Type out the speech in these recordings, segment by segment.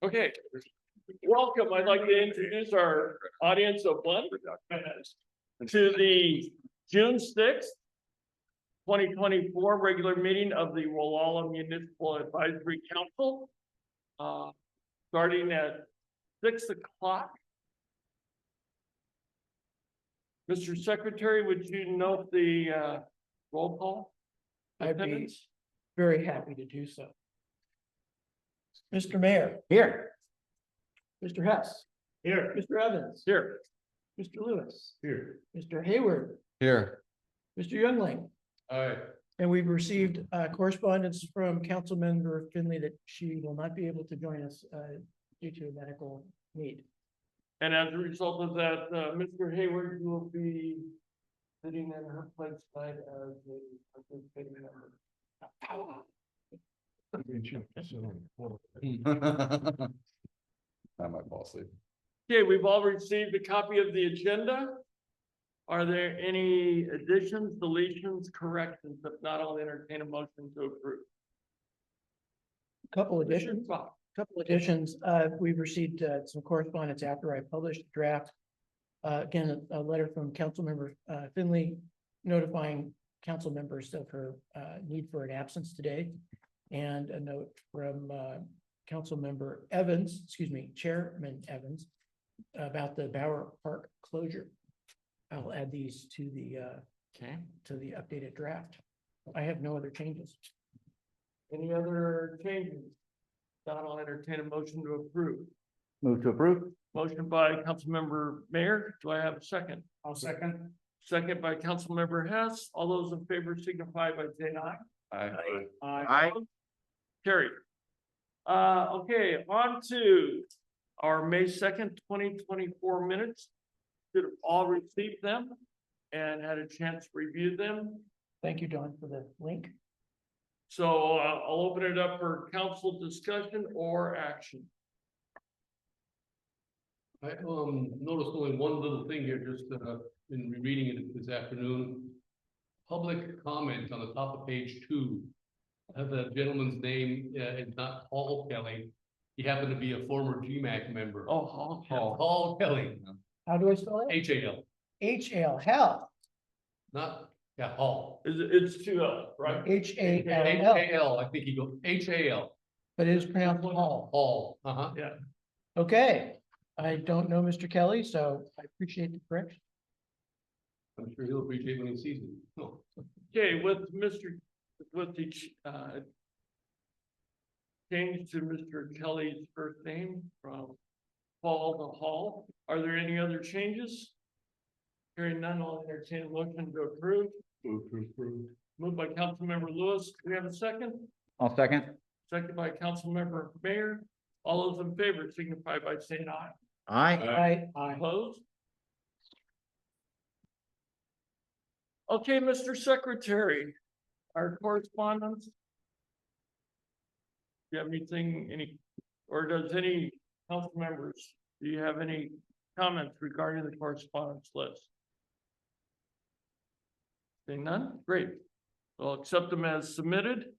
Okay, welcome. I'd like to introduce our audience of one to the June 6th, 2024 regular meeting of the Wallala Municipal Advisory Council, starting at 6 o'clock. Mr. Secretary, would you note the roll call? I'd be very happy to do so. Mr. Mayor. Here. Mr. Hess. Here. Mr. Evans. Here. Mr. Lewis. Here. Mr. Hayward. Here. Mr. Youngling. Aye. And we've received correspondence from Councilmember Finley that she will not be able to join us due to a medical need. And as a result of that, Mr. Hayward, you will be sitting in her place tonight as a participating member. I might fall asleep. Okay, we've all received a copy of the agenda. Are there any additions, deletions, corrections? If not, I'll entertain a motion to approve. Couple additions. We've received some correspondence after I published the draft. Again, a letter from Councilmember Finley notifying council members of her need for an absence today. And a note from Councilmember Evans, Chairman Evans, about the Bower Park closure. I'll add these to the updated draft. I have no other changes. Any other changes? Not, I'll entertain a motion to approve. Move to approve. Motion by Councilmember Mayor. Do I have a second? I'll second. Second by Councilmember Hess. All those in favor signify by saying aye. Aye. Aye. Carried. Okay, on to our May 2nd, 2024 minutes. Should have all received them and had a chance to review them. Thank you, Don, for the link. So I'll open it up for council discussion or action. I noticed only one little thing here, just in rereading it this afternoon. Public comment on the top of page 2. The gentleman's name is not Paul Kelly. He happened to be a former GMAC member. Oh, Paul Kelly, How do I spell it? H-A-L, H-A-L, hell, not, yeah, Hall. it's 2 L, right? H-A-L-L, H-A-L, I think he goes, H-A-L, but it is pronounced Hall. Hall, Yeah. Okay, I don't know Mr. Kelly, so I appreciate the correction. I'm sure he'll appreciate when he sees it. Oh. Okay, with the change to Mr. Kelly's first name from Paul to Hall. Are there any other changes? Hearing none, I'll entertain a motion to approve. Move to approve. Moved by Councilmember Lewis. Do we have a second? I'll second. Second by Councilmember Mayor. All those in favor signify by saying aye. Aye. Aye. Opposed? Okay, Mr. Secretary, our correspondence. Do you have anything, or does any council members, do you have any comments regarding the correspondence list? Seeing none, great. I'll accept them as submitted.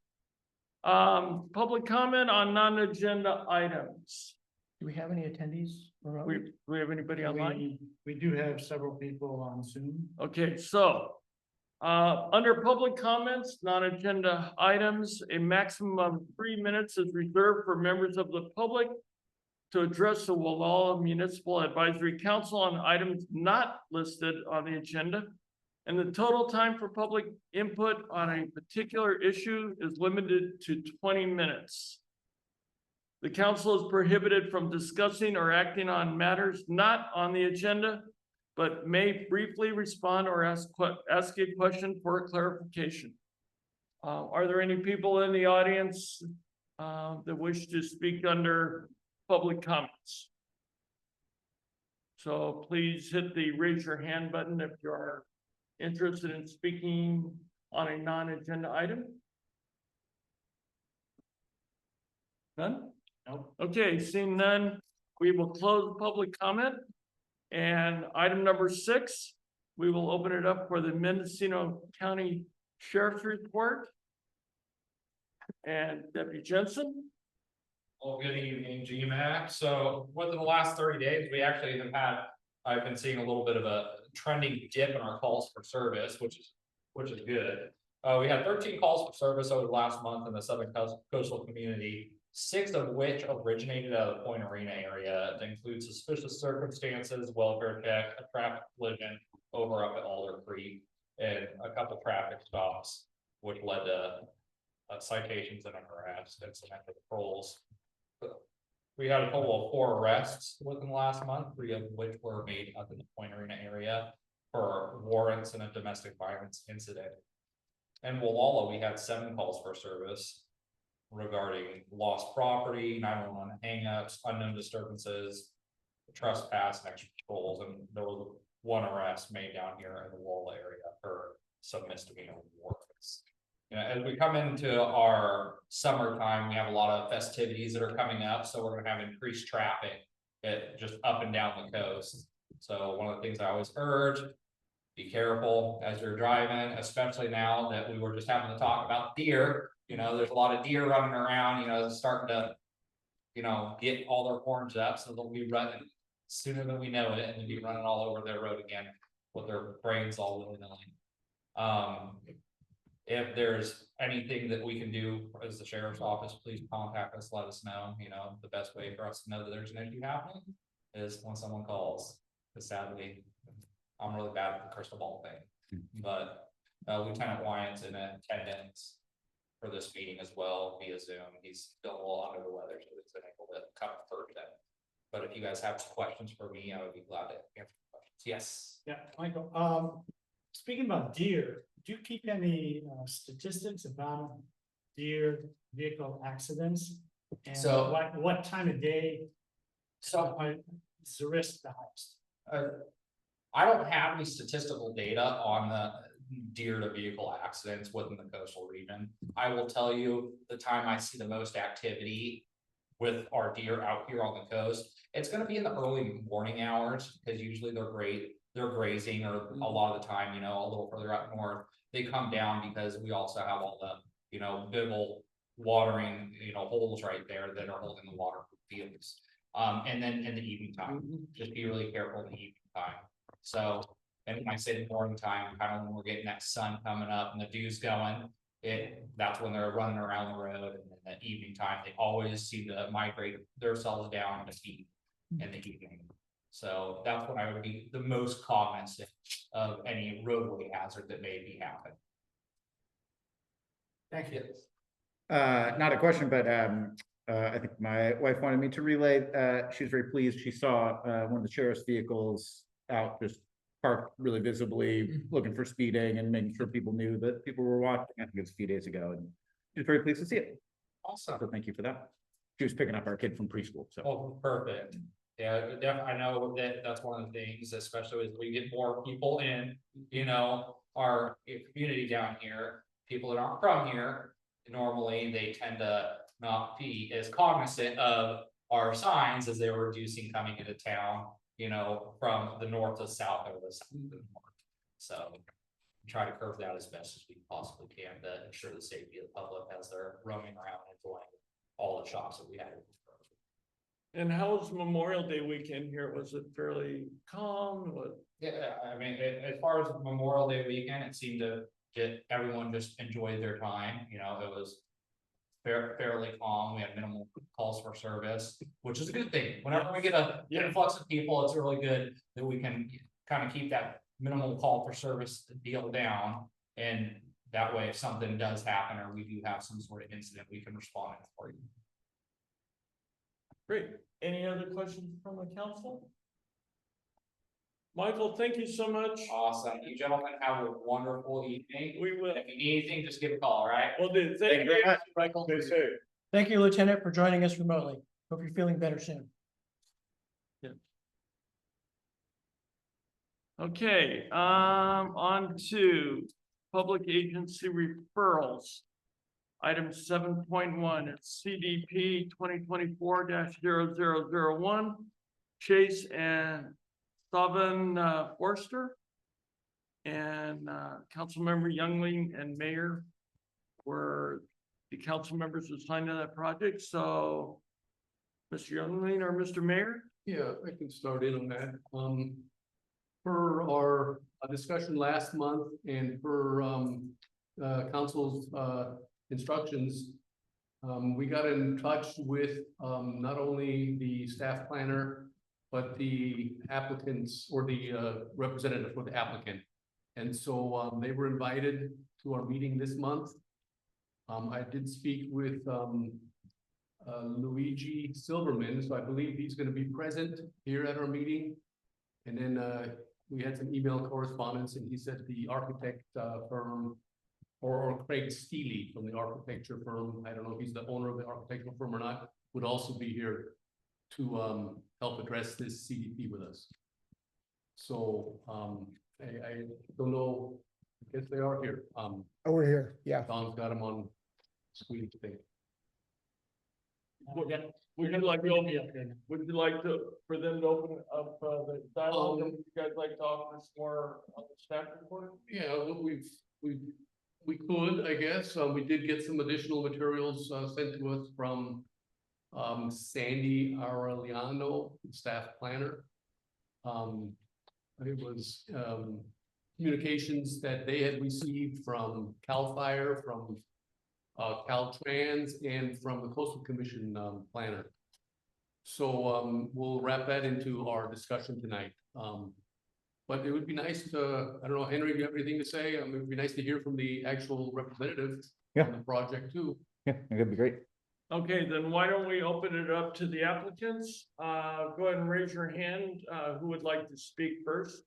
Public comment on non-agenda items. Do we have any attendees remotely? Do we have anybody online? We do have several people on Zoom. Okay, so under public comments, non-agenda items, a maximum of 3 minutes is reserved for members of the public to address the Wallala Municipal Advisory Council on items not listed on the agenda. And the total time for public input on a particular issue is limited to 20 minutes. The council is prohibited from discussing or acting on matters not on the agenda, but may briefly respond or ask a question for clarification. Are there any people in the audience that wish to speak under public comments? So please hit the raise your hand button if you are interested in speaking on a non-agenda item. None? No. Okay, seeing none, we will close public comment. And item number 6, we will open it up for the Mendocino County Sheriff's Report. And Deputy Jensen. Well, good evening, GMAC. So within the last 30 days, we actually have had, I've been seeing a little bit of a trending dip in our calls for service, which is good. We had 13 calls for service over the last month in the Southern Coastal community, 6 of which originated out of the Point Arena area. That includes suspicious circumstances, welfare check, a traffic collision over up at Alder Creek, and a couple traffic stops, which led to citations and arrests and some patrols. We had a total of 4 arrests within the last month, 3 of which were made up in the Point Arena area for warrants in a domestic violence incident. In Wallala, we had 7 calls for service regarding lost property, 911 hangups, unknown disturbances, trespass, and extra patrols, and there was 1 arrest made down here in the Wallala area for some misdemeanor warrants. You know, as we come into our summertime, we have a lot of festivities that are coming up, so we're gonna have increased traffic just up and down the coast. So one of the things I always urge, be careful as you're driving, especially now that we were just having to talk about deer. You know, there's a lot of deer running around, you know, starting to, you know, get all their horns up, so they'll be running sooner than we know it, and they'll be running all over their road again with their brains all willy-nilly. If there's anything that we can do as the sheriff's office, please contact us, let us know. You know, the best way for us to know that there's an issue happening is when someone calls, because sadly, I'm really bad at the crystal ball thing. But Lieutenant Wyant's in attendance for this meeting as well via Zoom. He's still a little under the weather, so he's unable to come for them. But if you guys have questions for me, I would be glad to answer questions. Yes. Yeah, Michael, speaking about deer, do you keep any statistics about deer vehicle accidents? And So- what time of day So is the risk the highest? I don't have any statistical data on the deer to vehicle accidents within the coastal region. I will tell you the time I see the most activity with our deer out here on the coast, it's gonna be in the early morning hours, because usually they're grazing, or a lot of the time, you know, a little further up north, they come down because we also have all the, you know, big old watering, you know, holes right there that are holding the water for fields. And then in the evening time, just be really careful in the evening time. So, and when I say the morning time, kind of when we're getting that sun coming up and the dew's going, that's when they're running around the road. And then the evening time, they always seem to migrate themselves down to feed in the evening. So that's when I would be the most cognizant of any roadway hazard that may be happening. Thank you. Not a question, but I think my wife wanted me to relay, she was very pleased. She saw one of the sheriff's vehicles out just parked really visibly, looking for speeding and making sure people knew that people were watching. I think it was a few days ago, and she was very pleased to see it. Awesome. So thank you for that. She was picking up our kid from preschool, so. Oh, perfect. Yeah, definitely. I know that's one of the things, especially as we get more people in, you know, our community down here, people that aren't from here, normally they tend to not be as cognizant of our signs as they were reducing coming into town, you know, from the north to south or the south to the north. So try to curve that as best as we possibly can to ensure the safety of the public as they're roaming around and enjoying all the shops that we had. And how was Memorial Day weekend here? Was it fairly calm? Yeah, I mean, as far as Memorial Day weekend, it seemed to get everyone just enjoyed their time. You know, it was fairly calm. We had minimal calls for service, which is a good thing. Whenever we get a influx of people, it's really good that we can kind of keep that minimal call for service deal down. And that way, if something does happen or we do have some sort of incident, we can respond for you. Great. Any other questions from the council? Michael, thank you so much. Awesome. You gentlemen have a wonderful evening. We will. If you need anything, just give a call, all right? Will do. Thank you very much. Michael. Stay safe. Thank you, Lieutenant, for joining us remotely. Hope you're feeling better soon. Okay, on to public agency referrals. Item 7.1, it's CDP 2024-0001, Chase and Savin Forster. And Councilmember Youngling and Mayor were the council members assigned to that project. So Mr. Youngling or Mr. Mayor? Yeah, I can start in on that. Per our discussion last month and per council's instructions. We got in touch with not only the staff planner, but the applicants or the representative for the applicant. And so they were invited to our meeting this month. I did speak with Luigi Silverman, so I believe he's going to be present here at our meeting. And then we had some email correspondence, and he said the architect firm or Craig Steely from the architecture firm, I don't know if he's the owner of the architectural firm or not, would also be here to help address this CDP with us. So I don't know, I guess they are here. Oh, we're here, yeah. Don's got him on screen today. Would you like for them to open up the dialogue? Would you guys like to offer us more on the staff report? Yeah, well, we could, I guess. We did get some additional materials sent to us from Sandy Aureliano, staff planner. It was communications that they had received from CAL FIRE, from Caltrans, and from the Coastal Commission planner. So we'll wrap that into our discussion tonight. But it would be nice to, I don't know, Henry, do you have anything to say? It would be nice to hear from the actual representative on the project too. Yeah, that'd be great. Okay, then why don't we open it up to the applicants? Go ahead and raise your hand. Who would like to speak first?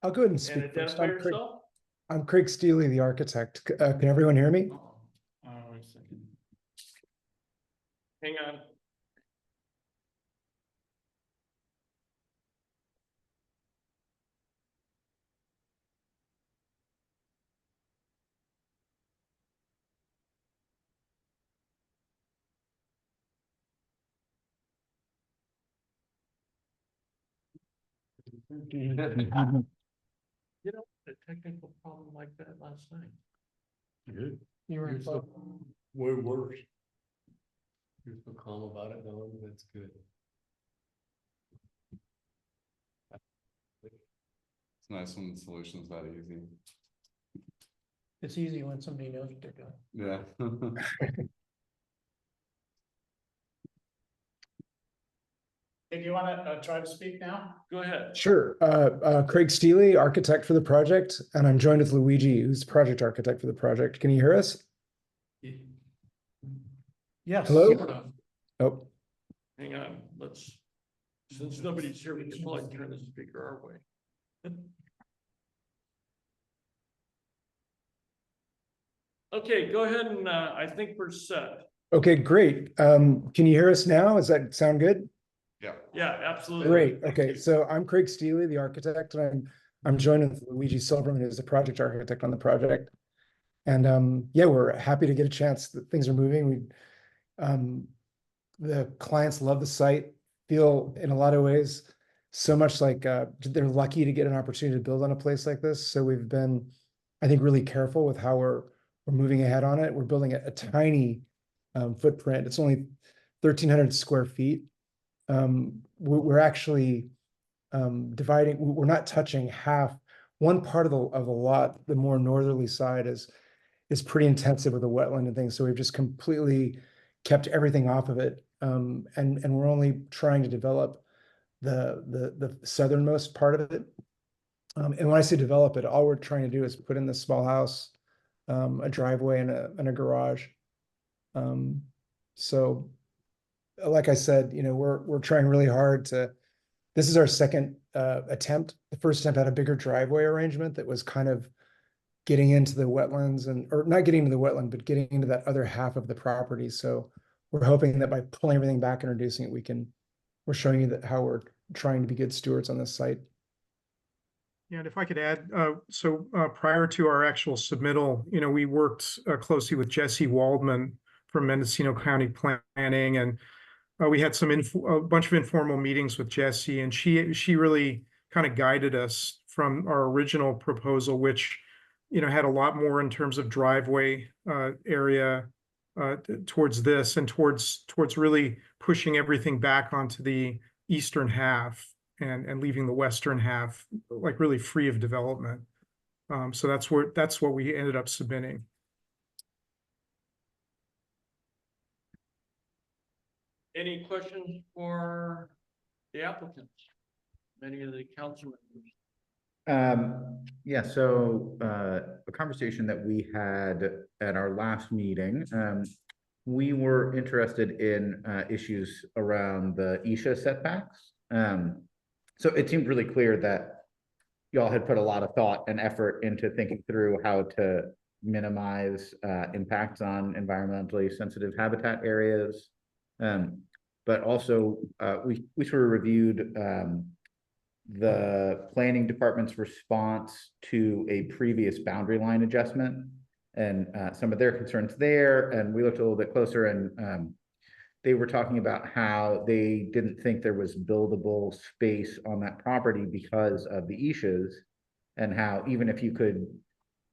I'll go ahead and And speak first. identify yourself? I'm Craig Steely, the architect. Can everyone hear me? Wait a second. Hang on. You know, a technical problem like that last night. Good. You were in so way worse. You're so calm about it, no, that's good. It's nice when the solution's that easy. It's easy when somebody knows what they're doing. Yeah. Hey, do you want to try to speak now? Go ahead. Sure. Craig Steely, architect for the project, and I'm joined with Luigi, who's project architect for the project. Can you hear us? Yes. Hello? Oh, Hang on, since nobody's here, we can probably turn the speaker our way. Okay, go ahead and I think we're set. okay, great. Can you hear us now? Does that sound good? Yeah. Yeah, absolutely. Great. Thank Okay, you. so I'm Craig Steely, the architect, and I'm joined with Luigi Silverman, who's the project architect on the project. And yeah, we're happy to get a chance that things are moving. The clients love the site, feel in a lot of ways so much like they're lucky to get an opportunity to build on a place like this. So we've been, I think, really careful with how we're moving ahead on it. We're building a tiny footprint. It's only 1,300 square feet. We're actually dividing, we're not touching half. One part of the lot, the more northerly side is pretty intensive with the wetland and things. So we've just completely kept everything off of it. And we're only trying to develop the southernmost part of it. And when I say develop it, all we're trying to do is put in the small house, a driveway and a garage. So like I said, you know, we're trying really hard this is our second attempt. The first attempt had a bigger driveway arrangement that was kind of getting into the wetlands or not getting into the wetland, but getting into that other half of the property. So we're hoping that by pulling everything back and reducing it, we're showing you that how we're trying to be good stewards on this site. Yeah, and if I could add, prior to our actual submittal, you know, we worked closely with Jesse Waldman from Mendocino County Planning, and we had a bunch of informal meetings with Jesse, and she really kind of guided us from our original proposal, which, you know, had a lot more in terms of driveway area, towards this and towards really pushing everything back onto the eastern half and leaving the western half like really free of development. So that's what we ended up submitting. Any questions for the applicants? Any of the council members? Yeah, so a conversation that we had at our last meeting, we were interested in issues around the Isha setbacks. So it seemed really clear that y'all had put a lot of thought and effort into thinking through how to minimize impacts on environmentally sensitive habitat areas. But also we sort of reviewed the planning department's response to a previous boundary line adjustment and some of their concerns there. And we looked a little bit closer and they were talking about how they didn't think there was buildable space on that property because of the Ishas, and how even if you could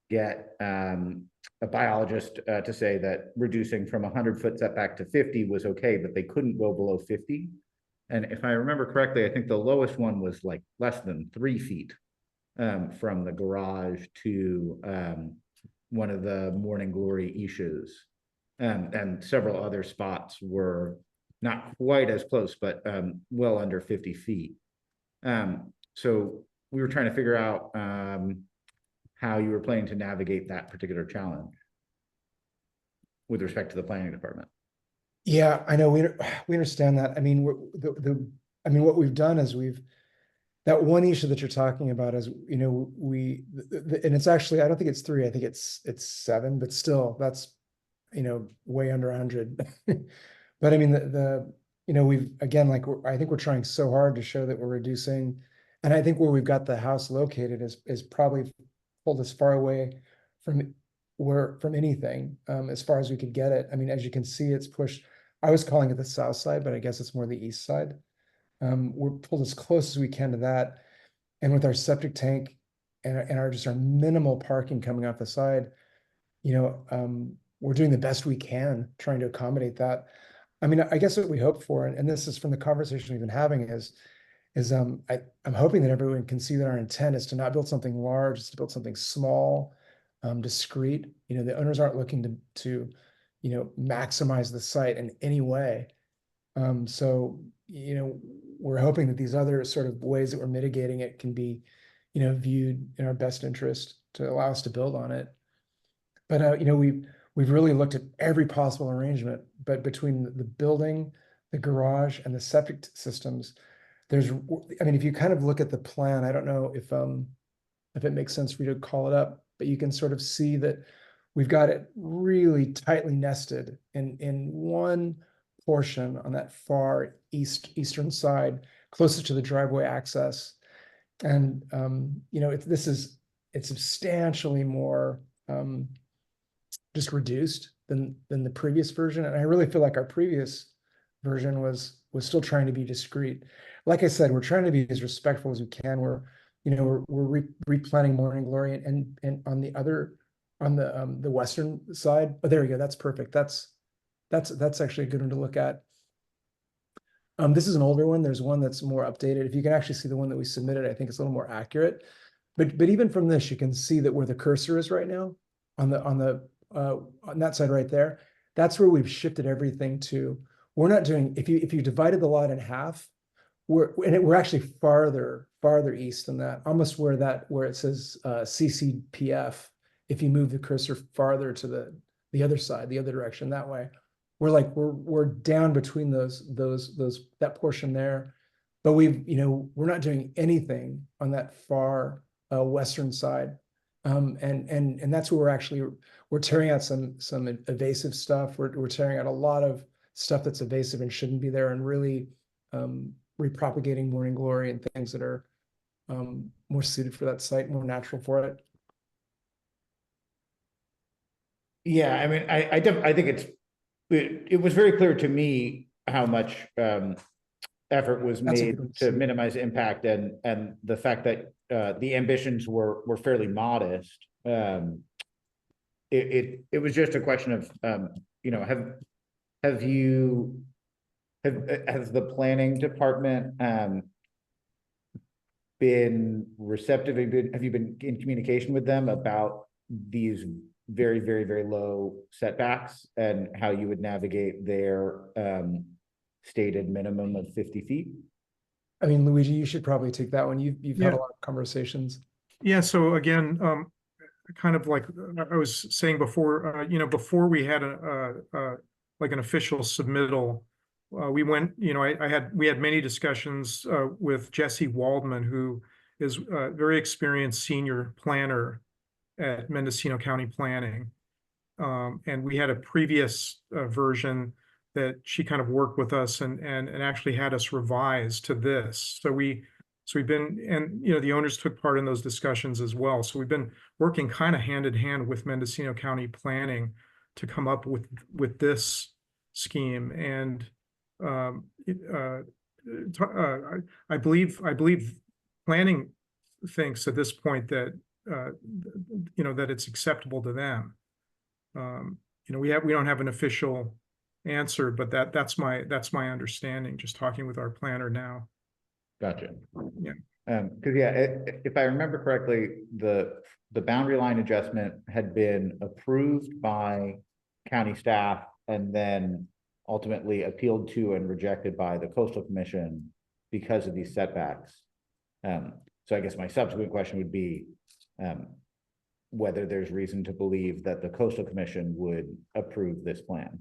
get a biologist to say that reducing from 100-foot setback to 50 was okay, but they couldn't go below 50. And if I remember correctly, I think the lowest one was like less than 3 feet from the garage to one of the Morning Glory Ishas. And several other spots were not quite as close, but well under 50 feet. So we were trying to figure out how you were planning to navigate that particular challenge with respect to the planning department. Yeah, I know, we understand that. I mean, what we've done is that one issue that you're talking about is, you know, and it's actually, I don't think it's 3, I think it's 7, but still, that's, you know, way under 100. But I mean, you know, we've, again, like, I think we're trying so hard to show that we're reducing, and I think where we've got the house located is probably pulled as far away from anything, as far as we could get it. I mean, as you can see, it's pushed. I was calling it the south side, but I guess it's more the east side. We're pulled as close as we can to that. And with our septic tank and our minimal parking coming off the side, you know, we're doing the best we can trying to accommodate that. I mean, I guess what we hope for, and this is from the conversation we've been having, is I'm hoping that everyone can see that our intent is to not build something large, it's to build something small, discreet. You know, the owners aren't looking to you know, maximize the site in any way. So, you know, we're hoping that these other sort of ways that we're mitigating it can be, you know, viewed in our best interest to allow us to build on it. But, you know, we've really looked at every possible arrangement, but between the building, the garage, and the septic systems, I mean, if you kind of look at the plan, I don't know if it makes sense for you to call it up, but you can sort of see that we've got it really tightly nested in one portion on that far eastern side, closest to the driveway access. And you know, it's substantially more just reduced than the previous version. And I really feel like our previous version was still trying to be discreet. Like I said, we're trying to be as respectful as we can. We're replanting Morning Glory and on the western side. Oh, there we go. That's perfect. That's actually a good one to look at. This is an older one. There's one that's more updated. If you can actually see the one that we submitted, I think it's a little more accurate. But even from this, you can see that where the cursor is right now on that side right there, that's where we've shifted everything to. We're not doing, if you divided the lot in half, we're actually farther east than that, almost where it says CCPF. If you move the cursor farther to the other side, the other direction, that way, we're down between that portion there. But we're not doing anything on that far western side, and that's where we're tearing out some invasive stuff. We're tearing out a lot of stuff that's invasive and shouldn't be there, and really repropagating Morning Glory and things that are more suited for that site, more natural for it. Yeah, I mean, I think it was very clear to me how much effort was made to minimize impact, and the fact that the ambitions were fairly modest. It was just a question of you know, have you, has the planning department, been receptive? Have you been in communication with them about these very, very, very low setbacks and how you would navigate their, stated minimum of 50 feet? I mean, Luigi, you should probably take that one. You've had a Yeah. lot of conversations. Yeah, so again, kind of like I was saying before, you know, before we had like an official submittal, we went, you know, we had many discussions with Jesse Waldman, who is a very experienced senior planner at Mendocino County Planning. And we had a previous version that she kind of worked with us and actually had us revise to this. So we've been, and you know, the owners took part in those discussions as well. So we've been working kind of hand in hand with Mendocino County Planning to come up with this scheme. And I believe planning thinks at this point that you know, that it's acceptable to them. You know, we don't have an official answer, but that's my understanding, just talking with our planner now. Gotcha. Yeah. Because if I remember correctly, the boundary line adjustment had been approved by county staff and then ultimately appealed to and rejected by the Coastal Commission because of these setbacks. So I guess my subsequent question would be whether there's reason to believe that the Coastal Commission would approve this plan.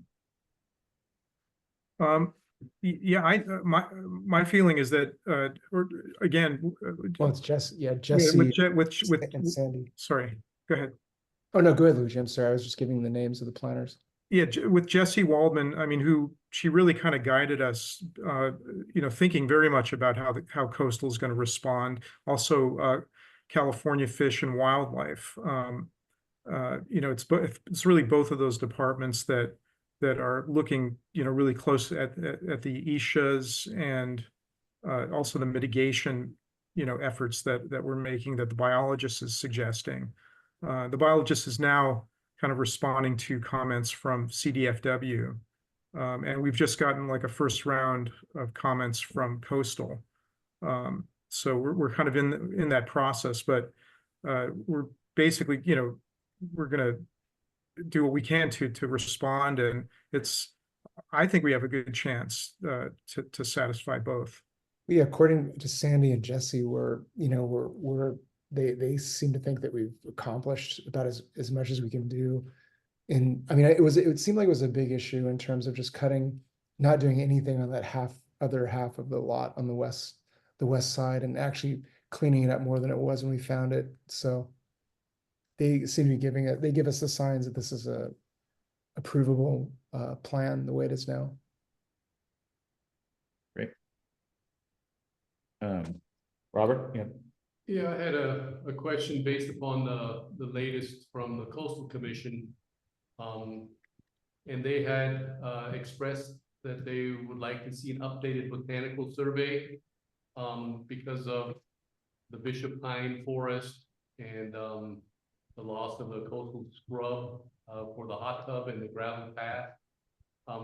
Yeah, my feeling is that, or again, Well, it's Jesse with and Sandy. sorry, go ahead. Oh, no, go ahead, Luigi. I'm sorry. I was just giving the names of the planners. Yeah, with Jesse Waldman, I mean, who she really kind of guided us, you know, thinking very much about how Coastal is going to respond. Also, California Fish and Wildlife. You know, it's really both of those departments that are looking, you know, really close at the ISHAs and also the mitigation, you know, efforts that we're making, that the biologist is suggesting. The biologist is now kind of responding to comments from CDFW. And we've just gotten like a first round of comments from Coastal. So we're kind of in that process, but we're basically, you know, we're going to do what we can to respond. And I think we have a good chance to satisfy both. Yeah, according to Sandy and Jesse, they seem to think that we've accomplished about as much as we can do. And I mean, it seemed like it was a big issue in terms of just not doing anything on that other half of the lot on the west side, and actually cleaning it up more than it was when we found it. So they seem to be they give us the signs that this is a approvable plan the way it is now. Great. Robert, yeah. Yeah, I had a question based upon the latest from the Coastal Commission. And they had expressed that they would like to see an updated botanical survey because of the Bishop Pine Forest and the loss of the coastal scrub for the hot tub and the gravel path.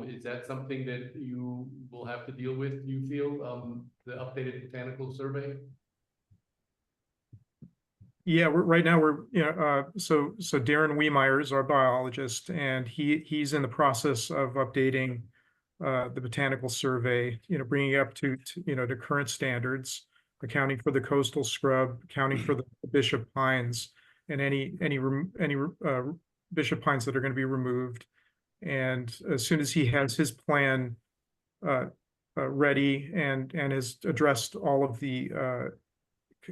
Is that something that you will have to deal with, you feel, the updated botanical survey? Yeah, right now so Darren Wiemeyer is our biologist, and he's in the process of updating the botanical survey, you know, bringing it up to current standards, accounting for the coastal scrub, accounting for the Bishop Pines and any Bishop Pines that are going to be removed. And as soon as he has his plan ready and has addressed all of the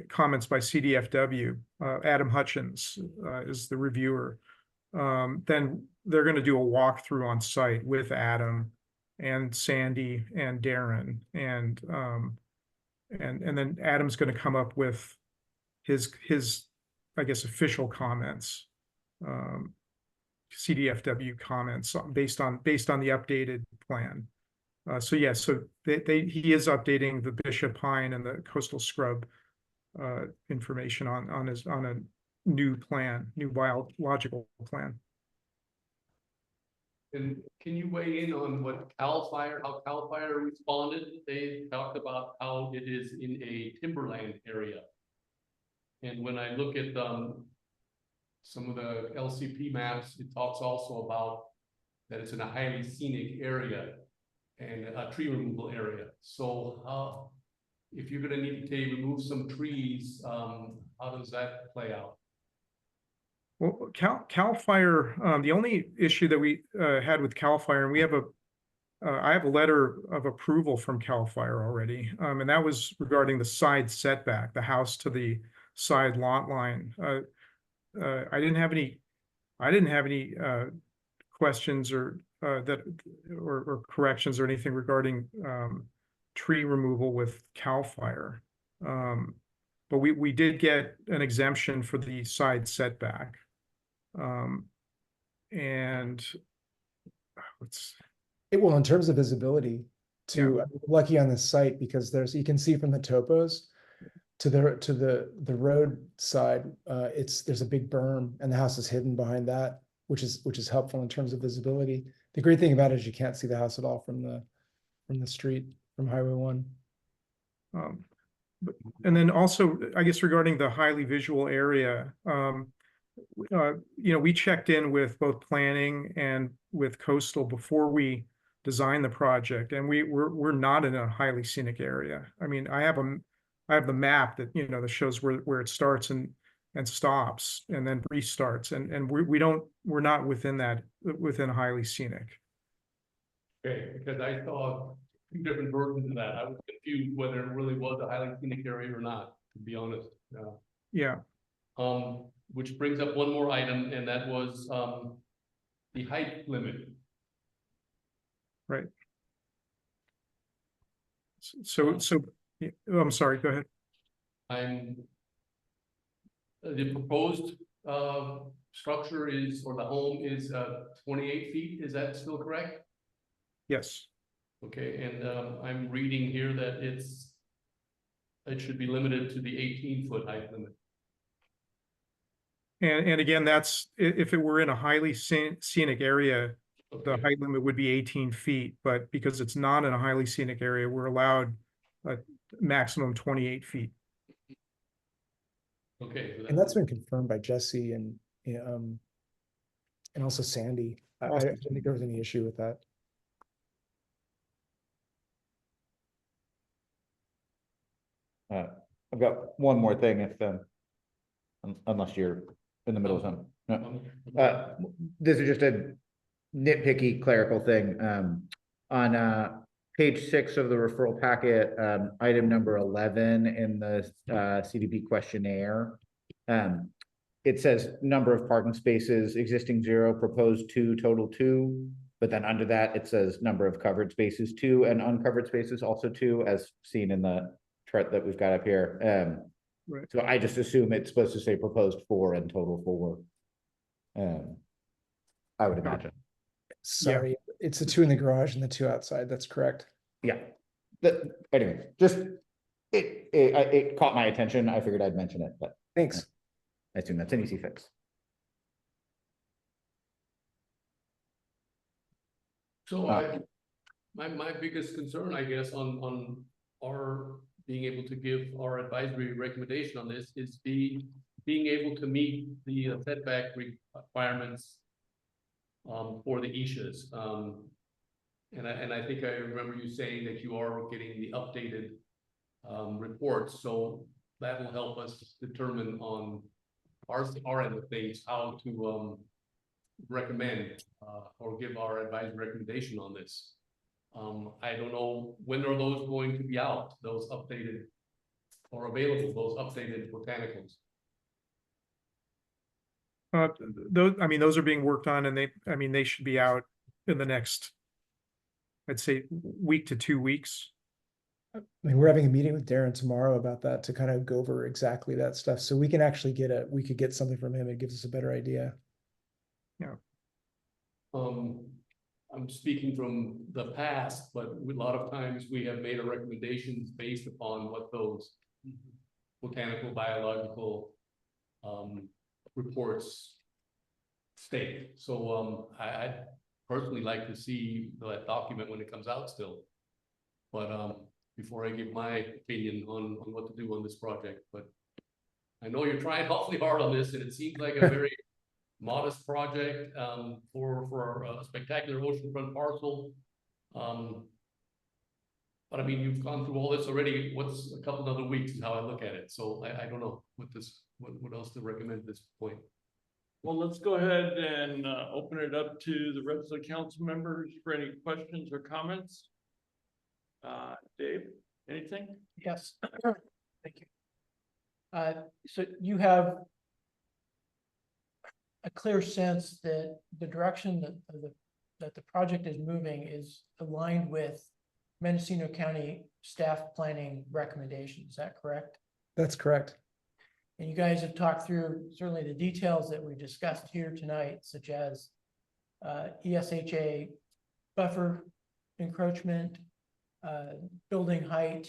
comments by CDFW, Adam Hutchins is the reviewer, then they're going to do a walkthrough on site with Adam and Sandy and Darren, and then Adam's going to come up with his I guess official comments, CDFW comments based on the updated plan. So yeah, so he is updating the Bishop Pine and the coastal scrub information on a new biological plan. And can you weigh in on what how CAL FIRE responded? They talked about how it is in a timberland area. And when I look at, some of the LCP maps, it talks also about that it's in a highly scenic area and a tree removal area. So how, if you're gonna need to remove some trees, how does that play out? Well, CAL FIRE, the only issue that we had with CAL FIRE, and we have I have a letter of approval from CAL FIRE already, and that was regarding the side setback, the house to the side lot line. I didn't have any questions or or corrections or anything regarding tree removal with CAL FIRE. But we did get an exemption for the side setback. And let's, Well, in terms of visibility, I'm lucky on this site because you can see from the topos to the road side, there's a big berm and the house is hidden behind that, which is helpful in terms of visibility. The great thing about it is you can't see the house at all from the street, from Highway 1. And then also, I guess regarding the highly visual area, we checked in with both planning and with coastal before we designed the project, and we're not in a highly scenic area. I mean, I have the map that that shows where it starts and stops and then restarts, and we're not within highly scenic. Okay, because I saw two different versions of that. I was confused whether it really was a highly scenic area or not, to be honest. Yeah. Which brings up one more item, and that was the height limit. Right. So yeah, I'm sorry, go ahead. The proposed structure is, or the home is 28 feet, is that still correct? Yes. Okay, and I'm reading here that it should be limited to the 18-foot height limit. And again, that's if it were in a highly scenic area, the height limit would be 18 feet, but because it's not in a highly scenic area, we're allowed a maximum 28 feet. Okay. And that's been confirmed by Jesse and also Sandy. I don't think there was any issue with that. I've got one more thing if, unless you're in the middle of something. No. This is just a nitpicky clerical thing. On page 6 of the referral packet, item number 11 in the CDP questionnaire, it says number of parking spaces, existing 0, proposed 2, total 2. But then under that, it says number of covered spaces 2 and uncovered spaces also 2, as seen in the chart that we've got up here. Right. So I just assume it's supposed to say proposed 4 and total 4. I would imagine. Sorry, it's the 2 in the garage and the 2 outside. That's correct. Yeah. Anyway, just it caught my attention. I figured I'd mention it, but Thanks. I assume that's an easy fix. So my biggest concern, I guess, on our being able to give our advisory recommendation on this is being able to meet the setback requirements for the issues. And I think I remember you saying that you are getting the updated reports, so that will help us determine on our end of things how to recommend or give our advisory recommendation on this. I don't know, when are those going to be out, those updated or available, those updated botanicals? Those are being worked on, and they should be out in the next, I'd say, week to 2 weeks. I mean, we're having a meeting with Darren tomorrow about that to kind of go over exactly that stuff. So we can actually we could get something from him. It gives us a better idea. Yeah. I'm speaking from the past, but a lot of times we have made our recommendations based upon what those botanical, biological reports state. So I personally like to see that document when it comes out still. But, before I give my opinion on what to do on this project, but I know you're trying awfully hard on this, and it seems like a very modest project, for a spectacular oceanfront parcel. But I mean, you've gone through all this already. What's a couple other weeks is how I look at it. So I don't know what else to recommend at this point. Well, let's go ahead and open it up to the rest of the council members for any questions or comments. Dave, anything? Yes. Thank you. So you have a clear sense that the direction that the project is moving is aligned with Mendocino County staff planning recommendations. Is that correct? That's correct. And you guys have talked through certainly the details that we discussed here tonight, such as ESHA buffer encroachment, building height,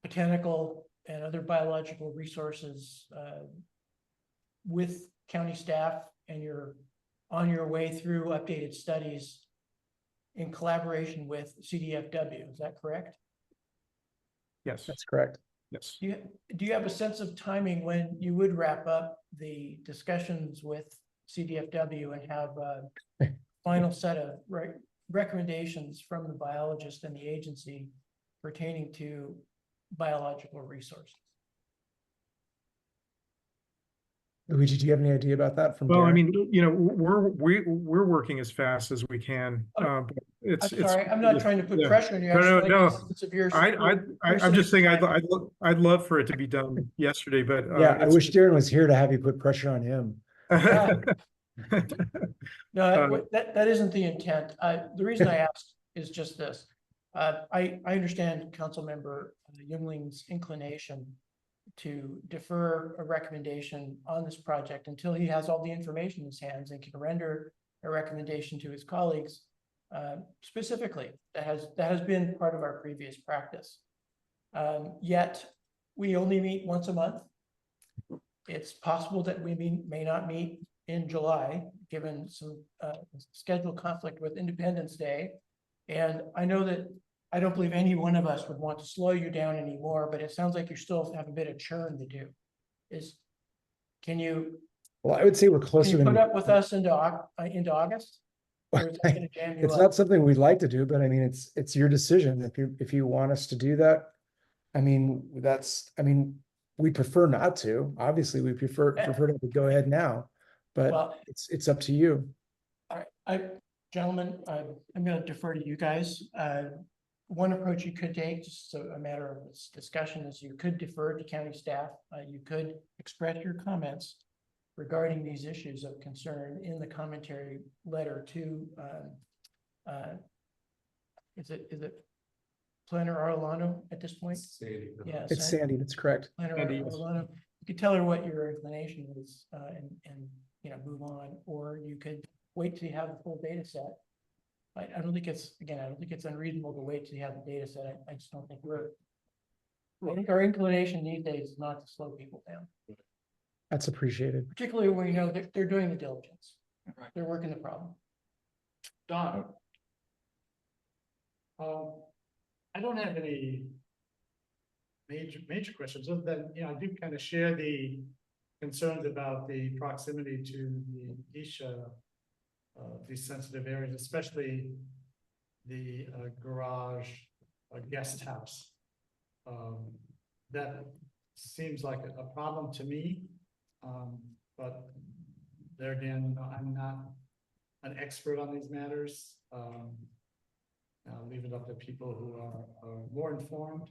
botanical and other biological resources with county staff, and you're on your way through updated studies in collaboration with CDFW. Is that correct? Yes, That's correct. yes. Do you have a sense of timing when you would wrap up the discussions with CDFW and have a final set of recommendations from the biologist and the agency pertaining to biological resources? Luigi, do you have any idea about that from Well, I Darren? mean, we're working as fast as we can. But I'm sorry, I'm not trying to put yeah. pressure on you. No, Actually, like no. a sense of your- I'm just saying, time. I'd love for it to be done yesterday, but. Yeah, I it's- wish Darren was here to have you put pressure on him. No, that isn't the intent. The reason I asked is just this. I understand Councilmember Youngling's inclination to defer a recommendation on this project until he has all the information in his hands and can render a recommendation to his colleagues. Specifically, that has been part of our previous practice. Yet we only meet once a month. It's possible that we may not meet in July, given some schedule conflict with Independence Day. And I know that I don't believe any one of us would want to slow you down anymore, but it sounds like you still have a bit of churn to do. Can you Well, I would say we're closer put than. up with us into August? Or is that gonna jam you It's up? not something we'd like to do, but I mean, it's your decision. If you want us to do that, I mean, we prefer not to. Obviously, we prefer to go ahead now, but Well, it's up to you. all right, gentlemen, I'm gonna defer to you guys. One approach you could take, just a matter of this discussion, is you could defer to county staff. You could express your comments regarding these issues of concern in the commentary letter to, is it Planner Arellano at this point? Sandy. Yes. It's Sandy, that's correct. Planner Sandy, yes. Arellano. You could tell her what your inclination is, and move on, or you could wait till you have the full data set. I don't think it's unreasonable to wait till you have the data set. I just don't think I think our inclination these days is not to slow people down, That's appreciated. particularly when you know they're doing the diligence. They're working the problem. Don, I don't have any major questions, other than, I do kind of share the concerns about the proximity to the Isha, these sensitive areas, especially the garage, guest house. That seems like a problem to me, but there again, I'm not an expert on these matters. I'll leave it up to people who are more informed,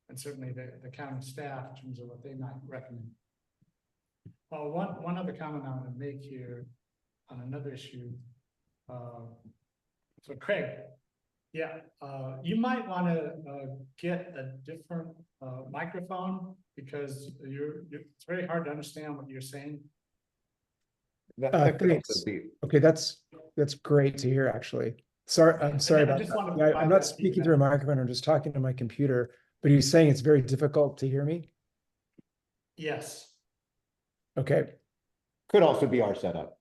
and certainly the county staff in terms of what they might recommend. One other comment I want to make here on another issue. So Craig, you might want to get a different microphone, because it's very hard to understand what you're saying. Thanks. Okay, that's great to hear, actually. Sorry, I'm sorry I about just that. wanted to Yeah, provide I'm not that speaking feedback. through a microphone, I'm just talking to my computer, but you're saying it's very difficult to hear me? Yes. Okay, Could also be our setup.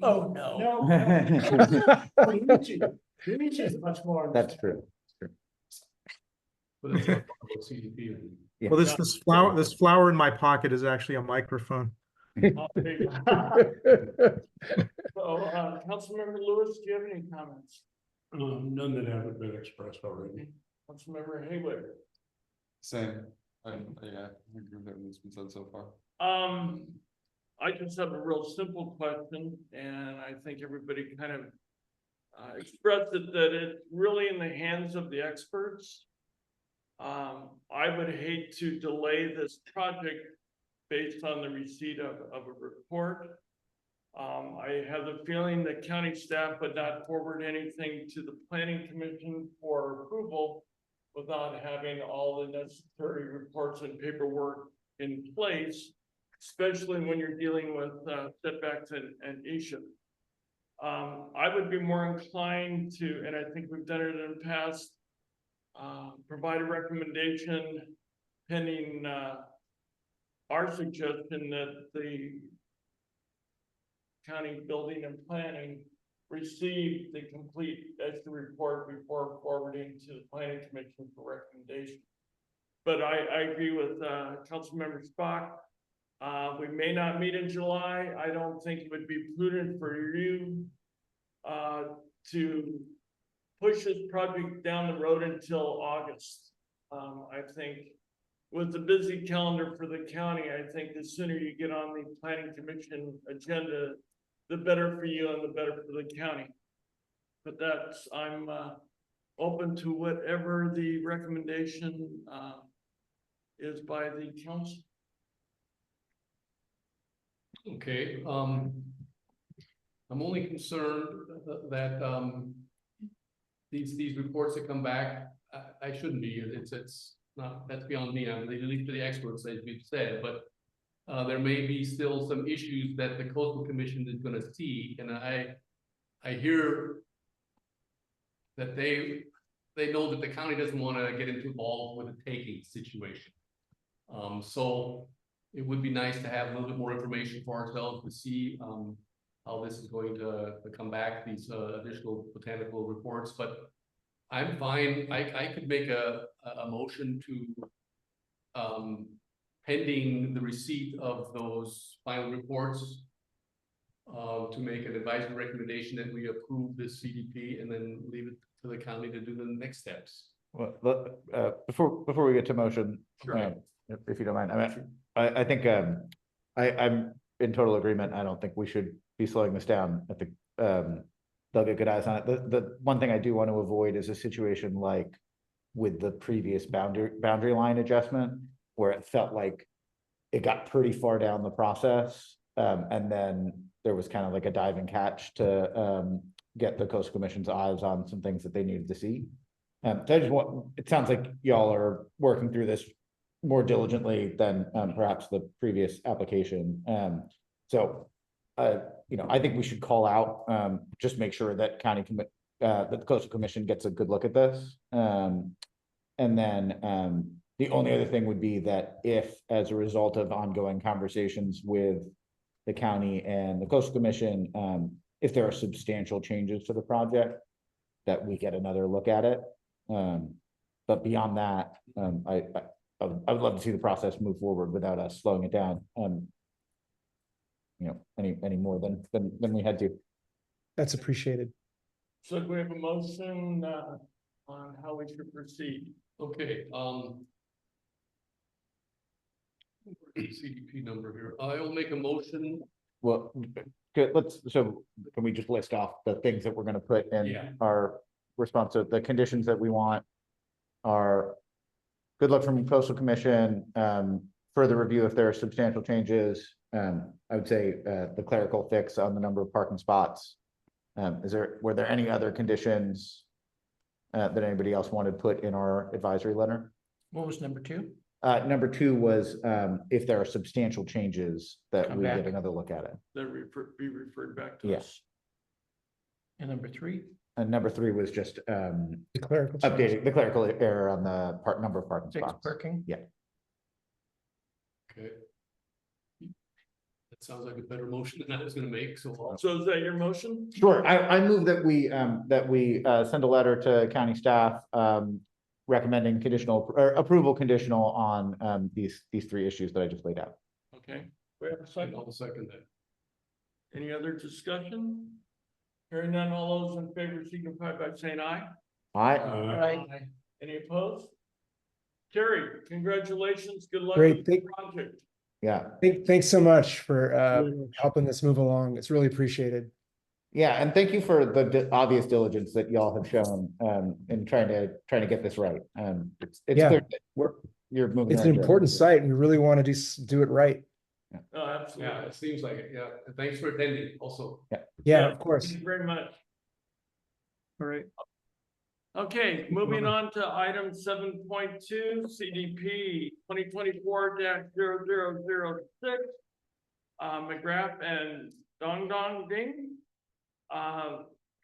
Oh, no. No, Luigi is much more. That's true. But it's not CDP. Well, this flower in my pocket is actually a microphone. So, Councilmember Lewis, do you have any comments? None that haven't been expressed already. Councilmember Haywood? Same. Yeah, I agree with everything that's been said so far. I just have a real simple question, and I think everybody kind of expressed it, that it's really in the hands of the experts. I would hate to delay this project based on the receipt of a report. I have the feeling that county staff would not forward anything to the planning commission for approval without having all the necessary reports and paperwork in place, especially when you're dealing with setbacks and issues. I would be more inclined to, and I think we've done it in the past, provide a recommendation pending our suggestion that the county building and planning receive the complete extra report before forwarding to the planning commission for recommendation. But I agree with Councilmember Spock. We may not meet in July. I don't think it would be prudent for you to push this project down the road until August. I think with the busy calendar for the county, I think the sooner you get on the planning commission agenda, the better for you and the better for the county. But that's, I'm open to whatever the recommendation is by the council. Okay, I'm only concerned that these reports that come back, I shouldn't be, it's not, that's beyond me, I'm leaving to the experts, as we've said, but there may be still some issues that the coastal commission is gonna see, and I hear that they know that the county doesn't wanna get involved with a taking situation. So it would be nice to have a little bit more information for ourselves to see how this is going to come back, these additional botanical reports, but I'm fine. I could make a motion to pending the receipt of those final reports to make an advisory recommendation that we approve this CDP and then leave it to the county to do the next steps. Well, before we get to motion, Sure. if you don't mind, I think I'm in total agreement. I don't think we should be slowing this down. I think they'll get good eyes on it. The one thing I do want to avoid is a situation like with the previous boundary line adjustment, where it felt like it got pretty far down the process, and then there was kind of like a dive and catch to get the Coastal Commission's eyes on some things that they needed to see. So I just want, it sounds like y'all are working through this more diligently than perhaps the previous application. So I think we should call out, just make sure that that the Coastal Commission gets a good look at this. And then the only other thing would be that if, as a result of ongoing conversations with the county and the Coastal Commission, if there are substantial changes to the project, that we get another look at it. But beyond that, I would love to see the process move forward without us slowing it down. Any more than we had to. That's appreciated. So do we have a motion on how we should proceed? Okay, CDP number here. I will make a motion. Well, good, so can we just list off the things that we're gonna put in Yeah. our response to the conditions that we want are good luck from Coastal Commission, further review if there are substantial changes. I would say the clerical fix on the number of parking spots. Were there any other conditions that anybody else wanted put in our advisory letter? What was number 2? Number 2 was if there are substantial changes that Come we back. get another look at it. That be referred back to Yes. us. And number 3? And number 3 was just The clerical change. updating the clerical error on the number of parking Fixed spots. parking? Yeah. Okay. sounds like a better motion than I was gonna make, so I'll So is that your motion? Sure, I move that we send a letter to county staff, recommending conditional, or approval conditional on, these three issues that I just laid out. Okay, we have a second. I'll second that. Any other discussion? Hearing none, all those in favor signify by saying aye. Aye. Aye. Any opposed? Terry, congratulations, good luck Great, with the project. Yeah, Thanks so much for helping this move along. It's really appreciated. yeah, and thank you for the obvious diligence that y'all have shown, in trying to get this right. It's Yeah. clear that you're moving. It's in an the right important direction. site. We really want to do it right. Oh, Yeah, absolutely. it seems like it, yeah. And thanks for attending also. Yeah, of course. Thank you very much. All right. Okay, moving on to item 7.2, CDP 2024-0006. McGrath and Dong Ding.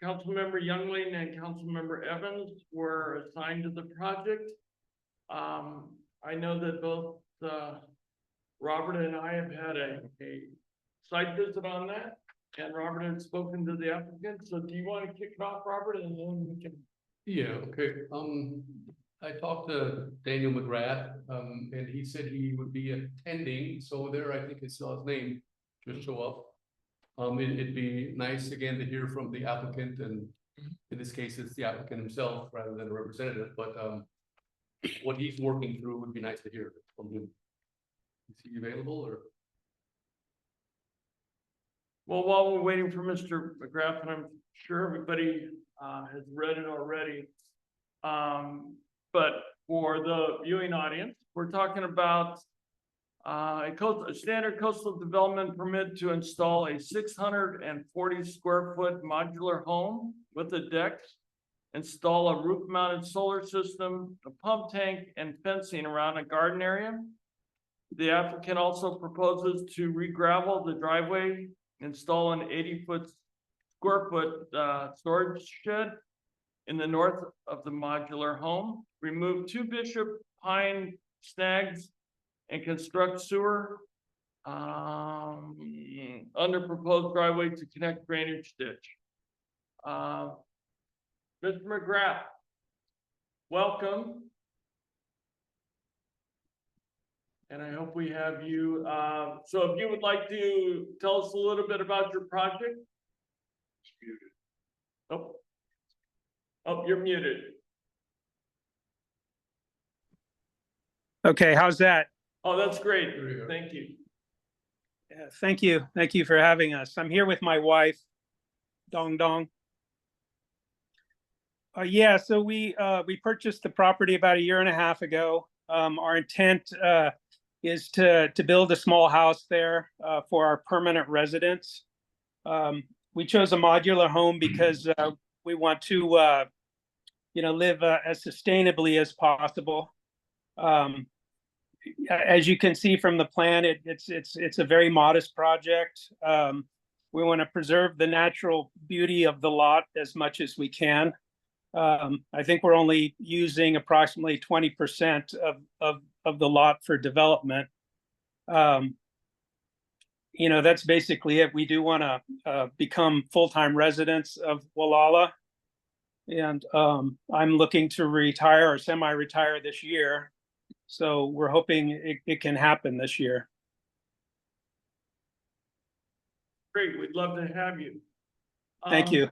Councilmember Youngling and Councilmember Evans were assigned to the project. I know that both, Robert and I have had a site visit on that, and Robert had spoken to the applicant. So do you want to kick it off, Robert, and then we can? Yeah, okay, I talked to Daniel McGrath, and he said he would be attending, so there, I think I saw his name just show up. It'd be nice again to hear from the applicant, and in this case, it's the applicant himself rather than a representative, but, what he's working through would be nice to hear from him. Is he available, or? Well, while we're waiting for Mr. McGrath, and I'm sure everybody has read it already. But for the viewing audience, we're talking about a standard coastal development permit to install a 640 square foot modular home with a deck, install a roof mounted solar system, a pump tank, and fencing around a garden area. The applicant also proposes to re-gravel the driveway, install an 80 square foot storage shed in the north of the modular home, remove 2 Bishop pine snags, and construct sewer under proposed driveway to connect drainage ditch. Mr. McGrath, welcome. And I hope we have you. So if you would like to tell us a little bit about your project. Oh, you're muted. Okay, how's that? Oh, that's great. There you go. Thank you. Yeah, thank you. Thank you for having us. I'm here with my wife, Dong. Yeah, so we purchased the property about 1.5 years ago. Our intent is to build a small house there for our permanent residents. We chose a modular home because we want to live as sustainably as possible. As you can see from the plan, it's a very modest project. We want to preserve the natural beauty of the lot as much as we can. I think we're only using approximately 20% of the lot for development. That's basically it. We do want to become full-time residents of Wallala. And I'm looking to retire or semi-retire this year. So we're hoping it can happen this year. Great. We'd love to have you. Thank you.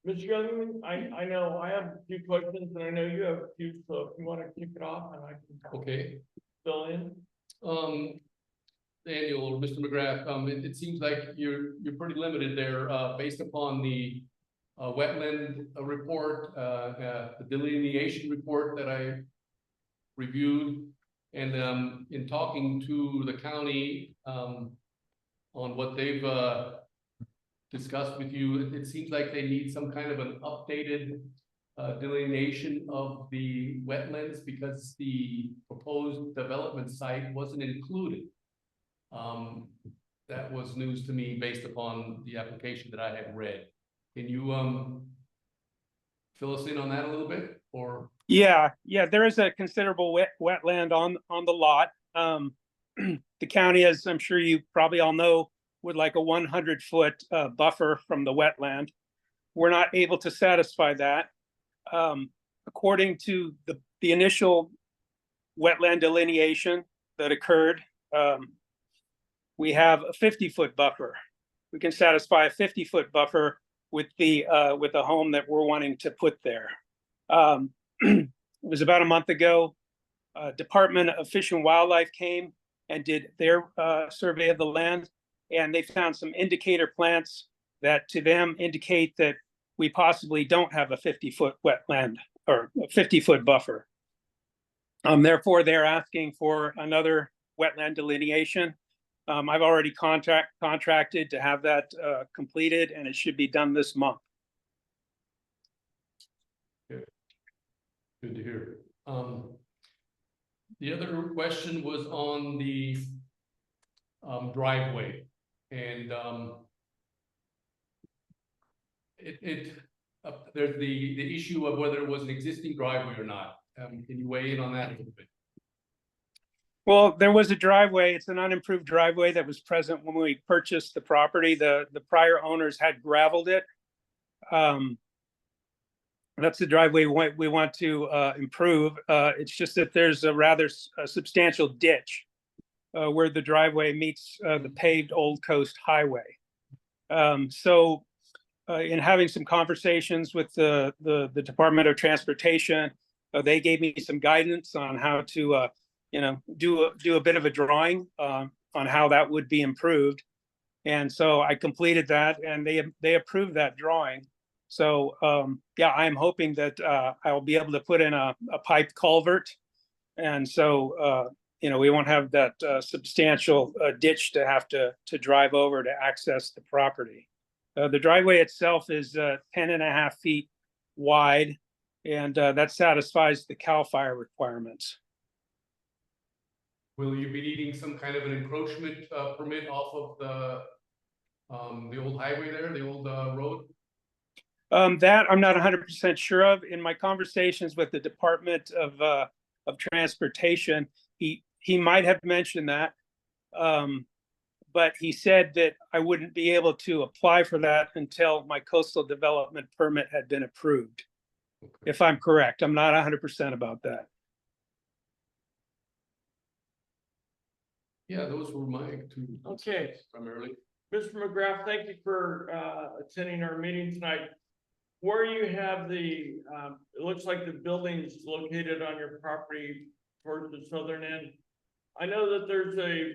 Ms. Youngman, I know I have a few questions and I know you have a few, so if you want to kick it off and I can Okay. fill in. Daniel or Mr. McGrath, it seems like you're pretty limited there, based upon the wetland report, the delineation report that I reviewed, and in talking to the county on what they've discussed with you, it seems like they need some kind of an updated delineation of the wetlands because the proposed development site wasn't included. That was news to me based upon the application that I had read. Can you fill us in on that a little bit, or? Yeah, there is a considerable wetland on the lot. the county, as I'm sure you probably all know, would like a 100-foot buffer from the wetland. We're not able to satisfy that. According to the initial wetland delineation that occurred, we have a 50-foot buffer. We can satisfy a 50-foot buffer with the home that we're wanting to put there. It was about a month ago. Department of Fish and Wildlife came and did their survey of the land, and they found some indicator plants that to them indicate that we possibly don't have a 50-foot wetland or a 50-foot buffer. Therefore, they're asking for another wetland delineation. I've already contracted to have that completed, and it should be done this month. Good to hear. The other question was on the driveway, and there's the issue of whether it was an existing driveway or not. Can you weigh in on that a little bit? Well, there was a driveway. It's an unimproved driveway that was present when we purchased the property. The prior owners had gravelled it. That's the driveway we want to improve. It's just that there's a rather substantial ditch where the driveway meets the paved Old Coast Highway. So in having some conversations with the Department of Transportation, they gave me some guidance on how to do a bit of a drawing on how that would be improved. And so I completed that, and they approved that drawing. So yeah, I'm hoping that I will be able to put in a piped culvert. And so, we won't have that substantial ditch to have to drive over to access the property. The driveway itself is 10.5 feet wide, and that satisfies the CAL FIRE requirements. Will you be needing some kind of an encroachment permit off of the old highway there, the old road? That I'm not 100% sure of. In my conversations with the Department of Transportation, he might have mentioned that, but he said that I wouldn't be able to apply for that until my coastal development permit had been approved. Okay. If I'm correct, I'm not 100% about that. Yeah, those were my two. Okay. Primarily. Mr. McGrath, thank you for attending our meeting tonight. Where you have it looks like the building's located on your property towards the southern end. I know that there's a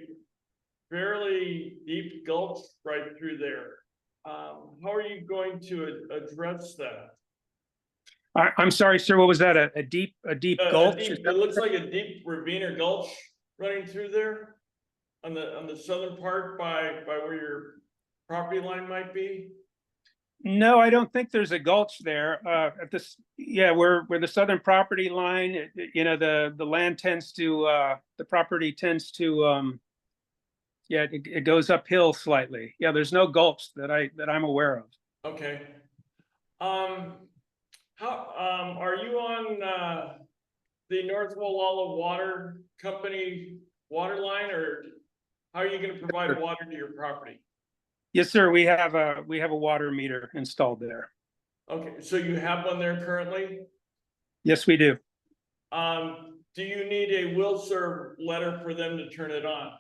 fairly deep gulch right through there. How are you going to address that? I'm sorry, sir. What was that? A deep gulch? It looks like a deep ravine or gulch running through there on the southern part by where your property line might be. No, I don't think there's a gulch there. At this, yeah, where the southern property line, the land tends to, the property tends to, yeah, it goes uphill slightly. Yeah, there's no gulch that I'm aware of. Okay. How are you on the North Wallala Water Company water line, or how are you going to provide water to your property? Yes, sir. We have a water meter installed there. Okay, so you have one there currently? Yes, we do. Do you need a will serve letter for them to turn it on?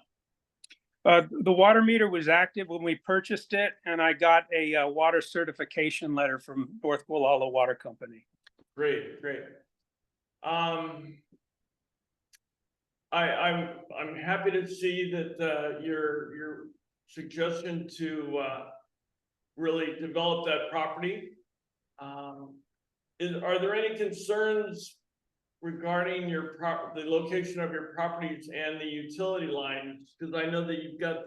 The water meter was active when we purchased it, and I got a water certification letter from North Wallala Water Company. Great. I'm happy to see that your suggestion to really develop that property. Are there any concerns regarding the location of your properties and the utility lines? Because I know that you've got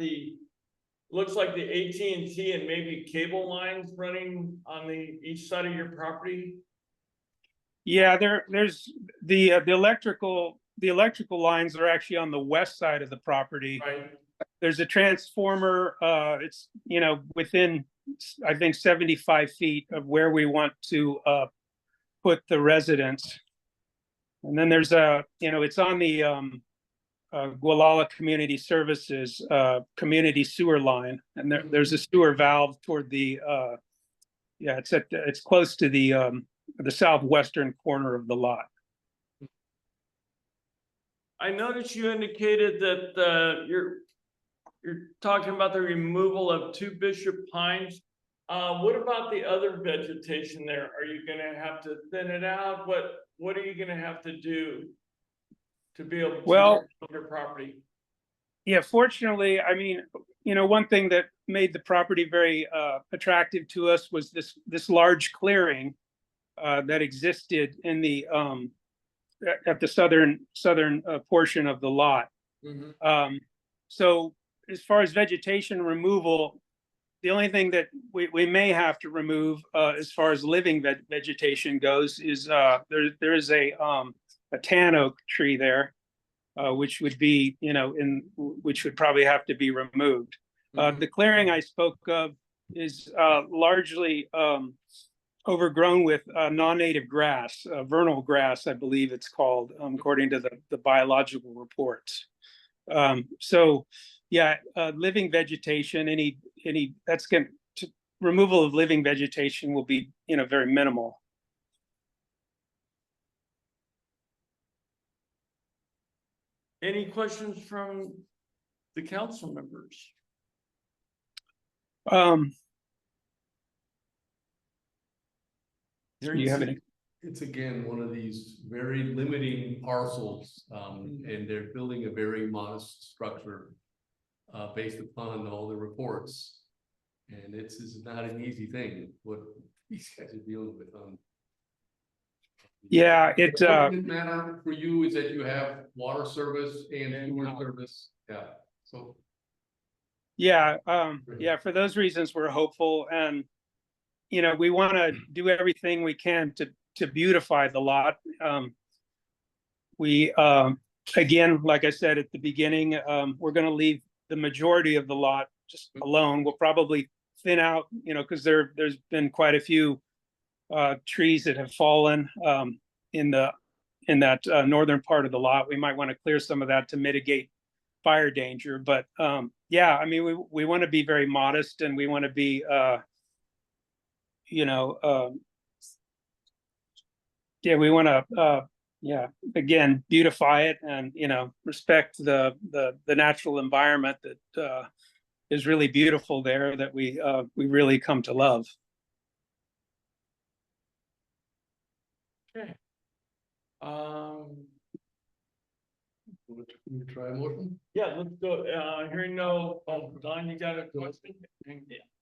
looks like the AT&T and maybe cable lines running on the east side of your property. Yeah, there's the electrical lines are actually on the west side of the property. Right. There's a transformer, it's, within, I think, 75 feet of where we want to put the residence. And then there's it's on the Gualala Community Services, community sewer line. And there's a sewer valve toward the, yeah, it's close to the southwestern corner of the lot. I noticed you indicated that, you're talking about the removal of 2 Bishop pines. What about the other vegetation there? Are you gonna have to thin it out? What are you gonna have to do to be able to Well, remove your property? Yeah, fortunately, I mean, one thing that made the property very attractive to us was this large clearing that existed in the at the southern portion of the lot. So as far as vegetation removal, the only thing that we may have to remove as far as living vegetation goes is there is a tan oak tree there, which would be, which would probably have to be removed. The clearing I spoke of is largely overgrown with non-native grass, vernal grass, I believe it's called, according to the biological reports. So, yeah, living vegetation, removal of living vegetation will be, very minimal. Any questions from the council members? Do you have any? It's again, one of these very limiting parcels, and they're building a very modest structure based upon all the reports. And this is not an easy thing, what these guys are dealing with. Yeah, The fortunate matter for you is that you have water service and sewer service, yeah, so. Yeah, for those reasons, we're hopeful, and we want to do everything we can to beautify the lot. We again, like I said at the beginning, we're going to leave the majority of the lot just alone. We'll probably thin out, because there's been quite a few trees that have fallen in that northern part of the lot. We might want to clear some of that to mitigate fire danger, but yeah, I mean, we want to be very modest, and we want to be yeah, we want to again, beautify it, and respect the natural environment that is really beautiful there, that we really come to love. Okay. Can you try a motion? Yeah, let's go. Hearing no, Don, you got a question?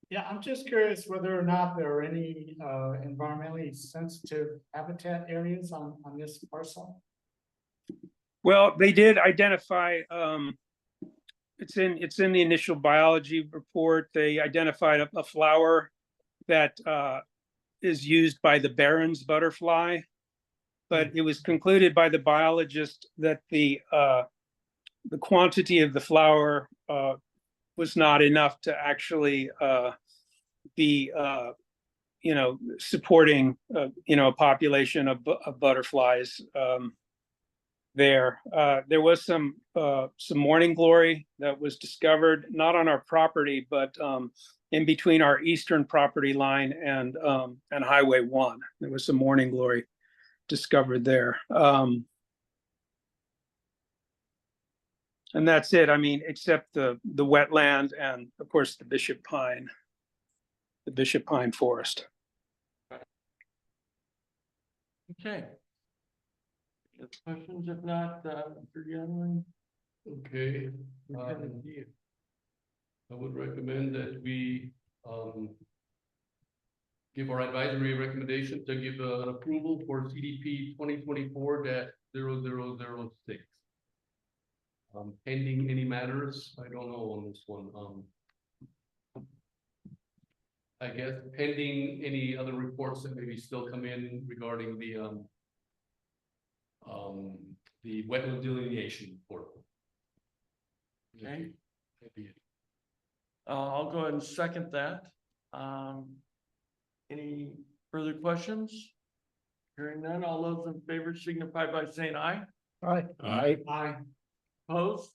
Yeah, I'm just curious whether or not there are any environmentally sensitive habitat areas on this parcel. Well, they did identify, it's in the initial biology report. They identified a flower that is used by the Barron's butterfly, but it was concluded by the biologist that the quantity of the flower was not enough to actually be supporting a population of butterflies there. There was some morning glory that was discovered, not on our property, but in between our eastern property line and Highway 1. There was some morning glory discovered there. And that's it. I mean, except the wetland and of course the Bishop Pine forest. Okay. Any questions? If not, Mr. Youngling? Okay. I would recommend that we give our advisory recommendation to give an approval for CDP 2024-0006. Pending any matters, I don't know on this one. I guess pending any other reports that maybe still come in regarding the wetland delineation report. Okay. I'll go ahead and second that. Any further questions? Hearing none, all those in favor signify by saying aye. Aye. Aye. Aye. Opposed?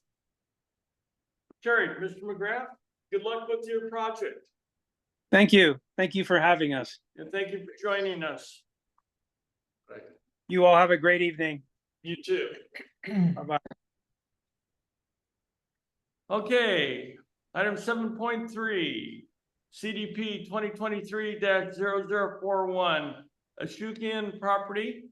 Carried. Mr. McGrath, good luck with your project, Thank you. Thank you for having us. and thank you for joining us. You all have a great evening. You too. Bye-bye. Okay, item 7.3, CDP 2023-0041, Ashukian property.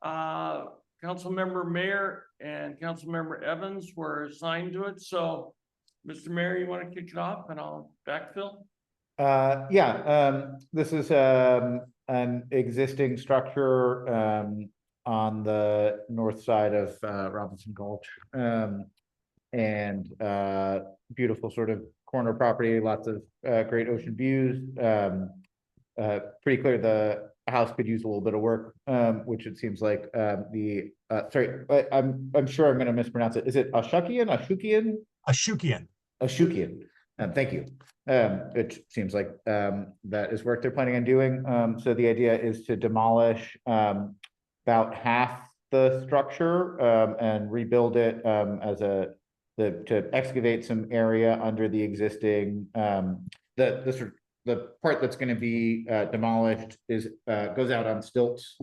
Councilmember Mayor and Councilmember Evans were assigned to it, so Mr. Mayor, you want to kick it off and I'll backfill? This is an existing structure on the north side of Robinson Gulch. And beautiful sort of corner property, lots of great ocean views. Pretty clear the house could use a little bit of work, which it seems like I'm sure I'm going to mispronounce it. Is it Ashukian? Ashukian. Thank you. It seems like that is work they're planning on doing. So the idea is to demolish about half the structure and rebuild it as to excavate some area under the existing the part that's going to be demolished is goes out on stilts.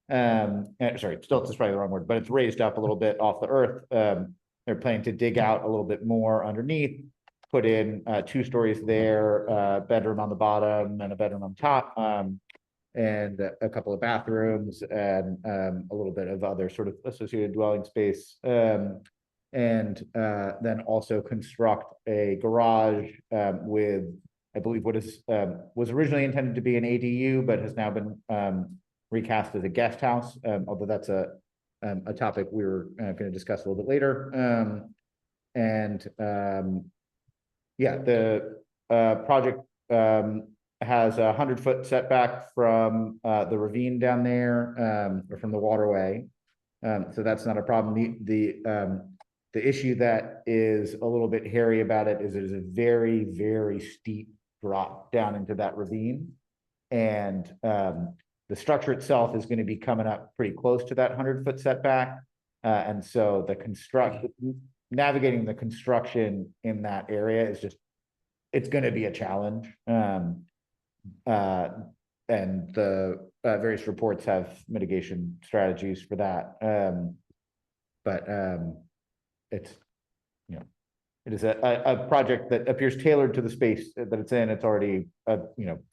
Sorry, stilts is probably the wrong word, but it's raised up a little bit off the earth. They're planning to dig out a little bit more underneath, put in 2 stories there, bedroom on the bottom and a bedroom on top, and a couple of bathrooms and a little bit of other sort of associated dwelling space. And then also construct a garage with, I believe, what is was originally intended to be an ADU, but has now been recast as a guest house. Although that's a topic we were going to discuss a little bit later. The project has a 100-foot setback from the ravine down there, or from the waterway. So that's not a problem. The issue that is a little bit hairy about it is a very, very steep drop down into that ravine. And the structure itself is going to be coming up pretty close to that 100-foot setback. And so navigating the construction in that area is it's going to be a challenge. And the various reports have mitigation strategies for that. It's, it is a project that appears tailored to the space that it's in. It's already a,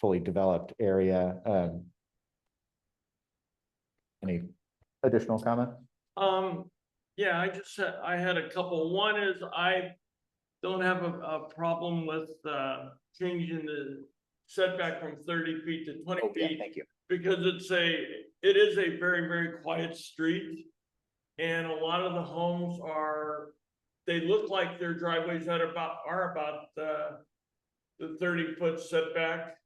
fully developed area. Any additional comment? Yeah, I had a couple. One is I don't have a problem with changing the setback from 30 feet to 20 feet. Thank you. Because it is a very, very quiet street. And a lot of the homes they look like their driveways are about the 30-foot setback.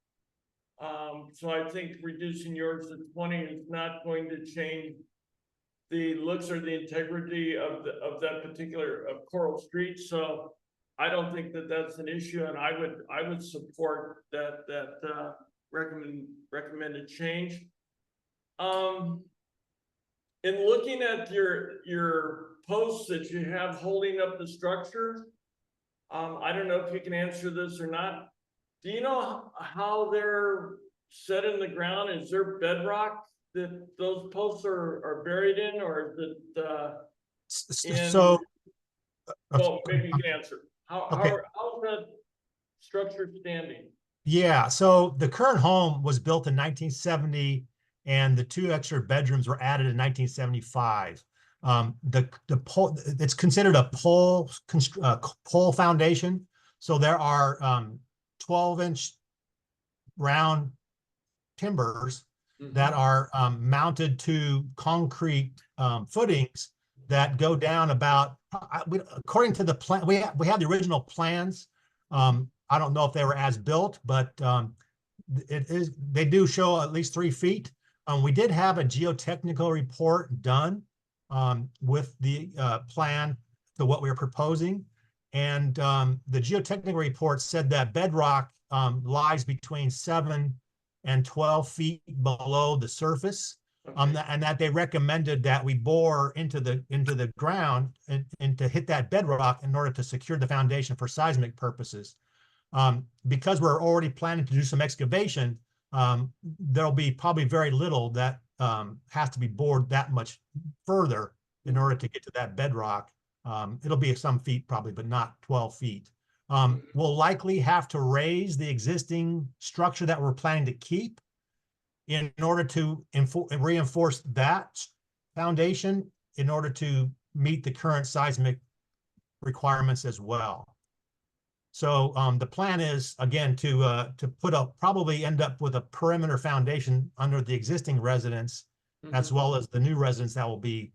So I think reducing yours to 20 is not going to change the looks or the integrity of that particular Coral Street. So I don't think that that's an issue, and I would support that recommended change. In looking at your posts that you have holding up the structure, I don't know if you can answer this or not. Do you know how they're set in the ground? Is there bedrock that those posts are buried in, or is it well, maybe you can answer. How's that structure standing? Yeah, so the current home was built in 1970, and the 2 extra bedrooms were added in 1975. The pole, it's considered a pole foundation. So there are 12-inch round timbers that are mounted to concrete footings that go down about, according to the plan, we have the original plans. I don't know if they were as built, but they do show at least 3 feet. We did have a geotechnical report done with the plan to what we were proposing. And the geotechnical report said that bedrock lies between 7 and 12 feet below the surface. Okay. And that they recommended that we bore into the ground and to hit that bedrock in order to secure the foundation for seismic purposes. Because we're already planning to do some excavation, there'll be probably very little that has to be bored that much further in order to get to that bedrock. It'll be some feet probably, but not 12 feet. We'll likely have to raise the existing structure that we're planning to keep in order to reinforce that foundation in order to meet the current seismic requirements as well. So the plan is, again, to probably end up with a perimeter foundation under the existing residence, as well as the new residence that will be,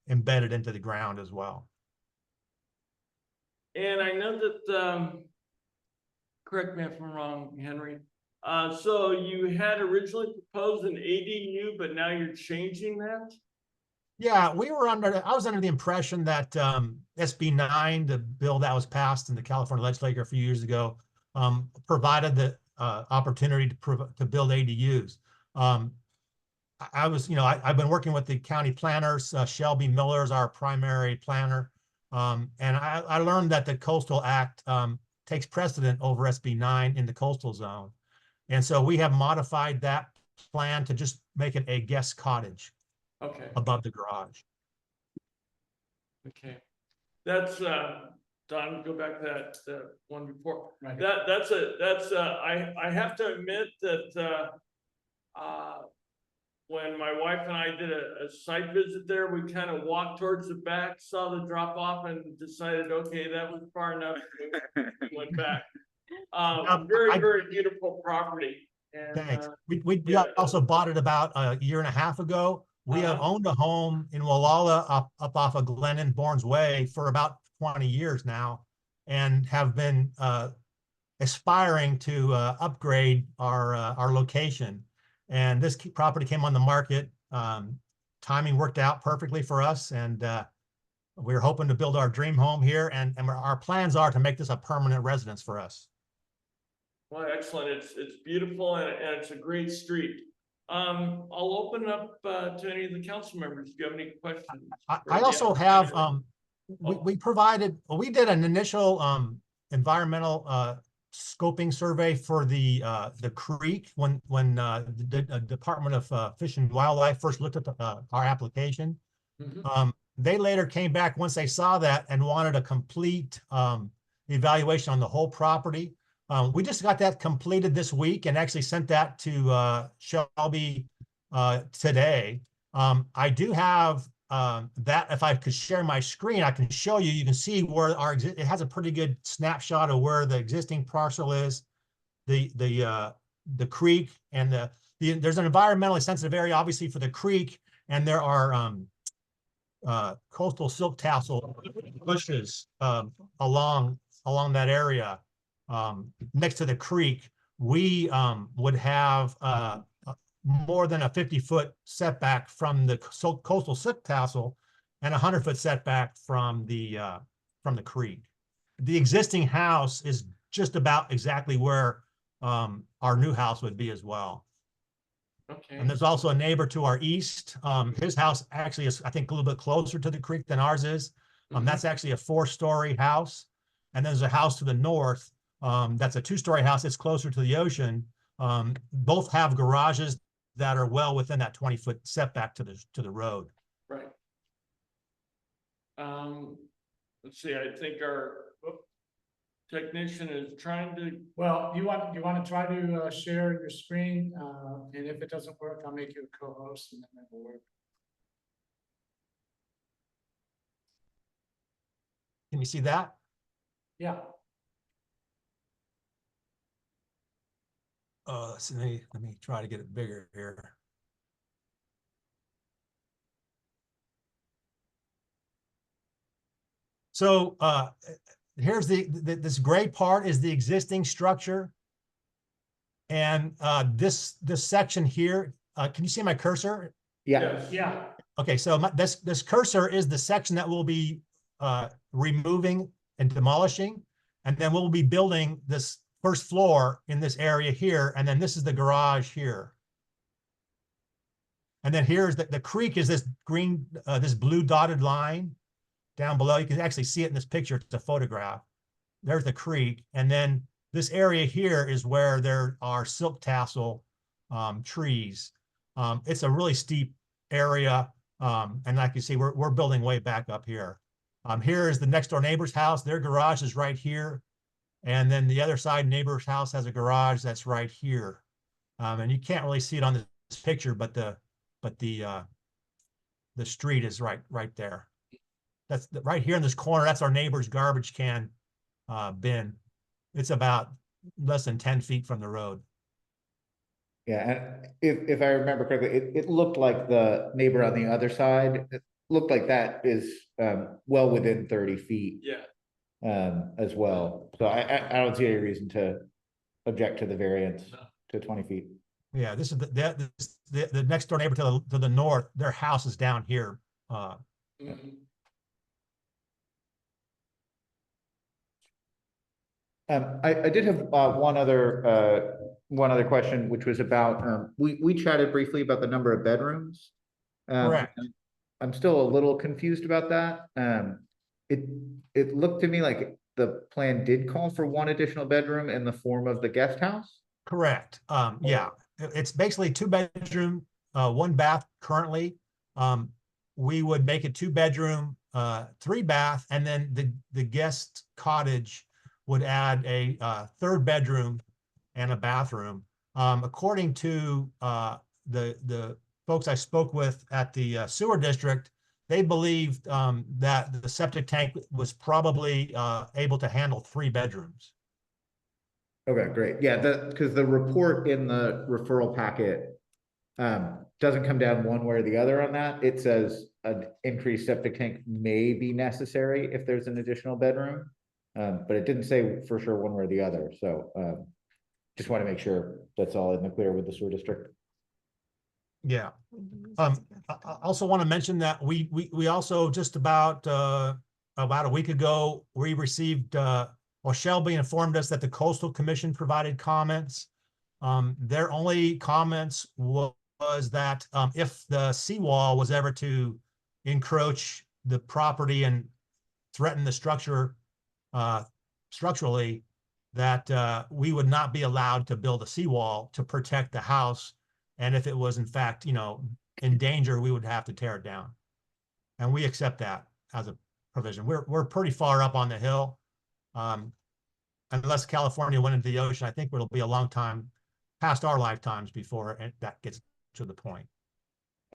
embedded into the ground as well. And I know that, correct me if I'm wrong, Henry. So you had originally proposed an ADU, but now you're changing that? Yeah, I was under the impression that SB 9, the bill that was passed in the California legislature a few years ago, provided the opportunity to build ADUs. I've been working with the county planners. Shelby Miller is our primary planner. And I learned that the Coastal Act takes precedent over SB 9 in the coastal zone. And so we have modified that plan to just make it a guest cottage. Okay. Above the garage. Okay. That's, Don, go back to that one before. Right. I have to admit that, when my wife and I did a site visit there, we kind of walked towards the back, saw the drop off and decided, okay, that was far enough. We went back. Very beautiful property. And, thanks. We also bought it about a year and a half ago. We have owned a home in Wallala up off of Glennon Bourne's Way for about 20 years now, and have been aspiring to upgrade our location. And this property came on the market. Timing worked out perfectly for us, and we're hoping to build our dream home here. And our plans are to make this a permanent residence for us. Well, excellent. It's beautiful and it's a great street. I'll open up to any of the council members. Do you have any questions? I also have, we did an initial environmental scoping survey for the creek when the Department of Fish and Wildlife first looked at our application. They later came back once they saw that and wanted a complete evaluation on the whole property. We just got that completed this week and actually sent that to Shelby today. I do have that. If I could share my screen, I can show you. You can see where it has a pretty good snapshot of where the existing parcel is, the creek, and there's an environmentally sensitive area, obviously, for the creek, and there are coastal silk tassel bushes along that area. Next to the creek, we would have more than a 50-foot setback from the coastal silk tassel and a 100-foot setback from the creek. The existing house is just about exactly where our new house would be as well. Okay. And there's also a neighbor to our east. His house actually is, I think, a little bit closer to the creek than ours is. That's actually a 4-story house. And there's a house to the north. That's a 2-story house. It's closer to the ocean. Both have garages that are well within that 20-foot setback to the road. Right. Let's see. I think our technician is trying to. Well, you want to try to share your screen, and if it doesn't work, I'll make you a co-host, and then it'll work. Can you see that? Yeah. So let me try to get it bigger here. So here's this gray part is the existing structure. And this section here, can you see my cursor? Yeah. Yeah. Okay, so this cursor is the section that we'll be removing and demolishing. And then we'll be building this first floor in this area here, and then this is the garage here. And then here's the creek is this green, this blue dotted line down below. You can actually see it in this picture. It's a photograph. There's the creek. And then this area here is where there are silk tassel trees. It's a really steep area. And like you see, we're building way back up here. Here is the next door neighbor's house. Their garage is right here. And then the other side neighbor's house has a garage that's right here. And you can't really see it on this picture, but the street is right there. That's right here in this corner. That's our neighbor's garbage can bin. It's about less than 10 feet from the road. Yeah, and if I remember correctly, it looked like the neighbor on the other side, it looked like that is well within 30 feet. Yeah. As well. So I don't see any reason to object to the variance to 20 feet. Yeah, this is the next door neighbor to the north. Their house is down here. I did have one other question, which was about we chatted briefly about the number of bedrooms. Correct. I'm still a little confused about that. It looked to me like the plan did call for one additional bedroom in the form of the guest house. Correct. Yeah, it's basically 2 bedroom, 1 bath currently. We would make it 2 bedroom, 3 bath, and then the guest cottage would add a 3rd bedroom and a bathroom. According to the folks I spoke with at the sewer district, they believed that the septic tank was probably able to handle 3 bedrooms. Okay, great. Yeah, because the report in the referral packet doesn't come down one way or the other on that. It says an increased septic tank may be necessary if there's an additional bedroom, but it didn't say for sure one way or the other. So just want to make sure that's all in the clear with the sewer district. Yeah. I also want to mention that we also just about a week ago, we received, Shelby informed us that the Coastal Commission provided comments. Their only comments was that if the seawall was ever to encroach the property and threaten the structure structurally, that we would not be allowed to build a seawall to protect the house. And if it was in fact, in danger, we would have to tear it down. And we accept that as a provision. We're pretty far up on the hill. Unless California went into the ocean, I think it'll be a long time past our lifetimes before that gets to the point.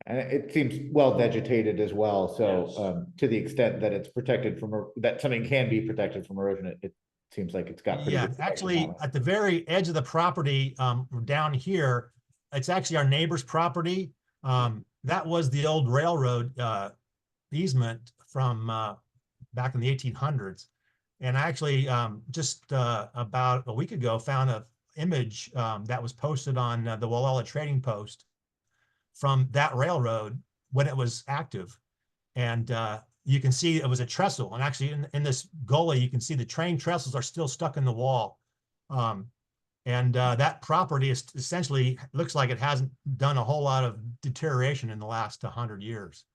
And it seems well vegetated as well. So to the extent that it's protected from, that something can be protected from erosion, it seems like it's got pretty good protection actually on it. at the very edge of the property down here, it's actually our neighbor's property. That was the old railroad easement from back in the 1800s. And I actually just about a week ago found an image that was posted on the Wallala Trading Post from that railroad when it was active. And you can see it was a trestle. And actually in this gully, you can see the train trestles are still stuck in the wall. And that property is essentially looks like it hasn't done a whole lot of deterioration in the last 100 years.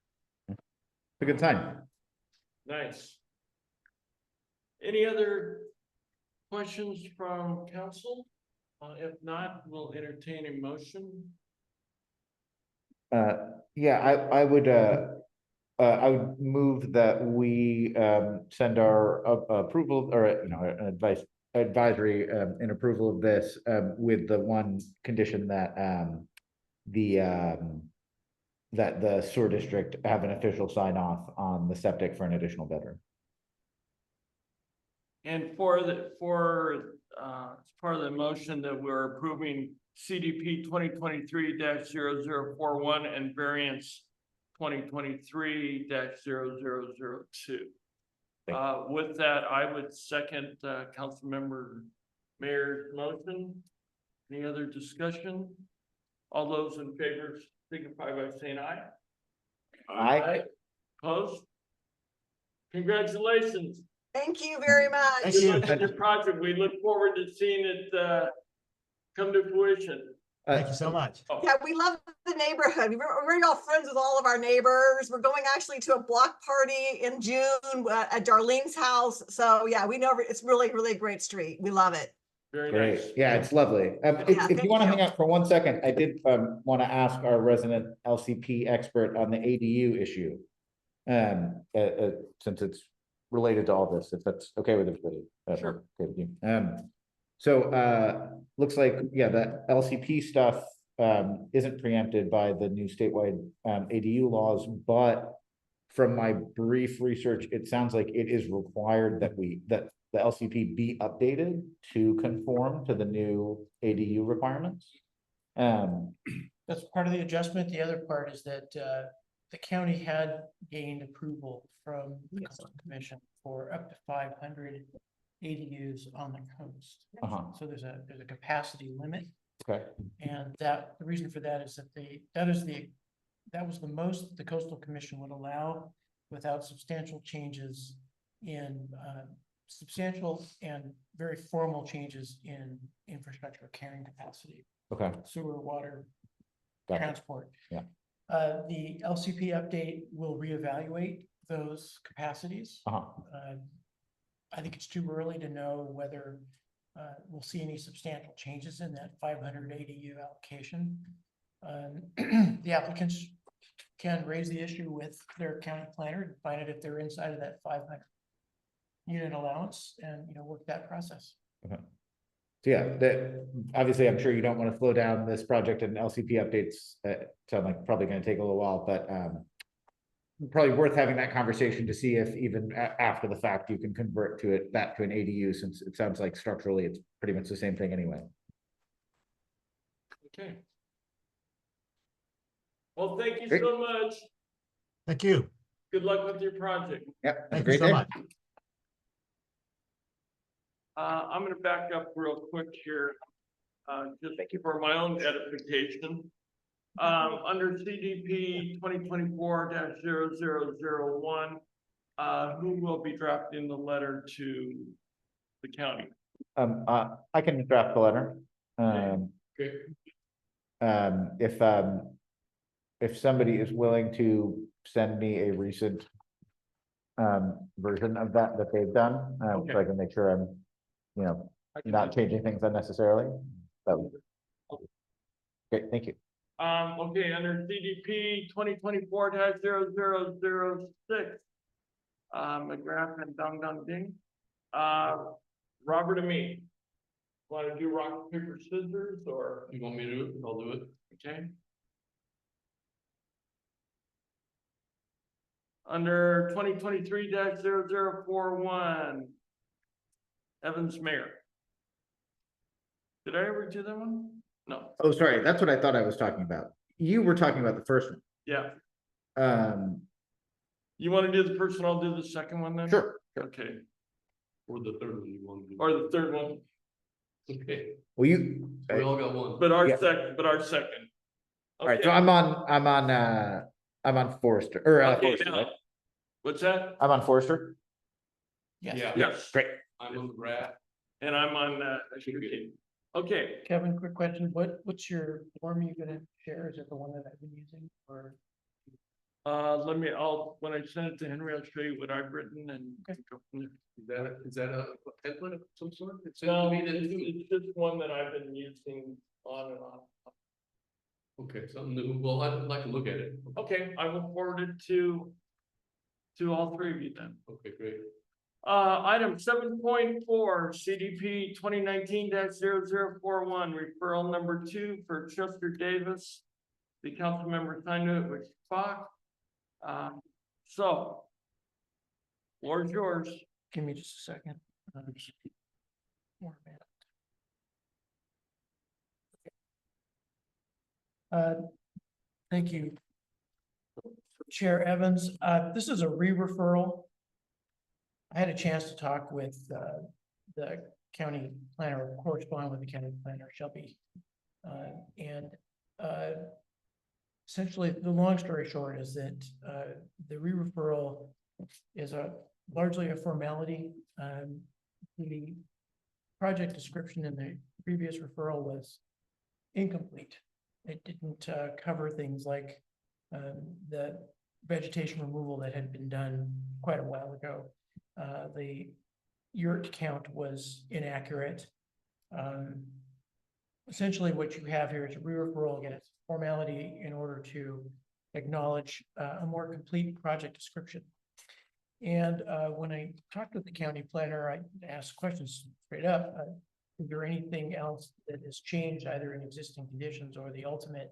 A good sign. Nice. Any other questions from council? If not, we'll entertain a motion. Yeah, I would move that we send our approval or an advisory in approval of this with the one condition that that the sewer district have an official sign off on the septic for an additional bedroom. And as part of the motion that we're approving CDP 2023-0041 and variance 2023-0002. With that, I would second Councilmember Mayor's motion. Any other discussion? All those in favor signify by saying aye. Aye. Opposed? Congratulations. Thank you very much. Thank you. Good luck on your project. We look forward to seeing it come to fruition. Thank you so much. Yeah, we love the neighborhood. We're all friends with all of our neighbors. We're going actually to a block party in June at Darlene's house. So yeah, we know it's really, really a great street. We love it. Very Great, nice. yeah, it's lovely. If thank you want to you. hang out for 1 second, I did want to ask our resident LCP expert on the ADU issue. Since it's related to all this, if that's okay with everybody. Sure. Okay with you. Looks like, yeah, the LCP stuff isn't preempted by the new statewide ADU laws, but from my brief research, it sounds like it is required that the LCP be updated to conform to the new ADU requirements. That's part of the adjustment. The other part is that the county had gained approval from the Coastal Commission for up to 500 ADUs on the coast. So there's a capacity limit. Okay. And the reason for that is that that was the most the Coastal Commission would allow without substantial changes in substantial and very formal changes in infrastructure carrying capacity. Okay. Sewer, water, Gotcha. transport. Yeah. The LCP update will reevaluate those capacities. I think it's too early to know whether we'll see any substantial changes in that 500 ADU allocation. The applicants can raise the issue with their county planner and find out if they're inside of that 500 unit allowance and, work that process. Okay. So yeah, obviously, I'm sure you don't want to slow down this project, and LCP updates sound like probably going to take a little while, but probably worth having that conversation to see if even after the fact you can convert that to an ADU, since it sounds like structurally it's pretty much the same thing anyway. Okay. Well, thank you Great. so much. Thank you. Good luck with your project. Yeah, have a Thank you great so day. much. I'm gonna back up real quick here, just for my own edification. Under CDP 2024-0001, who will be drafting the letter to the county? I can draft the letter. If somebody is willing to send me a recent version of that they've done, so I can make sure I'm, not changing things unnecessarily. That would be great. Thank you. Okay, under CDP 2024-0006, McGrath and Dong Dong Ding. Robert and me. Want to do rock, paper, scissors, or? You want me to do it? I'll do it. Okay. Under 2023-0041. Evans Mayor. Did I ever do that one? No. Oh, sorry. That's what I thought I was talking about. You were talking about the first one. Yeah. Um, You want to do the first one? I'll do the second one then? sure. Okay. Or the third one you want to do. Or the third one, Okay, Well, we all got one. but our Yeah. second. all right. So Okay. I'm on Forrester or Okay, Forrester, now, right? what's that? I'm on Forrester. Yes. Yeah. Yes. Great. I'm on the graph. And I'm on, okay, Kevin, quick question. What's your form you're gonna share? Is it the one that I've been using or? when I send it to Henry, I'll show you what I've written and. go from there. Is that a template of some sort? It seems No, to me that it's just one that I've been using on and on. okay, something new. Well, I'd like to look at it. Okay, I will forward it to all three of you then. Okay, great. Item 7.4, CDP 2019-0041, referral number 2 for Chester Davis. The council member signed it with Fox. So, floor is yours. Give me just a second. More minute. Thank you. Chair Evans, this is a re-referral. I had a chance to talk with the county planner, correspond with the county planner, Shelby. Essentially, the long story short is that the re-referral is largely a formality. The project description in the previous referral was incomplete. It didn't cover things like the vegetation removal that had been done quite a while ago. The yurt count was inaccurate. Essentially what you have here is a re-referral. Again, it's a formality in order to acknowledge a more complete project description. And when I talked with the county planner, I asked questions straight up. Is there anything else that has changed either in existing conditions or the ultimate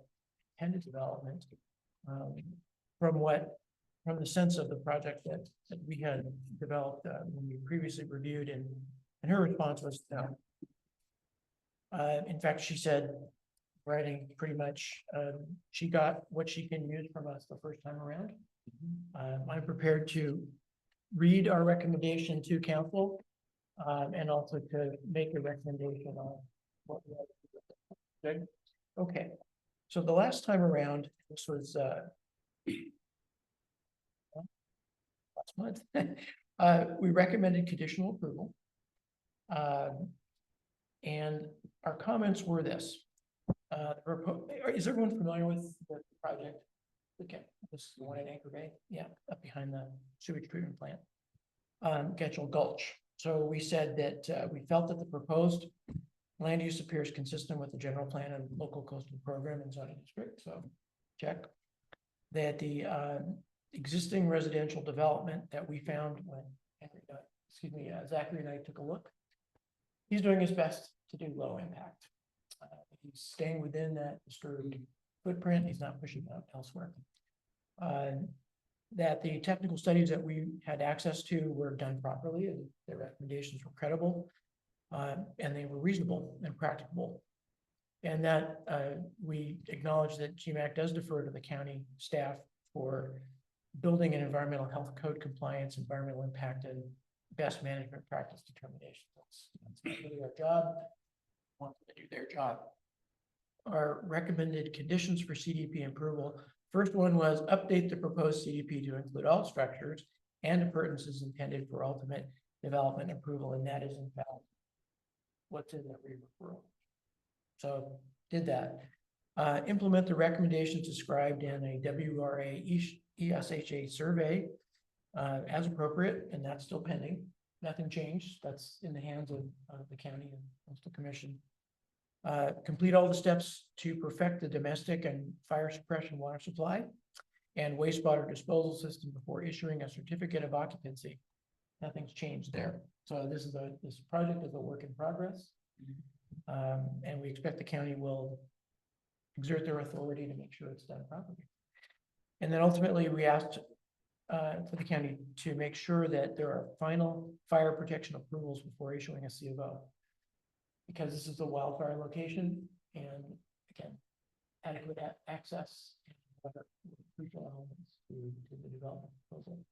intended development from the sense of the project that we had developed when we previously reviewed, and her response was no. In fact, she said, writing pretty much, she got what she can use from us the first time around. I'm prepared to read our recommendation to council and also to make a recommendation on what we have to do. Good? Okay, so the last time around, this was last month, we recommended conditional approval. And our comments were this. Is everyone familiar with the project? Okay, this is the one at Anchor Bay, yeah, up behind the sewage treatment plant. Getchell Gulch. So we said that we felt that the proposed land use appears consistent with the general plan and local coastal program and zoning district, so check. That the existing residential development that we found when Zachary and I took a look, he's doing his best to do low impact. He's staying within that disturbed footprint. He's not pushing out elsewhere. That the technical studies that we had access to were done properly and their recommendations were credible and they were reasonable and practicable. And that we acknowledge that GMAC does defer to the county staff for building and environmental health code compliance, environmental impact, and best management practice determination. That's not really our job. We want them to do their job. Our recommended conditions for CDP approval. First one was update the proposed CDP to include all structures and appurtenances intended for ultimate development approval, and that is in fact what's in the re-referral. So did that. Implement the recommendations described in a WRA ESHA survey as appropriate, and that's still pending. Nothing changed. That's in the hands of the county and coastal commission. Complete all the steps to perfect the domestic and fire suppression water supply and wastewater disposal system before issuing a certificate of occupancy. Nothing's changed there. So this project is a work in progress. And we expect the county will exert their authority to make sure it's done properly. And then ultimately we asked for the county to make sure that there are final fire protection approvals before issuing a C of O. Because this is a wildfire location, and again, adequate access and other crucial elements to the development proposal.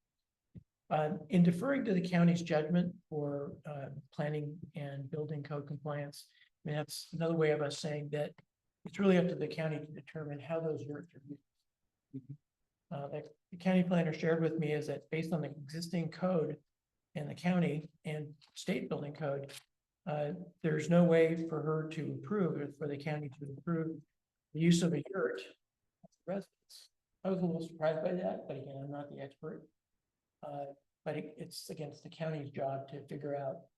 In deferring to the county's judgment for planning and building code compliance, I mean, that's another way of us saying that it's really up to the county to determine how those yurts are used. That the county planner shared with me is that based on the existing code in the county and state building code, there's no way for her to approve, or for the county to approve the use of a yurt as a residence. I was a little surprised by that, but again, I'm not the expert. But it's against the county's job to figure out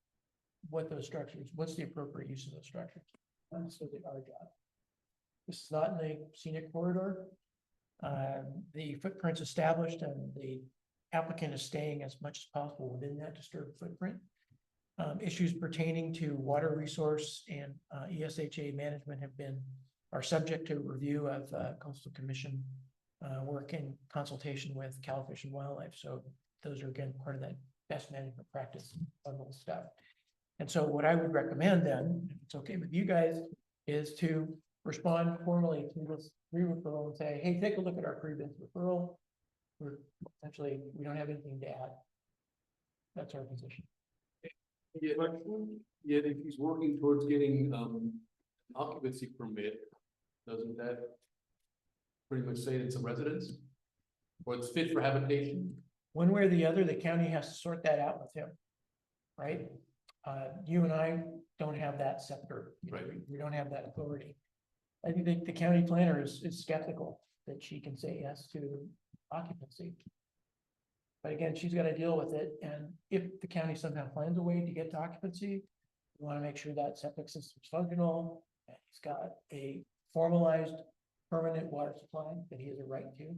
what those structures, what's the appropriate use of those structures. So our job. This is not in the scenic corridor. The footprint's established and the applicant is staying as much as possible within that disturbed footprint. Issues pertaining to water resource and ESHA management are subject to review of coastal commission work in consultation with Cal Fish and Wildlife. So those are again part of that best management practice bundle stuff. And so what I would recommend then, if it's okay with you guys, is to respond formally to this re-referral and say, hey, take a look at our previous referral. We don't have anything to add. That's our position. Yet if he's working towards getting occupancy permit, doesn't that pretty much say it's a residence? Or it's fit for habitation? One way or the other, the county has to sort that out with him, right? You and I don't have that scepter. Right. We don't have that authority. I think the county planner is skeptical that she can say yes to occupancy. But again, she's got to deal with it, and if the county somehow finds a way to get to occupancy, we want to make sure that septic system's functional, and he's got a formalized permanent water supply that he has a right to.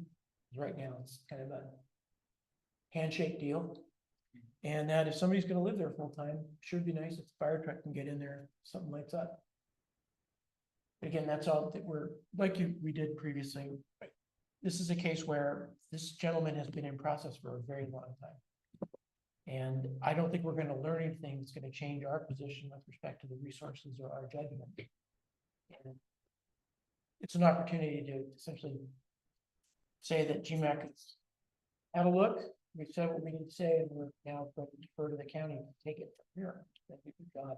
Right now, it's kind of a handshake deal. And that if somebody's gonna live there full time, sure would be nice if the fire truck can get in there, if something lights up. Again, that's all that we did previously. This is a case where this gentleman has been in process for a very long time. And I don't think we're gonna learn anything that's gonna change our position with respect to the resources or our judgment. And it's an opportunity to essentially say that GMAC has had a look, we said what we need to say, and we're now going to defer to the county to take it from here. That'd be a good job.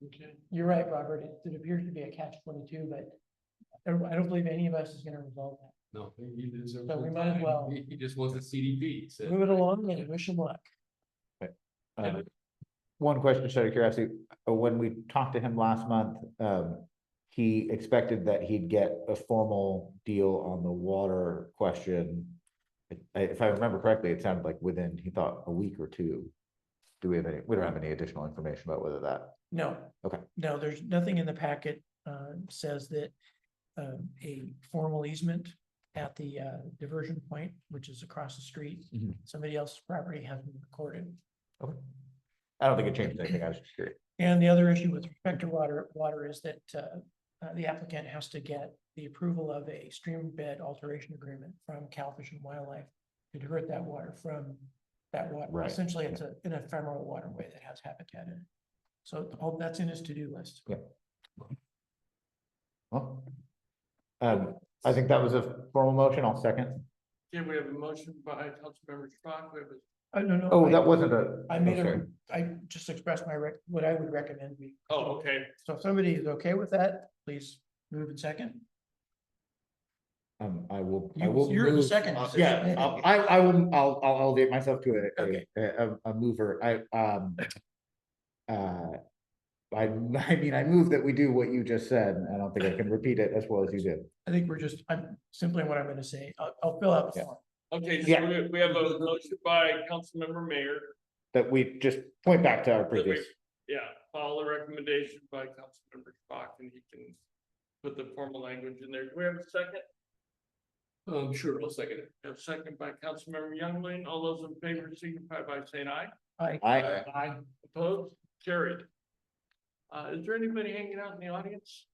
Okay. You're right, Robert, it appears to be a catch-22, but I don't believe any of us is gonna resolve that. No, he deserves. So we some might as time. well. He just wants a CDP. so- Move it along and wish him luck. One question, just out of curiosity, when we talked to him last month, he expected that he'd get a formal deal on the water question. If I remember correctly, it sounded like within, he thought, a week or two. Do we have any, we don't have any additional information about whether that, No. Okay. No, there's nothing in the packet says that a formal easement at the diversion point, which is across the street, Mhm. somebody else's property has been recorded. okay. I don't think it changed anything, I was just curious. And the other issue with respect to water is that the applicant has to get the approval of a stream bed alteration agreement from Calfish and Wildlife to divert that water from that water. Right. Essentially, it's an ephemeral waterway that has habitat in it. So all that's in his to-do list. Well, I think that was a formal motion, I'll second. Okay, we have a motion by Councilmember Schrock, we have a No. Oh, that wasn't a. I made okay. I just expressed what I would recommend we. Oh, okay. So if somebody is okay with that, please move and second. I will. You're the move- second. Yeah, I will, I'll elevate myself to Okay. a mover. I mean, I move that we do what you just said, and I don't think I can repeat it as well as you did. I think I'm simply what I'm gonna say. I'll fill out the Yeah. form. Okay, so Yeah. we have a motion by Councilmember Mayor. That we just point back to our previous. Yeah, follow the recommendation by Councilmember Schrock, and he can put the formal language in there. Do we have a second? Sure, I'll second it. A second by Councilmember Youngling. All those in favor signify by saying aye. I, Opposed? Carried. Is there anybody hanging out in the audience?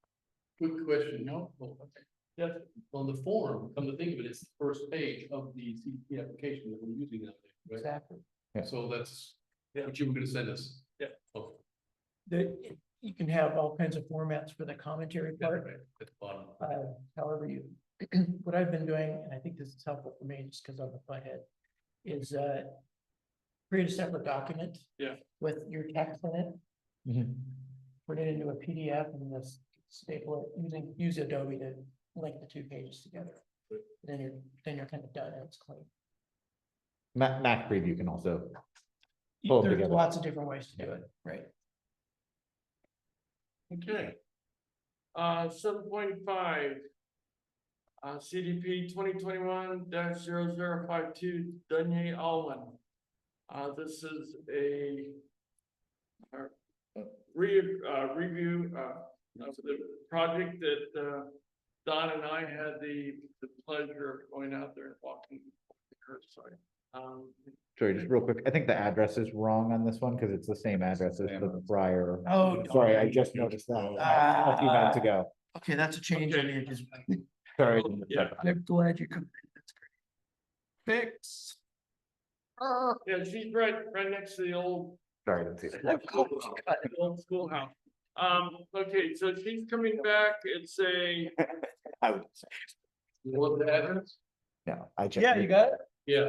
Quick question, no? Oh, okay. Yes. On the form, come to think of it, it's the first page of the CP application that we're using out there, right? Exactly. Yeah. So that's Yeah. what you were gonna send us. Yeah. Okay. You can have all kinds of formats for the commentary Yeah, part. right, at the bottom. However you, what I've been doing, and I think this is helpful for me just because I'm a butthead, is create a separate document. Yeah. With your text in it, Mhm. put it into a PDF and just staple it use Adobe to link the two pages together. Then you're kind of done and it's clean. Mac preview can also. Pull them There's together. lots of different ways to do it, right? Okay. 7.5. CDP 2021-0052 Dunye Alwyn. This is a review of the project that Don and I had the pleasure of going out there and walking the curbside. Sorry, just real quick, I think the address is wrong on this one, because it's the same address as the prior. Oh, Sorry, I just noticed that a few minutes ago. okay, that's a change I need to. Sorry. Yeah. I'm glad you come. That's great. Fix. Yeah, she's right next to the old Sorry, I didn't see that. the old schoolhouse. Okay, so she's coming back. It's a, I would say, You want the address? no, I checked. Yeah, you got it. Yeah.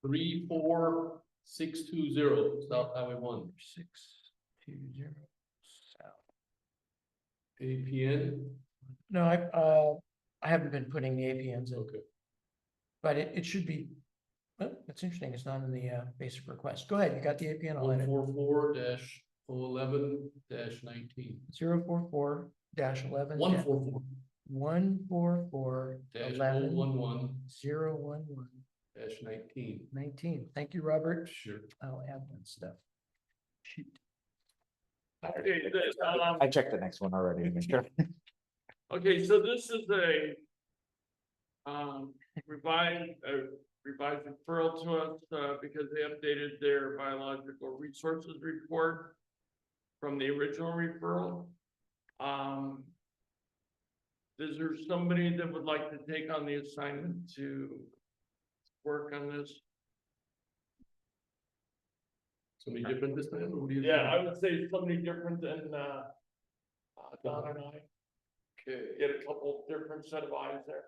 34620 South Highway 1, 620 south. APN. No, I haven't been putting the APNs in, Okay. but it should be. Oh, that's interesting. It's not in the basic request. Go ahead. You got the APN. I'll let it. 144-011-19. 044 dash 11. 144 144 dash 11 011 011 dash 19. 19. Thank you, Robert. Sure. I'll add that stuff. Shoot. Okay, I checked the next one already. okay, so this is a revised referral to us, because they updated their biological resources report from the original referral. Is there somebody that would like to take on the assignment to work on this? Something different this time? Or what do you Yeah, think? I would say somebody different than Don and I. Okay, Get a couple different set of eyes there.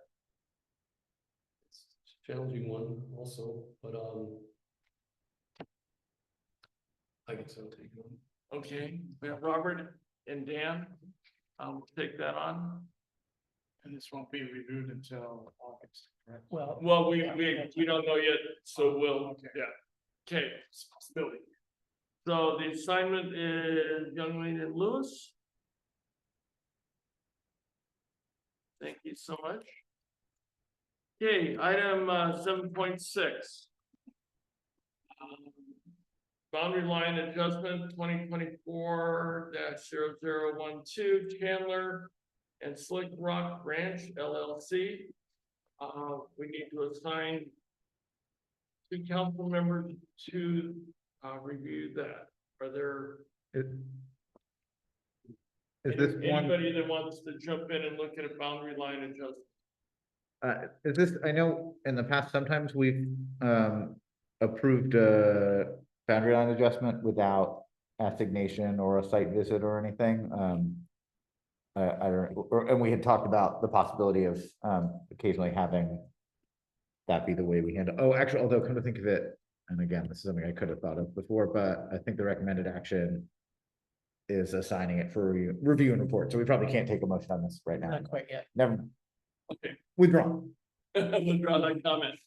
it's a challenging one also, but I guess I'll take one. Okay, we have Robert and Dan. Take that on. And this won't be reviewed until August, correct? Well, we don't know yet, so we'll, Okay. yeah. Okay, possibility. So the assignment is Youngling and Lewis. Thank you so much. Okay, item 7.6. Boundary line adjustment 2024-0012 Chandler and Slick Rock Ranch LLC. We need to assign 2 council members to review that. Are there Is this one, anybody that wants to jump in and look at a boundary line adjustment? is this, I know in the past, sometimes we've approved boundary line adjustment without assignation or a site visit or anything. I don't, and we had talked about the possibility of occasionally having that be the way we handle. Oh, actually, although come to think of it, and again, this is something I could have thought of before, but I think the recommended action is assigning it for review and report. So we probably can't take a motion on this right now. Not quite yet. Never. Okay. Withdraw. Withdraw that comment.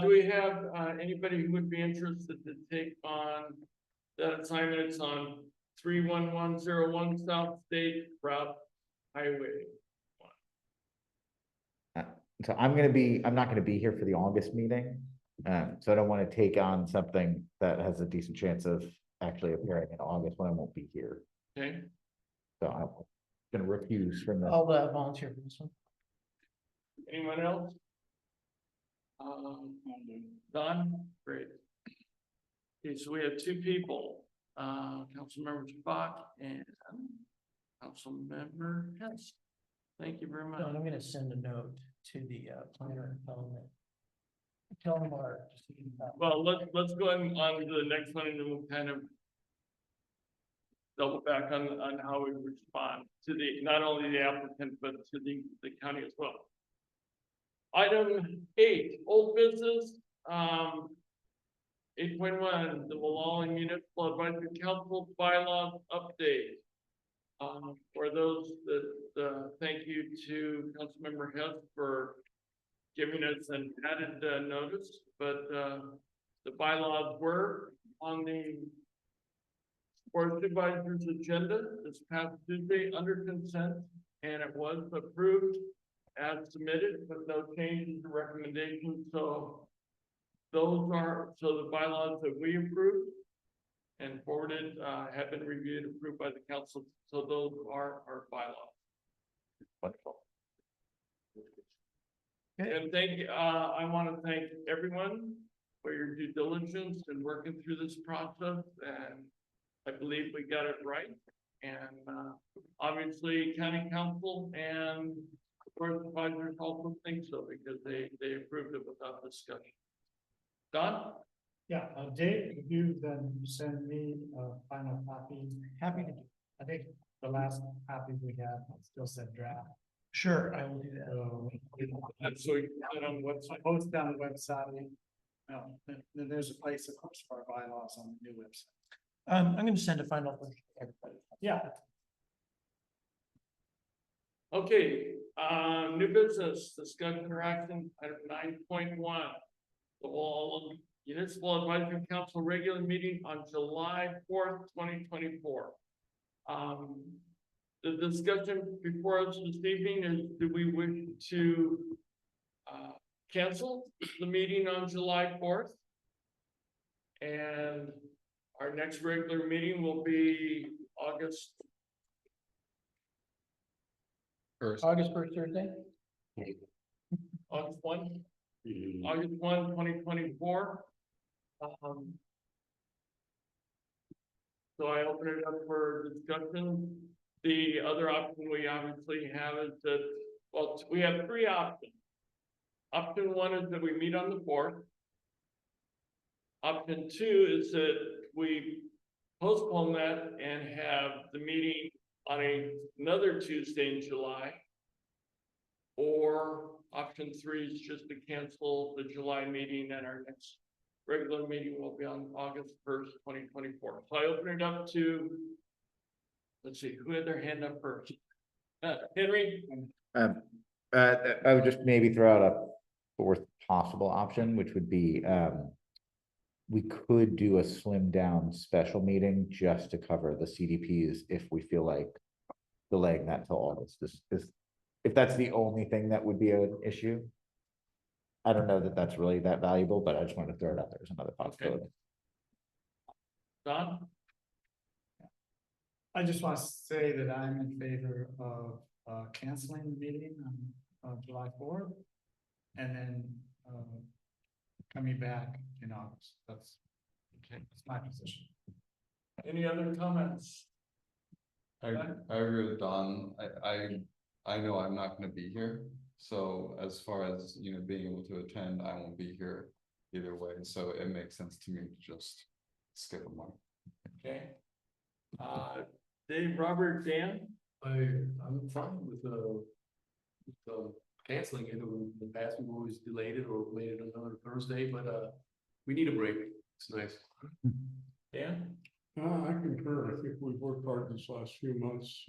Do we have anybody who would be interested to take on that assignment? It's on 31101 South State Route Highway. So I'm not gonna be here for the August meeting. So I don't want to take on something that has a decent chance of actually appearing in August when I won't be here. Okay, So I'm gonna refuse from the. I'll volunteer for this one. anyone else? Don, great. Okay, so we have 2 people, Councilmember Bach and Councilmember Hess. Thank you very much. Don, I'm gonna send a note to the planner and tell them that. Tell them our. Well, let's go ahead and on to the next one, and then we'll kind of double back on how we respond to not only the applicant, but to the county as well. Item 8, old business, 8.1, the Malala Municipal Advisory Council bylaws update. For those that, thank you to Councilmember Hess for giving us an added notice, but the bylaws were on the Board of Supervisors agenda this past Tuesday under consent, and it was approved as submitted with no changes or recommendations. So those are, so the bylaws that we approved and forwarded have been reviewed, approved by the council. So those are our bylaws. Wonderful. And thank you, I want to thank everyone for your due diligence in working through this process, and I believe we got it right. And obviously county council and Board of Supervisors also think so, because they approved it without discussion. Don? Yeah, Dave, if you then send me a final copy. Happy to do. I think the last copy we had still said draft. Sure, I will do that. So So you put it on the website. post on the website. Then there's a place, of course, for our bylaws on the new website. I'm gonna send a final version to everybody. Yeah. Okay, new business, discussion or action, item 9.1. The Wall Municipal Advisory Council regular meeting on July 4th, 2024. the discussion before us this evening is, do we wish to cancel the meeting on July 4th? And our next regular meeting will be August August 1st, Thursday? August 1, August 1, 2024. So I open it up for discussion. The other option we obviously have is that, well, we have three options. Option 1 is that we meet on the 4th. Option 2 is that we postpone that and have the meeting on another Tuesday in July. Or option 3 is just to cancel the July meeting, and our next regular meeting will be on August 1st, 2024. So I open it up to, let's see, who had their hand up first? Henry? I would just maybe throw out a fourth possible option, which would be, we could do a slimmed down special meeting just to cover the CDPs if we feel like delaying that till August. If that's the only thing that would be an issue. I don't know that that's really that valuable, but I just wanted to throw it out there as another possibility. Don? I just want to say that I'm in favor of canceling the meeting on July 4th. And then coming back in August. That's my position. Any other comments? I agree with Don. I know I'm not gonna be here. So as far as, you know, being able to attend, I won't be here either way. So it makes sense to me to just skip a month. Okay. Dave, Robert, Dan? I'm fine with canceling it. In the past, we've always delayed it or made it another Thursday, but we need a break. It's nice. Dan? I concur. I think we've worked hard this last few months.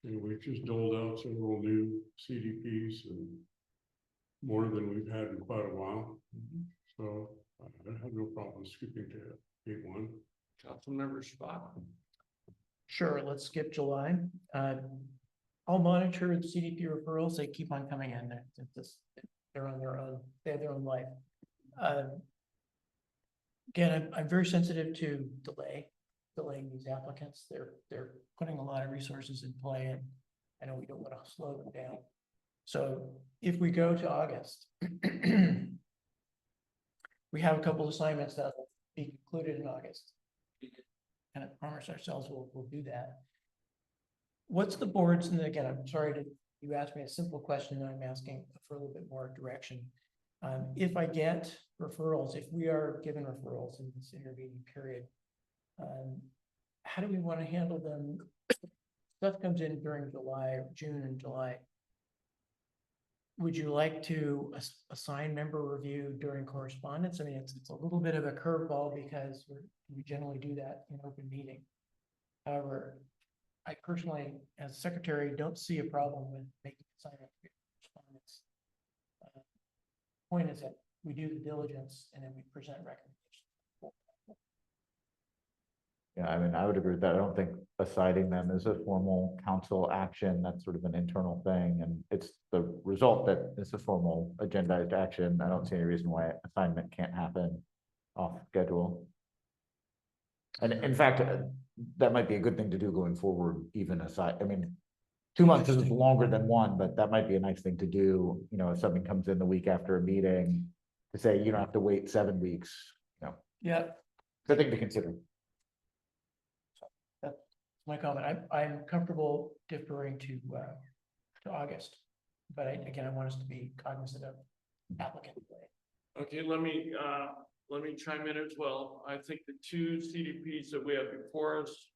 And we've just doled out several new CDPs and more than we've had in quite a while. So I have no problem skipping to 8-1. Councilmember Spot? Sure, let's skip July. I'll monitor the CDP referrals. They keep on coming in. They're on their own. They have their own life. Again, I'm very sensitive to delaying these applicants. They're putting a lot of resources in play, and I know we don't want to slow them down. So if we go to August, we have a couple of assignments that will be concluded in August. Kind of promise ourselves we'll do that. What's the board's, and again, I'm sorry to, you asked me a simple question and I'm asking for a little bit more direction. If I get referrals, if we are given referrals in this intervening period, how do we want to handle them? Stuff comes in during June and July. Would you like to assign member review during correspondence? I mean, it's a little bit of a curveball because we generally do that in open meeting. However, I personally, as secretary, don't see a problem with making assignment correspondence. Point is that we do the diligence and then we present recommendations. Yeah, I mean, I would agree with that. I don't think assigning them is a formal council action. That's sort of an internal thing, and it's the result that it's a formal agendized action. I don't see any reason why assignment can't happen off schedule. And in fact, that might be a good thing to do going forward, even aside. I mean, 2 months is longer than one, but that might be a nice thing to do. You know, if something comes in the week after a meeting, to say you don't have to wait 7 weeks. You know, Yeah, good thing to consider. my comment. I'm comfortable deferring to August, but again, I want us to be cognizant of applicant delay. Okay, let me chime in as well. I think the two CDPs that we have before us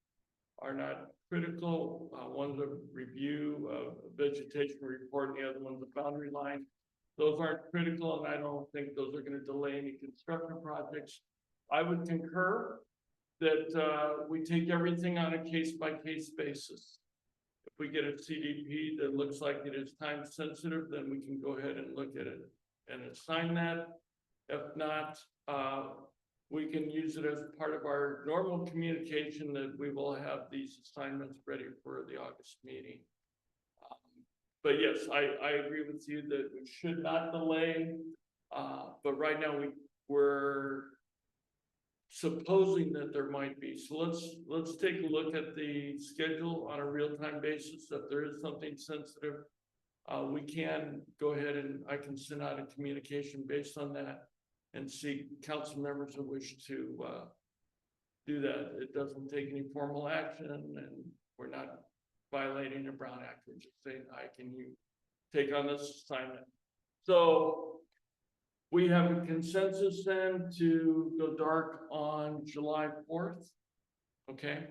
are not critical. One's a review of vegetation report, and the other one's a boundary line. Those aren't critical, and I don't think those are going to delay any construction projects. I would concur that we take everything on a case-by-case basis. If we get a CDP that looks like it is time sensitive, then we can go ahead and look at it and assign that. If not, we can use it as part of our normal communication that we will have these assignments ready for the August meeting. But yes, I agree with you that we should not delay, but right now we're supposing that there might be. So let's take a look at the schedule on a real-time basis. If there is something sensitive, we can go ahead and I can send out a communication based on that and see council members who wish to do that. It doesn't take any formal action and we're not violating the Brown Act. We're just saying, hi, can you take on this assignment? So we have a consensus then to go dark on July 4th. Okay.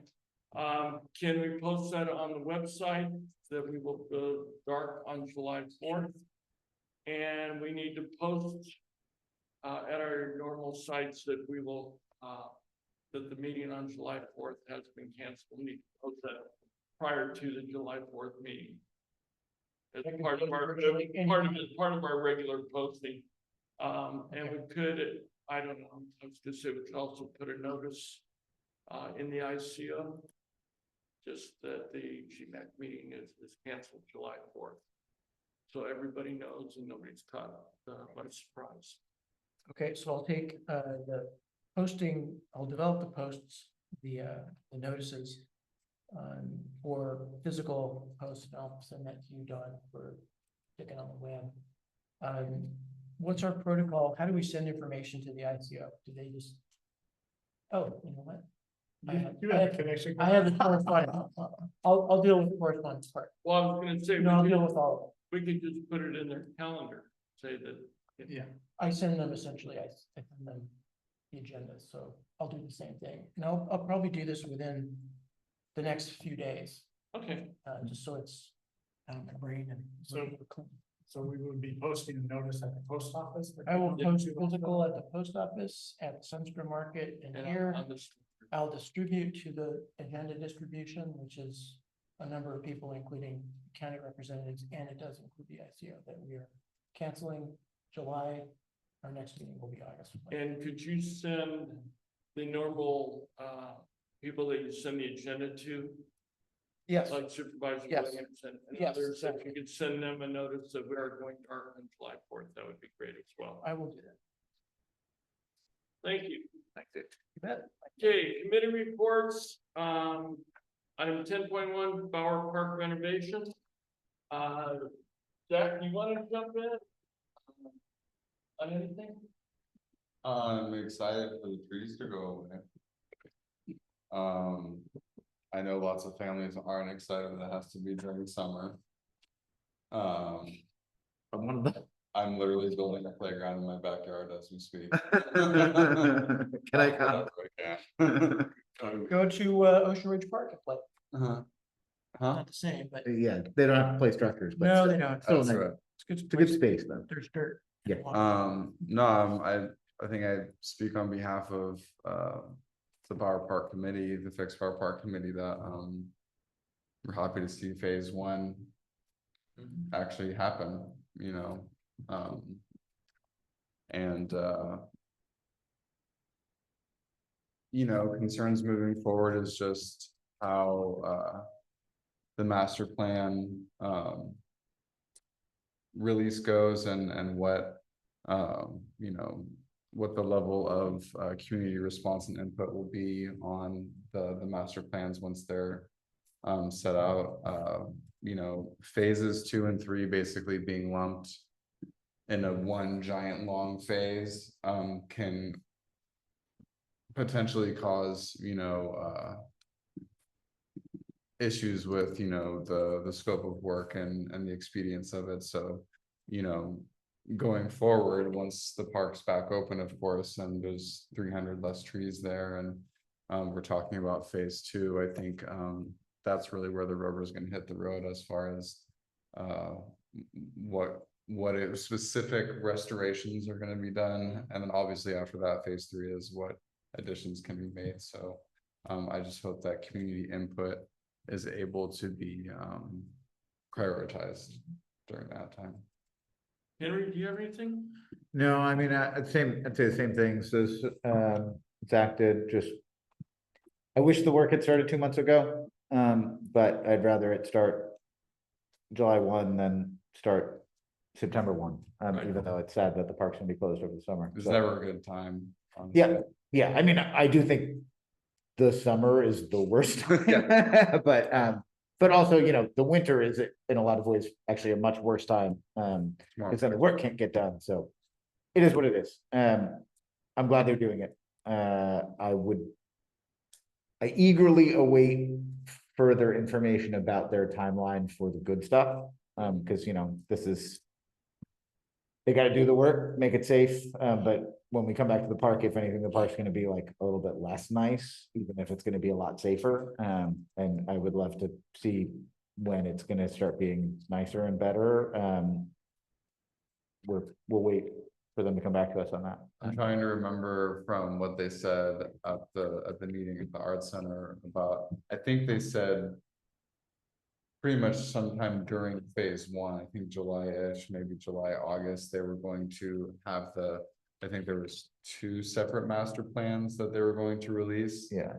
Can we post that on the website that we will go dark on July 4th? And we need to post at our normal sites that we will, that the meeting on July 4th has been canceled. We need to post that prior to the July 4th meeting. As part of our regular posting. And we could, I don't know, I was gonna say we could also put a notice in the ICO. Just that the GMAC meeting is canceled July 4th. So everybody knows and nobody's caught by surprise. Okay, so I'll take the posting, I'll develop the posts, the notices for physical posts, and I'll send that to you, Dawn, for sticking on the web. What's our protocol? How do we send information to the ICO? Do they just? Oh, you know what? I have the correspondence. I'll deal with the correspondence part. Well, I was gonna say, No, I'll deal with all of we could just put it in their calendar, say that. it. I send them essentially, I send them the agenda, so I'll do the same thing. And I'll probably do this within the next few days, Okay, just so it's out of my brain and. So we would be posting a notice at the post office? I will post physical at the post office, at Sunspur Market, and and here. on this, I'll distribute to the agenda distribution, which is a number of people, including county representatives, and it does include the ICO, that we are canceling July. Our next meeting will be August. and could you send the normal people that you send the agenda to? Yes, Like Supervisor Yes. Williams and Yes, others, if exactly. you could send them a notice that we are going dark on July 4th, that would be great as well. I will do that. Thank you. You bet. Okay, committee reports, item 10.1, Bauer Park renovation. Jack, you want to jump in? On anything? I'm excited for the trees to go away. I know lots of families aren't excited, but that has to be during summer. I'm literally building a playground in my backyard as we speak. Can I come? Go to Ocean Ridge Park and play. Huh? Huh? Not the same, but Yeah, they don't have to play structures. but no, still- they don't. still That's nice. right. It's good. It's a good space though. There's dirt. Yeah. No, I think I speak on behalf of the Bauer Park Committee, the Fixed Bauer Park Committee, that we're happy to see phase 1 actually happen, you know. And you know, concerns moving forward is just how the master plan release goes and what you know, what the level of community response and input will be on the master plans once they're set out. You know, phases 2 and 3 basically being lumped in a one giant long phase can potentially cause, you know, issues with, you know, the scope of work and the expedience of it. So, you know, going forward, once the park's back open, of course, and there's 300 less trees there, and we're talking about phase 2, I think that's really where the rubber is going to hit the road as far as what specific restorations are going to be done, and then obviously after that, phase 3 is what additions can be made. So I just hope that community input is able to be prioritized during that time. Henry, do you have anything? No, I mean, I'd say the same things as, Zach did, just. I wish the work had started 2 months ago, but I'd rather it start July 1 than start September 1. Even though it's sad that the park's gonna be closed over the summer. It's so. never a good time. honestly. Yeah, yeah, I mean, I do think the summer is the worst time, but also, the winter is in a lot of ways actually a much worse time. More Because then the work can't get done, so it is what it is. I'm glad they're doing it. I eagerly await further information about their timeline for the good stuff, because this is. They gotta do the work, make it safe, but when we come back to the park, if anything, the park's gonna be like a little bit less nice, even if it's gonna be a lot safer. And I would love to see when it's gonna start being nicer and better. We'll wait for them to come back to us on that. I'm trying to remember from what they said at the meeting at the Arts Center about, I think they said. Pretty much sometime during phase 1, I think July-ish, maybe July, August, they were going to have I think there was 2 separate master plans that they were going to release. Yeah.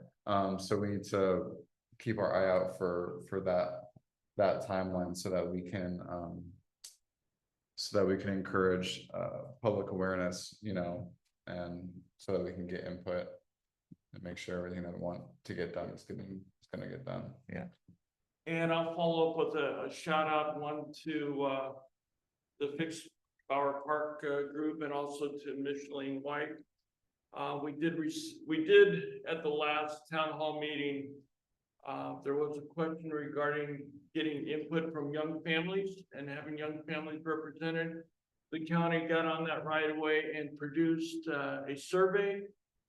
So we need to keep our eye out for that timeline so that we can encourage public awareness, and so that we can get input and make sure everything that we want to get done is gonna get done. Yeah. And I'll follow up with a shout out one to the Fix Our Park group and also to Micheline White. We did at the last town hall meeting, there was a question regarding getting input from young families and having young families represented. The county got on that right away and produced a survey,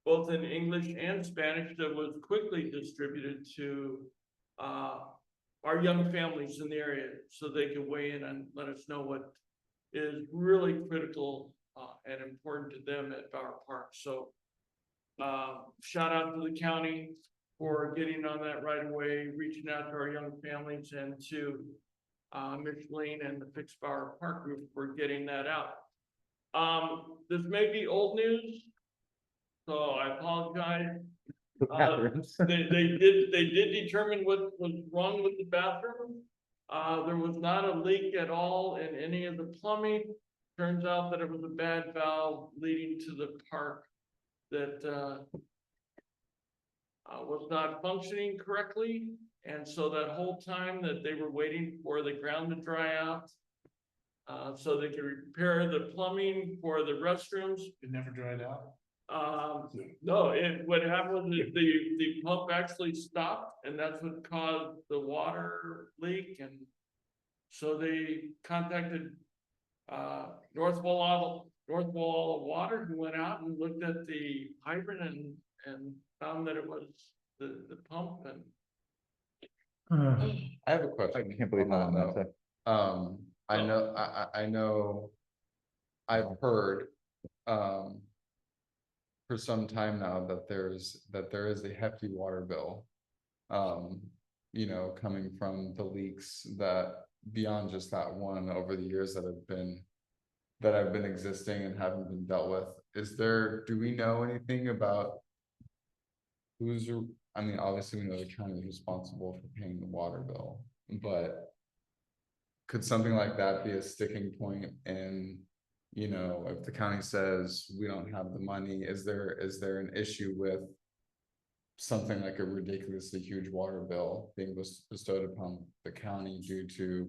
both in English and Spanish, that was quickly distributed to our young families in the area, so they can weigh in and let us know what is really critical and important to them at Bower Park. So shout out to the county for getting on that right away, reaching out to our young families, and to Micheline and the Fix Bower Park group for getting that out. This may be old news, so I apologize. They did determine what was wrong with the bathroom. There was not a leak at all in any of the plumbing. Turns out that it was a bad valve leading to the park that was not functioning correctly. And so that whole time that they were waiting for the ground to dry out, so they could repair the plumbing for the restrooms. It never dried out. No, what happened was the pump actually stopped, and that's what caused the water leak. And so they contacted North Wall Water, who went out and looked at the hydrant and found that it was the pump. And I have a question. I can't believe on that. that note. I know I've heard for some time now that there is a hefty water bill, coming from the leaks that beyond just that one over the years that have been existing and haven't been dealt with. Do we know anything about obviously we know the county is responsible for paying the water bill, but could something like that be a sticking point in, if the county says we don't have the money, is there an issue with something like a ridiculously huge water bill being bestowed upon the county due to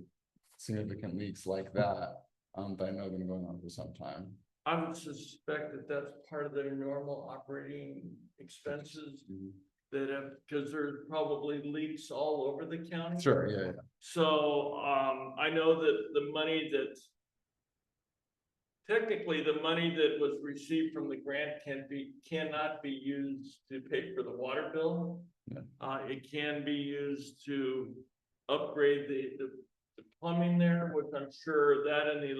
significant leaks like that I know have been going on for some time? I would suspect that that's part of their normal operating expenses. Because there's probably leaks all over the county. Sure, yeah. So I know that the money that was received from the grant cannot be used to pay for the water bill. Yeah. It can be used to upgrade the plumbing there, which I'm sure that and the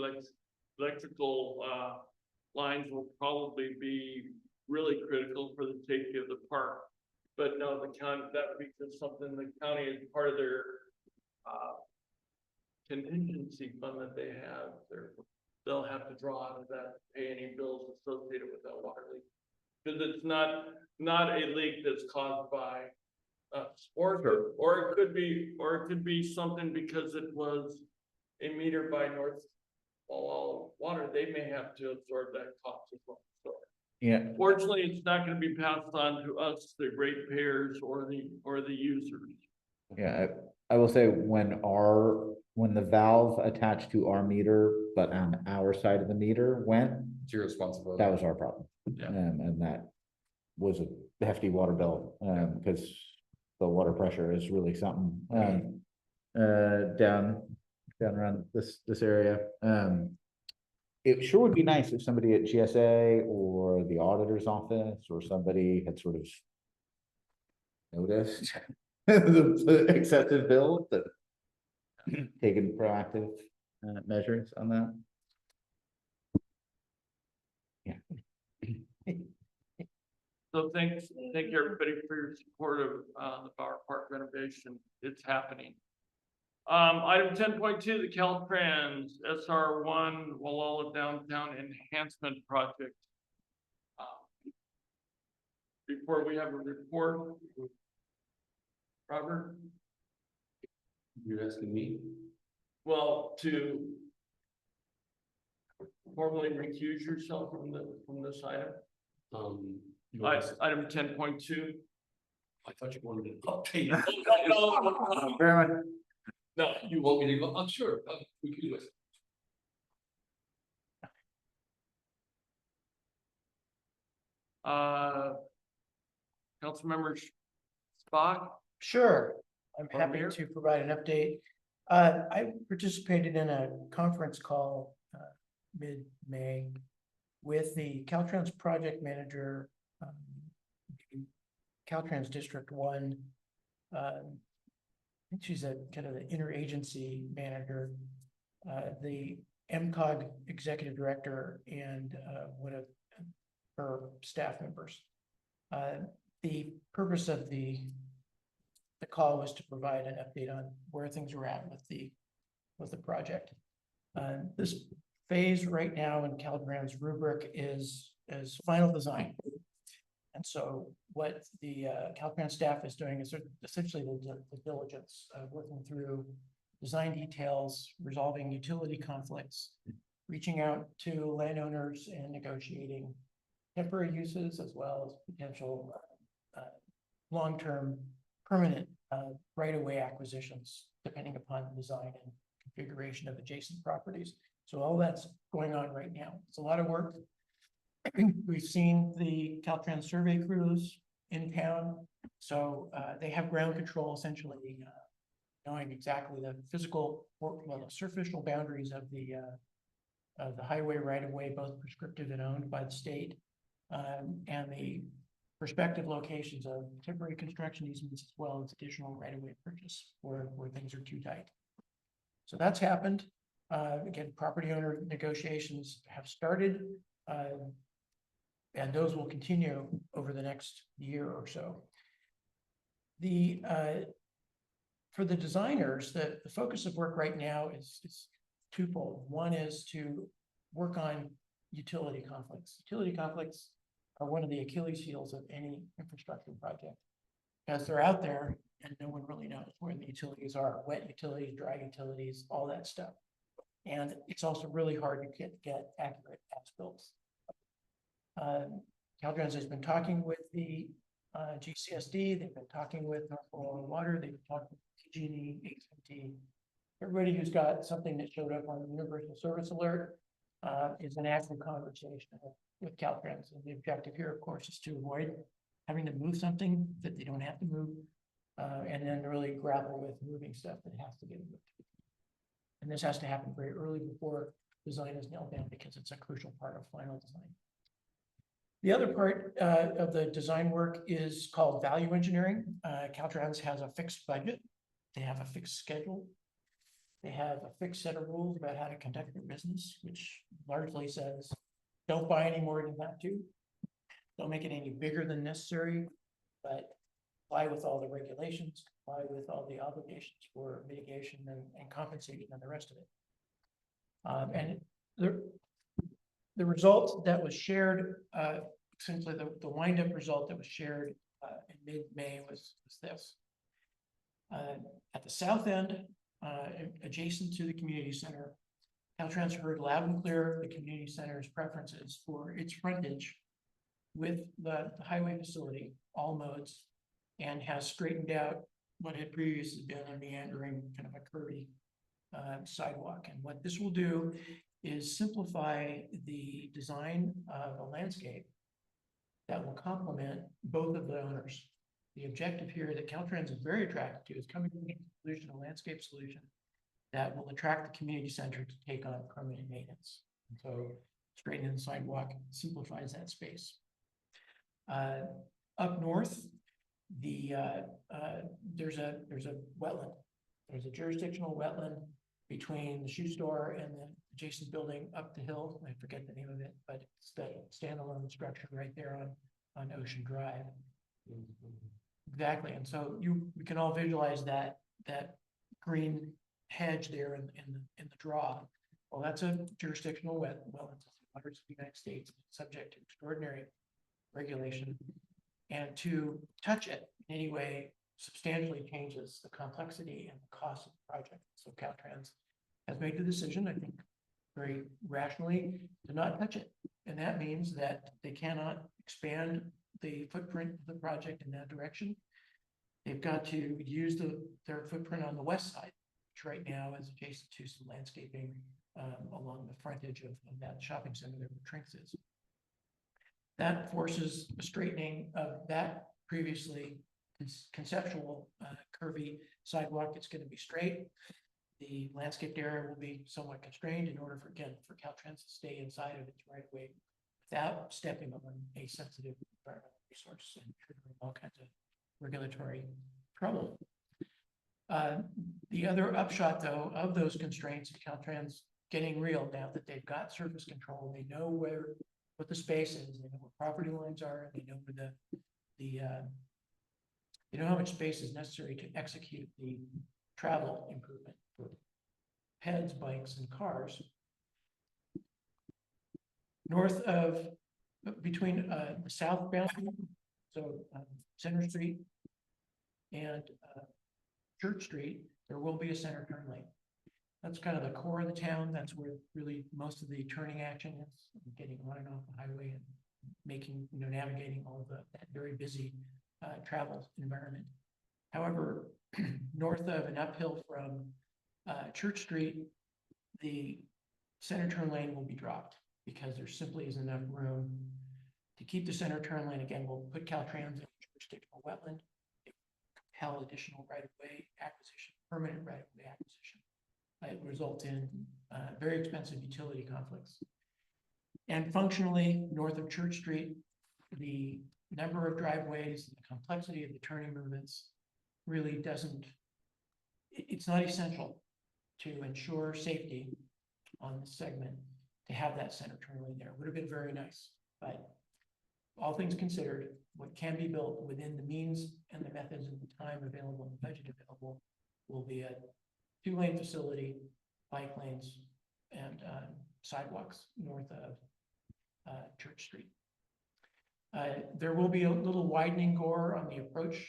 electrical lines will probably be really critical for the safety of the park. But no, the county, that would be just something the county is part of their contingency fund that they have. they'll have to draw out of that, pay any bills associated with that water leak. Because it's not a leak that's caused by us, or it could be something because it was a meter by North Water, they may have to absorb that cost as well. So Yeah, fortunately, it's not gonna be passed on to us, the ratepayers or the users. yeah, I will say when the valve attached to our meter, but on our side of the meter went, It's your responsibility. that was our problem. Yeah. And that was a hefty water bill, because the water pressure is really something, down around this area. It sure would be nice if somebody at GSA or the auditor's office or somebody had sort of noticed the excessive bill, that taken proactive measures on that. So thank you everybody for your support of the Bower Park renovation. It's happening. Item 10.2, the Caltrans SR1 Wallala Downtown Enhancement Project. Before we have a report, Robert? You're asking me? Well, to formally recuse yourself from this item. Item 10.2. I thought you wanted an update. No, You want me to go? I'm sure, we can do it. Councilmember Spock? Sure, I'm Or happy Mayor? to provide an update. I participated in a conference call mid-May with the Caltrans project manager, Caltrans District 1. I think she's a kind of the interagency manager, the MCOG executive director, and one of her staff members. The purpose of the call was to provide an update on where things are at with the project. This phase right now in Caltrans rubric is final design. And so what the Caltrans staff is doing is essentially the diligence of working through design details, resolving utility conflicts, reaching out to landowners and negotiating temporary uses as well as potential long-term permanent right-of-way acquisitions, depending upon the design and configuration of adjacent properties. So all that's going on right now. It's a lot of work. We've seen the Caltrans survey crews in town. So they have ground control, essentially knowing exactly the physical, well, the superficial boundaries of the highway right-of-way, both prescriptive and owned by the state, and the prospective locations of temporary construction easements as well as additional right-of-way purchase where things are too tight. So that's happened. Again, property owner negotiations have started, and those will continue over the next year or so. For the designers, the focus of work right now is twofold. One is to work on utility conflicts. Utility conflicts are one of the Achilles heels of any infrastructure project, because they're out there and no one really knows where the utilities are, wet utilities, dry utilities, all that stuff. And it's also really hard to get accurate as-bills. Caltrans has been talking with the GCSD, they've been talking with North Water, they've been talking with PG&E, AT&T. Everybody who's got something that showed up on the Universal Service Alert is an active conversation with Caltrans. And the objective here, of course, is to avoid having to move something that they don't have to move, and then really grapple with moving stuff that has to get moved. And this has to happen very early before design is nailed down, because it's a crucial part of final design. The other part of the design work is called value engineering. Caltrans has a fixed budget. They have a fixed schedule. They have a fixed set of rules about how to conduct their business, which largely says, don't buy any more than you have to. Don't make it any bigger than necessary, but comply with all the regulations, comply with all the obligations for mitigation and compensation and the rest of it. And the result that was shared, essentially the wind-up result that was shared in mid-May was this. At the south end, adjacent to the community center, Caltrans heard loud and clear the community center's preferences for its frontage with the highway facility, all modes, and has straightened out what had previously been a meandering, kind of a curvy sidewalk. And what this will do is simplify the design of a landscape that will complement both of the owners. The objective here that Caltrans is very attracted to is coming to a solution, a landscape solution that will attract the community center to take on permanent maintenance. And so straightening the sidewalk simplifies that space. Up north, there's a wetland. There's a jurisdictional wetland between the shoe store and the adjacent building up the hill. I forget the name of it, but it's the standalone structure right there on Ocean Drive. Exactly, and so we can all visualize that green hedge there in the draw. Well, that's a jurisdictional wetland. It's waters of the United States, subject to extraordinary regulation, and to touch it in any way substantially changes the complexity and the cost of the project. So Caltrans has made the decision, I think, very rationally, to not touch it, and that means that they cannot expand the footprint of the project in that direction. They've got to use their footprint on the west side, which right now is adjacent to some landscaping along the frontage of that shopping center there where Trinks is. That forces a straightening of that previously conceptual curvy sidewalk. It's going to be straight. The landscaped area will be somewhat constrained in order for Caltrans to stay inside of its right of way without stepping on a sensitive environmental resource and triggering all kinds of regulatory trouble. The other upshot, though, of those constraints, Caltrans getting real now that they've got surface control, they know what the space is, they know where property lines are, they know where they know how much space is necessary to execute the travel improvement for heads, bikes, and cars. North of, between the southbound, so Center Street and Church Street, there will be a center turn lane. That's kind of the core of the town. That's where really most of the turning action is, getting on and off the highway and making, navigating all of that very busy travel environment. However, north of and uphill from Church Street, the center turn lane will be dropped because there simply isn't enough room to keep the center turn lane. Again, we'll put Caltrans in jurisdictional wetland, compel additional right-of-way acquisition, permanent right-of-way acquisition. It will result in very expensive utility conflicts. And functionally, north of Church Street, the number of driveways, the complexity of the turning movements really it's not essential to ensure safety on this segment to have that center turn lane there. Would have been very nice, but all things considered, what can be built within the means and the methods and the time available and the budget available will be a 2-lane facility, bike lanes, and sidewalks north of Church Street. There will be a little widening gore on the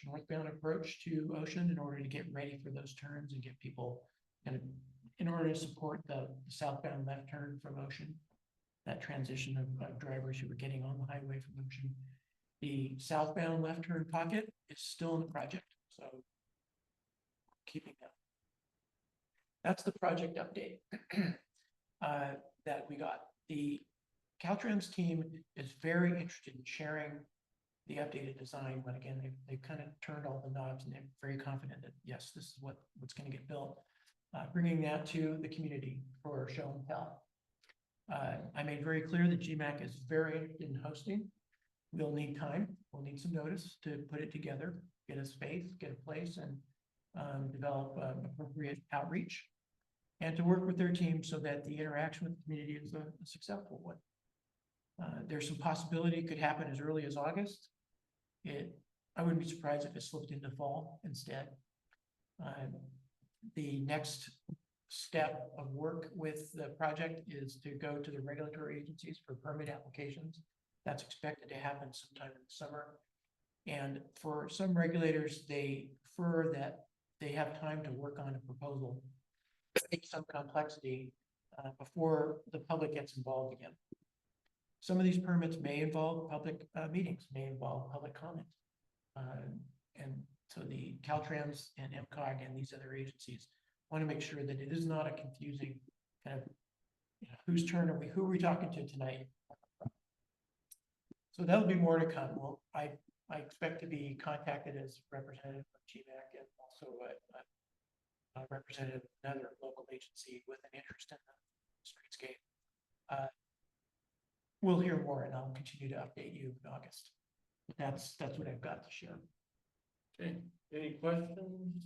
northbound approach to Ocean in order to get ready for those turns and get people in order to support the southbound left turn from Ocean, that transition of drivers who were getting on the highway from Ocean. The southbound left turn pocket is still in the project, so keeping that. That's the project update that we got. The Caltrans team is very interested in sharing the updated design, but again, they've kind of turned all the knobs and they're very confident that yes, this is what's going to get built. Bringing that to the community for show and tell. I made very clear that GMAC is very interested in hosting. We'll need time, we'll need some notice to put it together, get a space, get a place, and develop appropriate outreach, and to work with their team so that the interaction with the community is a successful one. There's some possibility it could happen as early as August. I wouldn't be surprised if it slipped into fall instead. The next step of work with the project is to go to the regulatory agencies for permit applications. That's expected to happen sometime in the summer. And for some regulators, they prefer that they have time to work on a proposal, take some complexity before the public gets involved again. Some of these permits may involve public meetings, may involve public comment. And so the Caltrans and MCOG and these other agencies want to make sure that it is not a confusing kind of, whose turn are we, who are we talking to tonight? So that'll be more to come. Well, I expect to be contacted as representative of GMAC and also a representative of another local agency with an interest in the streetscape. We'll hear more and I'll continue to update you in August. That's what I've got to share. Okay, any questions?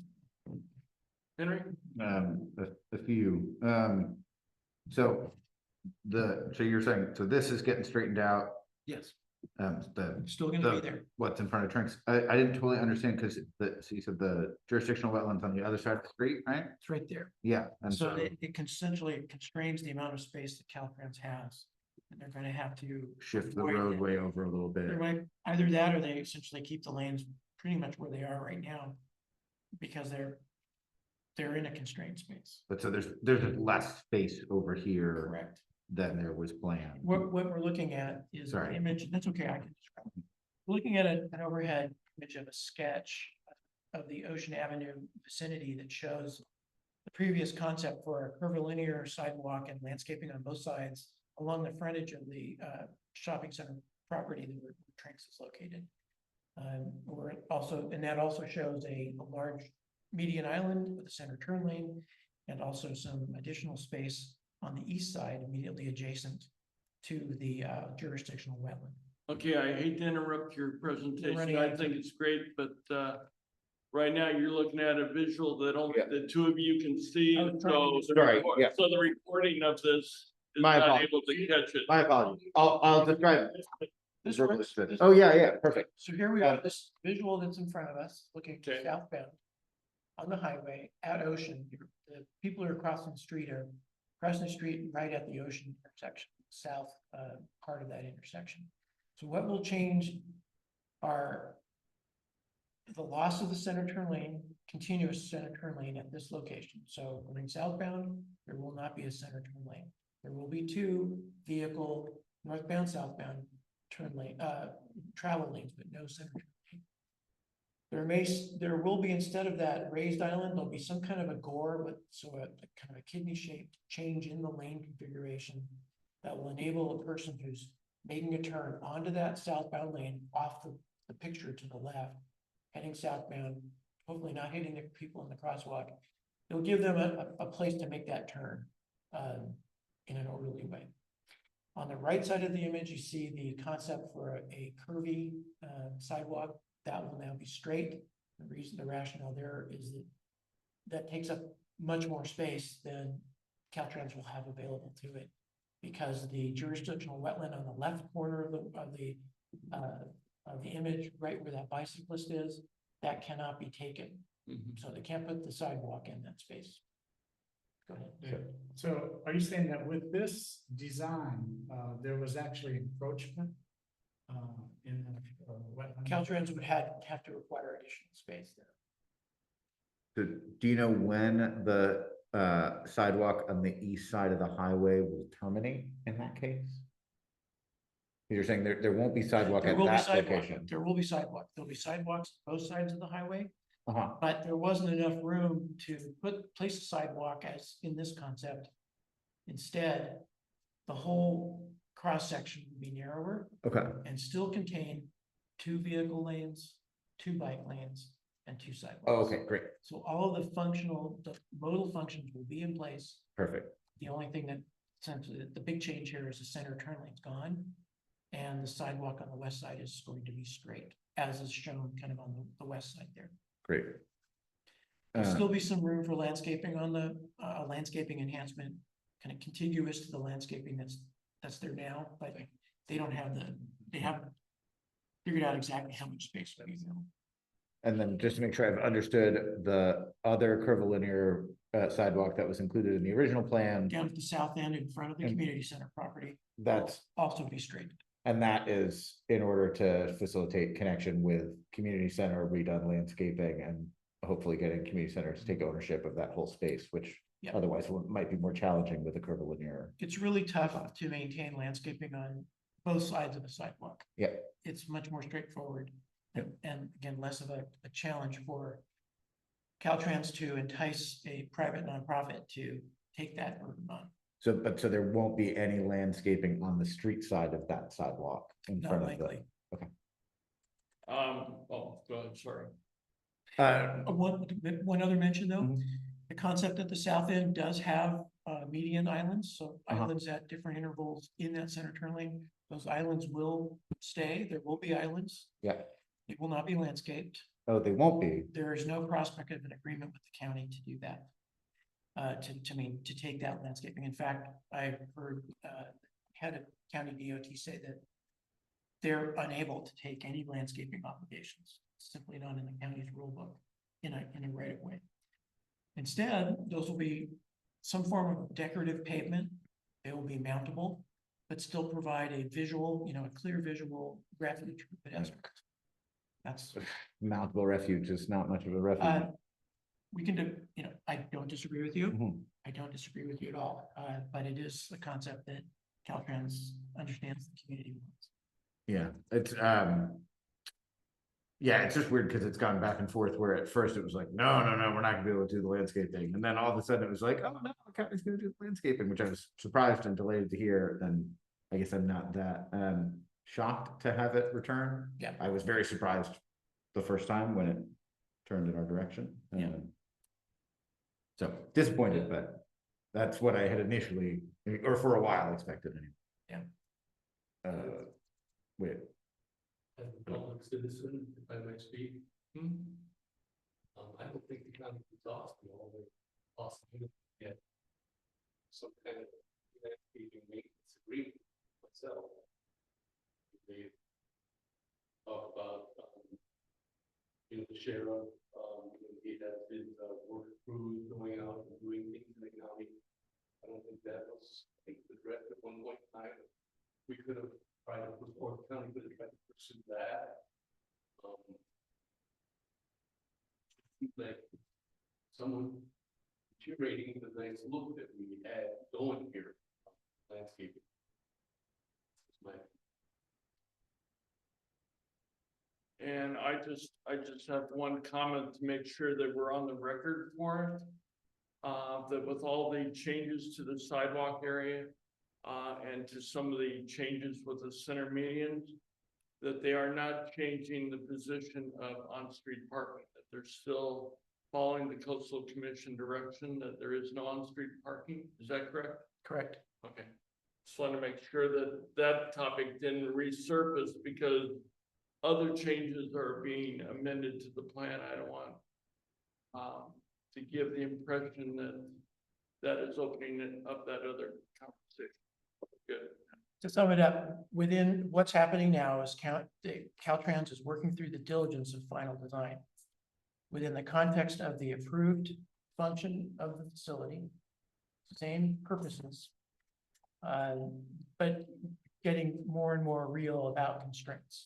Henry? A few, so you're saying, so this is getting straightened out, Yes, the, still gonna be there. what's in front of Trinks, I didn't totally understand, because so you said the jurisdictional wetlands on the other side of the street, right? It's right there. Yeah, and So so, it essentially constrains the amount of space that Caltrans has. And they're gonna have to shift the avoid it. roadway over a little bit. They're like, either that or they essentially keep the lanes pretty much where they are right now. Because they're in a constrained space. But so there's less space over here Correct. than there was planned. What we're looking at is an Sorry. image, that's okay, I can describe it. We're looking at an overhead image of a sketch of the Ocean Avenue vicinity that shows the previous concept for a curvilinear sidewalk and landscaping on both sides along the frontage of the shopping center property where Trinks is located. That also shows a large median island with a center turn lane and also some additional space on the east side immediately adjacent to the jurisdictional wetland. Okay, I hate to interrupt your presentation. running I out of think it's great, but right now you're looking at a visual that only Yeah. the two of you can see. I was trying to- So Sorry, yeah. so the recording of this is My not apologies. able to catch it. My apologies, I'll describe. This verbally works. fit. Oh, yeah, perfect. So here we are, this visual that's in front of us, looking Okay. southbound on the highway at Ocean. The people who are crossing the street are crossing the street right at the Ocean intersection, south part of that intersection. So what will change are the loss of the center turn lane, continuous center turn lane at this location. So going southbound, there will not be a center turn lane. There will be two vehicle northbound, southbound turn lane, travel lanes, but no center turn lane. There will be, instead of that raised island, there'll be some kind of a gore with kind of a kidney shaped change in the lane configuration that will enable a person who's making a turn onto that southbound lane off the picture to the left, heading southbound, hopefully not hitting the people in the crosswalk. It'll give them a place to make that turn in an orderly way. On the right side of the image, you see the concept for a curvy sidewalk that will now be straight. The rationale there is that takes up much more space than Caltrans will have available to it, because the jurisdictional wetland on the left corner of the image, right where that bicyclist is, that cannot be taken. So they can't put the sidewalk in that space. Go ahead. So are you saying that with this design, there was actually encroachment in the wetland? Caltrans would have to require additional space there. So do you know when the sidewalk on the east side of the highway will terminate in that case? You're saying there won't be sidewalk There at will be that sidewalk. location? There will be sidewalk. There'll be sidewalks on both sides of the highway, Uh-huh, but there wasn't enough room to place a sidewalk as in this concept. Instead, the whole cross section will be narrower okay, and still contain two vehicle lanes, two bike lanes, and two sidewalks. oh, okay, great, So all of the modal functions will be in place. perfect, The only thing that, essentially, the big change here is the center turn lane's gone. And the sidewalk on the west side is going to be straight, as is shown kind of on the west side there. great. There'll still be some room for landscaping on the, landscaping enhancement, kind of contiguous to the landscaping that's there now, but they haven't figured out exactly how much space will be there. And then just to make sure I've understood, the other curvilinear sidewalk that was included in the original plan, Down at the south end in front of the And- community center property will that's, also be straightened. and that is in order to facilitate connection with community center, redone landscaping, and hopefully getting community center to take ownership of that whole space, which Yeah. otherwise might be more challenging with the curvilinear. It's really tough to maintain landscaping on both sides of the sidewalk. Yeah. It's much more straightforward and again, less of a challenge for Caltrans to entice a private nonprofit to take that burden on. So, but so there won't be any landscaping on the street side of that sidewalk in Not front of likely. the. Oh, go ahead, sorry. One other mention though, Mhm. the concept at the south end does have median islands, so Uh-huh. islands at different intervals in that center turn lane. Those islands will stay, there will be islands. Yeah. It will not be landscaped. Oh, they won't be. There is no prospect of an agreement with the county to do that. To take that landscaping. In fact, I've heard, head of county DOT say that they're unable to take any landscaping obligations, simply not in the county's rule book, in a right of way. Instead, those will be some form of decorative pavement. They will be mountable, but still provide a visual, a clear visual refuge for pedestrians. That's, Mountable refuge is not much of a refuge. we can do, I don't disagree with you. Mhm. I don't disagree with you at all, but it is a concept that Caltrans understands the community wants. Yeah, it's, yeah, it's just weird because it's gone back and forth where at first it was like, no, we're not gonna be able to do the landscaping. And then all of a sudden it was like, oh, no, the county's gonna do the landscaping, which I was surprised and delighted to hear. Then I guess I'm not that, shocked to have it return. Yeah. I was very surprised the first time when it turned in our direction. Yeah. So disappointed, but that's what I had initially, or for a while expected anyway. Yeah. Wait, As a public citizen, if I may speak. I don't think the county is exhausting all the possibilities yet. Some kind of landscaping maintenance agreement myself. They talk about, the sheriff, he has his, work crews going out and doing things in the county. I don't think that was, addressed at one point in time. We could have tried to, or the county could have tried to pursue that. Seems like someone curating the nice look that we had going here, landscaping. It's my And I just have one comment to make sure that we're on the record for it. That with all the changes to the sidewalk area, and to some of the changes with the center medians, that they are not changing the position of on-street parking, that they're still following the coastal commission direction, that there is no on-street parking. Is that correct? Correct. Okay. Just want to make sure that that topic didn't resurface because other changes are being amended to the plan. I don't want to give the impression that that is opening up that other conversation. Good. To sum it up, within what's happening now is Caltrans is working through the diligence of final design. Within the context of the approved function of the facility, same purposes. But getting more and more real about constraints.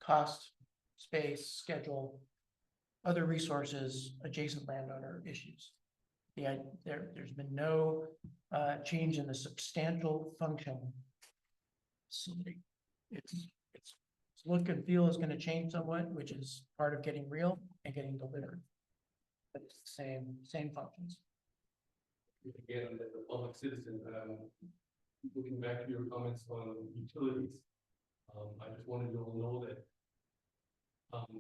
Cost, space, schedule, other resources, adjacent landowner issues. There's been no change in the substantial function. Facility. Its look and feel is going to change somewhat, which is part of getting real and getting delivered. But it's the same functions. again, as a public citizen, looking back to your comments on utilities. I just wanted you all to know that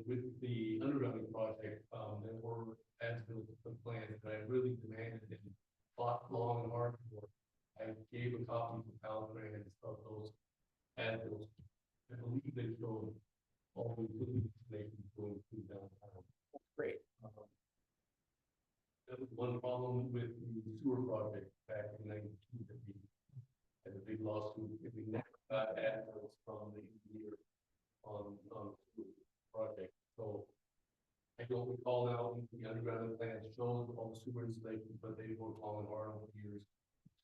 with the undergrounding project, there were as-built plans that I really demanded and fought long and hard for. I gave a copy to Caltrans of those as-built. I believe they showed all the utilities connections going through downtown. Great. That was one problem with the sewer project back in '92 that we had a big lawsuit. If we never got as-built from the engineer on the project. So what we call now, the underground plans show all the sewer installations, but they work all in hard over the years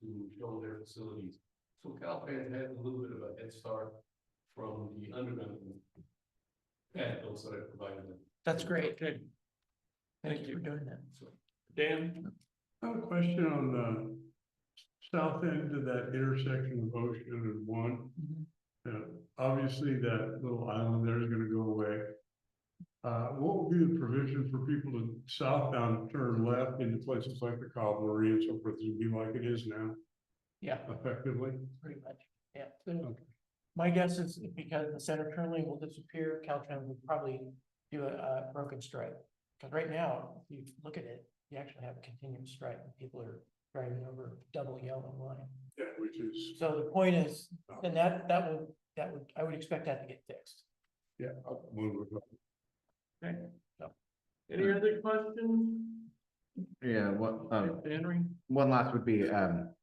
to show their facilities. So Caltrans has a little bit of a head start from the underground panels that I provided them. That's great. Okay, Thank you for doing that. So Dan? I have a question on the south end of that intersection of Ocean and one. Obviously, that little island there is gonna go away. What will be the provision for people to southbound turn left into places like the Cobblery and so forth? It'd be like it is now, Yeah, effectively? pretty much. Yeah. So my guess is because the center turn lane will disappear, Caltrans will probably do a broken stripe. Because right now, if you look at it, you actually have a continuous stripe and people are driving over double yellow line. Yeah, which is, So the point is, and that would, I would expect that to get fixed. yeah. Okay. Any other questions? Yeah, what, Henry? one last would be, in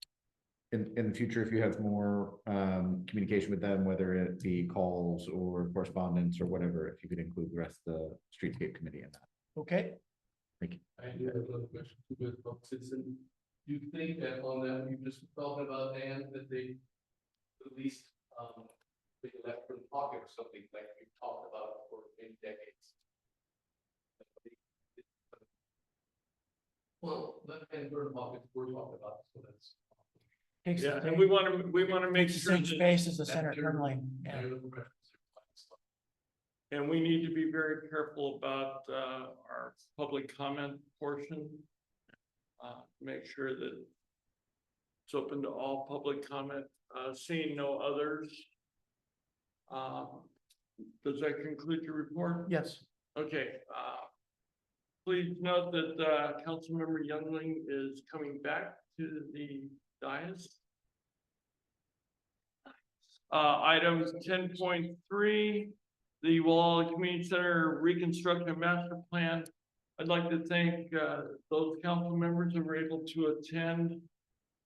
the future, if you have more, communication with them, whether it be calls or correspondence or whatever, if you could include the rest of the streetscape committee in that. Okay, I do have another question to the citizen. Do you think that on that, you just talking about, Dan, that they at least, they left for the pocket or something like we talked about for many decades? Well, left-hand turn pockets, we're talking about, so that's. takes Yeah, the and same, we want to make makes the sure same that, space as the center turn lane. Yeah. and we need to be very careful about, our public comment portion. Make sure that it's open to all public comment, seeing no others. Does that conclude your report? Yes. Okay, please note that, Councilmember Youngling is coming back to the dais. Items 10.3, the Walla Community Center Reconstruction Master Plan. I'd like to thank, those council members who were able to attend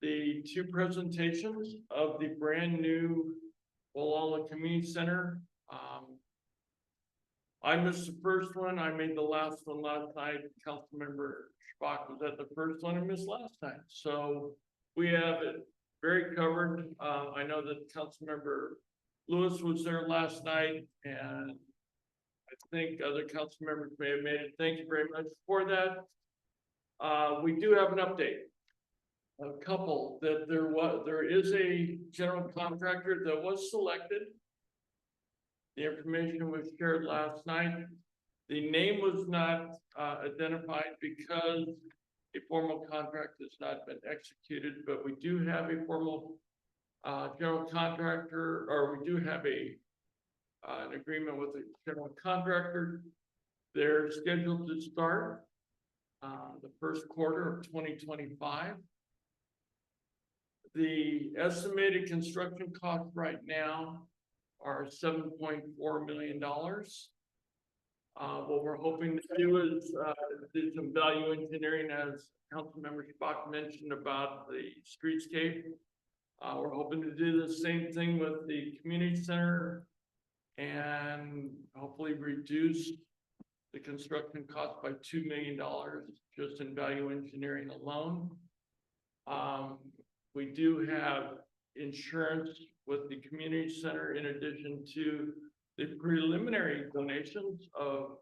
the two presentations of the brand new Walla Community Center. I missed the first one. I made the last one last night. Councilmember Schbach was at the first one and missed last time. So we have it very covered. I know that Councilmember Lewis was there last night, and I think other council members may have made it. Thank you very much for that. We do have an update. A couple that there is a general contractor that was selected. The information was shared last night. The name was not identified because a formal contract has not been executed, but we do have a formal general contractor, or we do have an agreement with the general contractor. They're scheduled to start the first quarter of 2025. The estimated construction cost right now are $7.4 million. What we're hoping to do is do some value engineering, as Councilmember Schbach mentioned about the streetscape. We're hoping to do the same thing with the community center and hopefully reduce the construction cost by $2 million just in value engineering alone. We do have insurance with the community center in addition to the preliminary donations of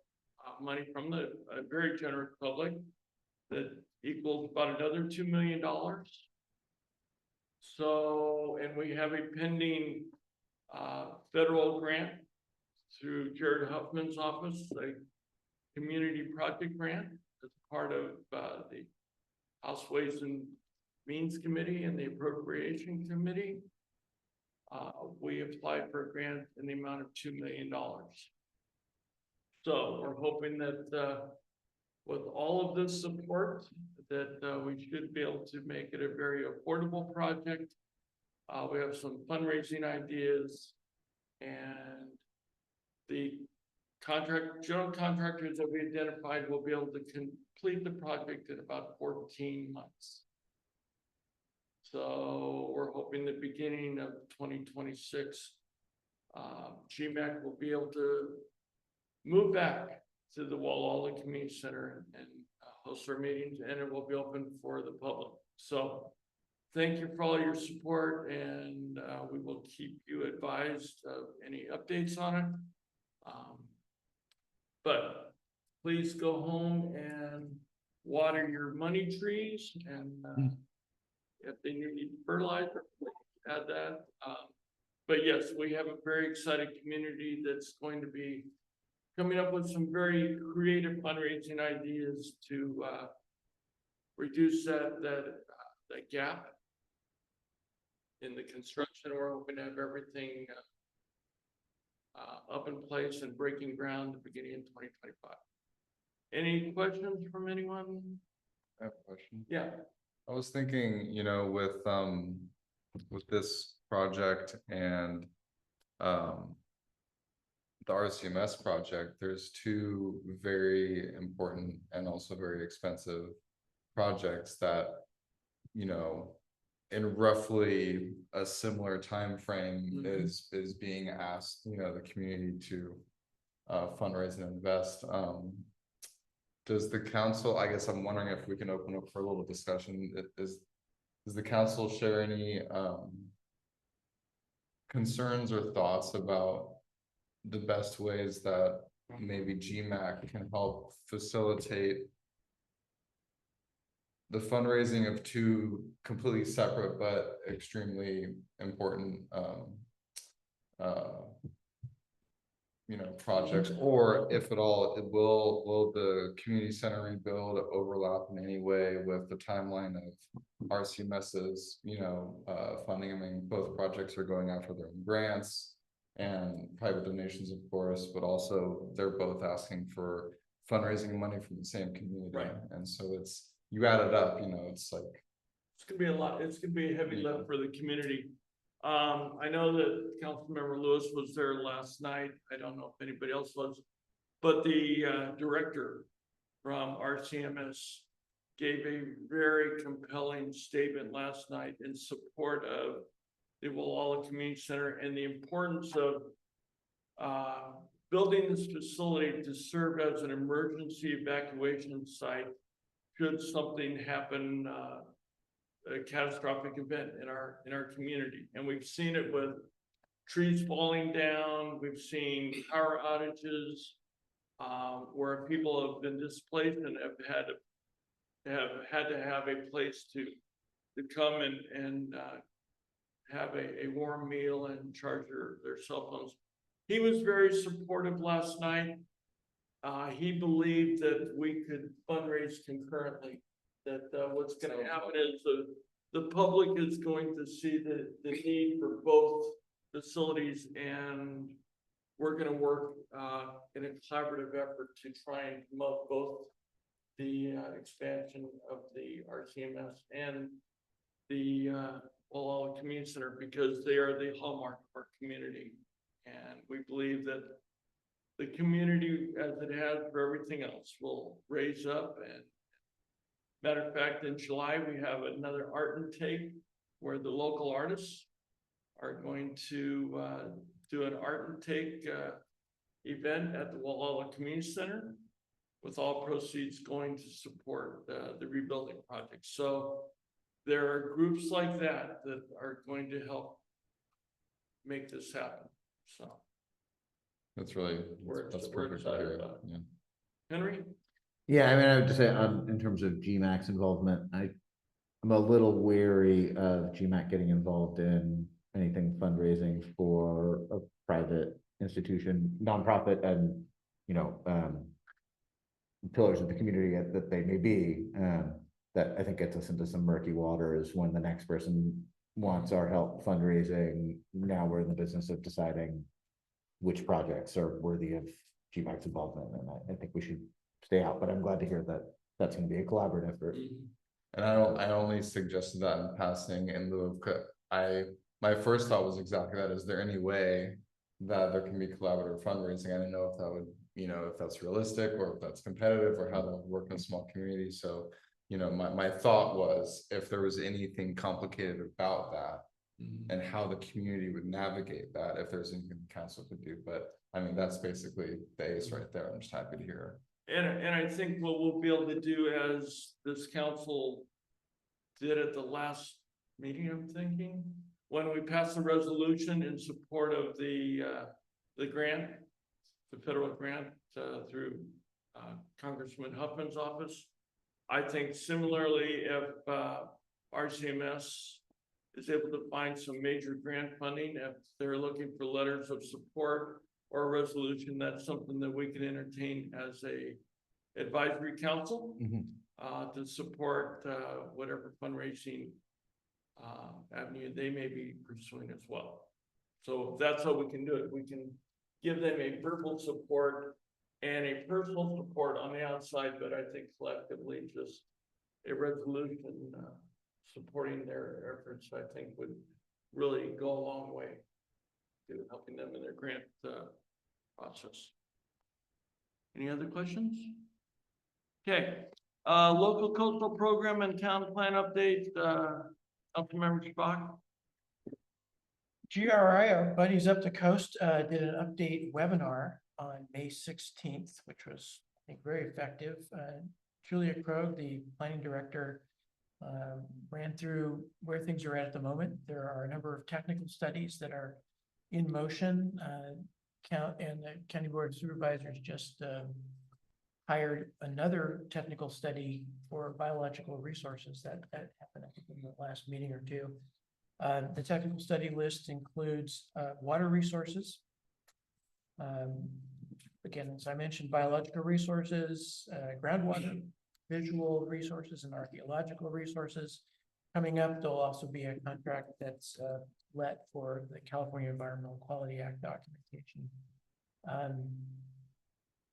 money from the very generous public that equals about another $2 million. So, and we have a pending federal grant through Jared Huffman's office, a community project grant as part of the House Ways and Means Committee and the Appropriation Committee. We applied for a grant in the amount of $2 million. So we're hoping that with all of this support that we should be able to make it a very affordable project. We have some fundraising ideas, and the general contractors that we identified will be able to complete the project in about 14 months. So we're hoping the beginning of 2026, GMAC will be able to move back to the Walla Community Center and host our meetings, and it will be open for the public. So thank you for all your support, and we will keep you advised of any updates on it. But please go home and water your money trees, and if they need fertilizer, add that. But yes, we have a very exciting community that's going to be coming up with some very creative fundraising ideas to reduce that gap in the construction. We're hoping to have everything up in place and breaking ground at the beginning of 2025. Any questions from anyone? I have a question. Yeah. I was thinking, you know, with this project and the RCMS project, there's two very important and also very expensive projects that, you know, in roughly a similar time frame is being asked, you know, the community to fundraise and invest. Does the council, I guess I'm wondering if we can open up for a little discussion. Does the council share any concerns or thoughts about the best ways that maybe GMAC can help facilitate the fundraising of two completely separate but extremely important you know, projects, or if at all, will the community center rebuild overlap in any way with the timeline of RCMS's, you know, funding? I mean, both projects are going after their own grants and private donations, of course, but also they're both asking for fundraising money from the same community. Right. And so it's, you add it up, you know, it's like, It's gonna be a lot. It's gonna be a heavy lift for the community. I know that Councilmember Lewis was there last night. I don't know if anybody else was, but the director from RCMS gave a very compelling statement last night in support of the Walla Community Center and the importance of building this facility to serve as an emergency evacuation site should something happen, a catastrophic event in our community. And we've seen it with trees falling down. We've seen power outages where people have been displaced and have had to have a place to come and have a warm meal and charge their cell phones. He was very supportive last night. He believed that we could fundraise concurrently. That what's going to happen is the public is going to see the need for both facilities, and we're going to work in a collaborative effort to try and promote both the expansion of the RCMS and the Walla Community Center, because they are the hallmark of our community. And we believe that the community, as it has for everything else, will raise up. And matter of fact, in July, we have another art and take where the local artists are going to do an art and take event at the Walla Community Center, with all proceeds going to support the rebuilding project. So there are groups like that are going to help make this happen. So that's really, that's perfect to hear. Yeah. Henry? Yeah, I mean, I would just say, in terms of GMAC's involvement, I'm a little wary of GMAC getting involved in anything fundraising for a private institution, nonprofit, and, you know, pillars of the community that they may be. That I think gets us into some murky waters when the next person wants our help fundraising. Now we're in the business of deciding which projects are worthy of GMAC's involvement, and I think we should stay out, but I'm glad to hear that that's going to be a collaborative effort. And I only suggested that in passing in lieu of, my first thought was exactly that. Is there any way that there can be collaborative fundraising? I didn't know if that would, you know, if that's realistic or if that's competitive or how that would work in a small community. So, you know, my thought was if there was anything complicated about that, and how the community would navigate that if there's anything the council could do. But I mean, that's basically the ace right there. I'm just happy to hear. And I think what we'll be able to do, as this council did at the last meeting, I'm thinking, when we passed the resolution in support of the grant, the federal grant, through Congressman Huffman's office. I think similarly, if RCMS is able to find some major grant funding, if they're looking for letters of support or a resolution, that's something that we can entertain as a advisory council to support whatever fundraising avenue they may be pursuing as well. So that's how we can do it. We can give them a verbal support and a personal support on the outside, but I think collectively just a resolution supporting their efforts, I think would really go a long way to helping them in their grant process. Any other questions? Okay, local coastal program and town plan update, Councilmember Spock. GRI, our buddies up the coast, did an update webinar on May 16th, which was, I think, very effective. Julia Krog, the planning director, ran through where things are at the moment. There are a number of technical studies that are in motion. And the County Board of Supervisors just hired another technical study for biological resources that happened, I think, in the last meeting or two. The technical study list includes water resources. Again, as I mentioned, biological resources, groundwater, visual resources, and archaeological resources. Coming up, there'll also be a contract that's let for the California Environmental Quality Act documentation.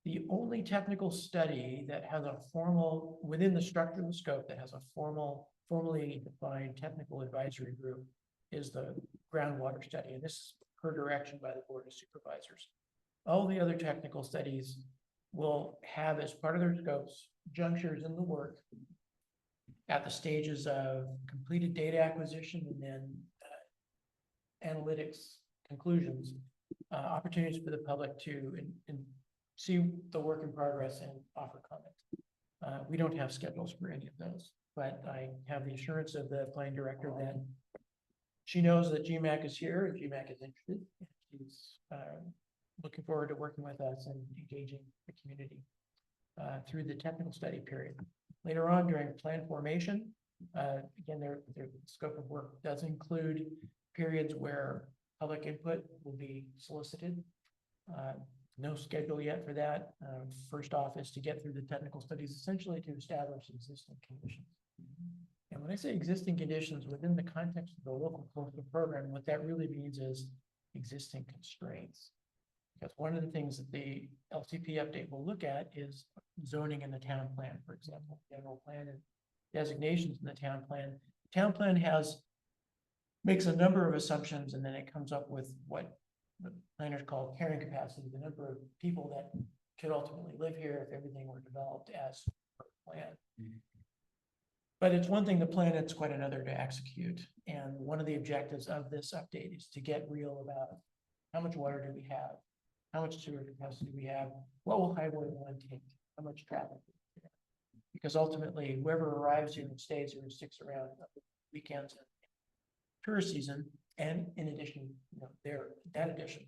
The only technical study that has a formal, within the structure and scope, that has a formally defined technical advisory group is the groundwater study, and this is per direction by the Board of Supervisors. All the other technical studies will have, as part of their scopes, junctures in the work at the stages of completed data acquisition and then analytics conclusions, opportunities for the public to see the work in progress and offer comment. We don't have schedules for any of those, but I have the assurance of the planning director that she knows that GMAC is here and GMAC is interested. She's looking forward to working with us and engaging the community through the technical study period. Later on, during plan formation, again, their scope of work does include periods where public input will be solicited. No schedule yet for that. First off is to get through the technical studies, essentially to establish existing conditions. And when I say existing conditions within the context of the local coastal program, what that really means is existing constraints. Because one of the things that the LCP update will look at is zoning in the town plan, for example, general plan and designations in the town plan. Town plan makes a number of assumptions, and then it comes up with what the planners call carrying capacity, the number of people that could ultimately live here if everything were developed as per plan. But it's one thing to plan, it's quite another to execute. And one of the objectives of this update is to get real about how much water do we have, how much sewer capacity do we have, what will Highway 1 take, how much traffic. Because ultimately, whoever arrives here and stays here and sticks around weekends and tourist season, and in addition, that addition,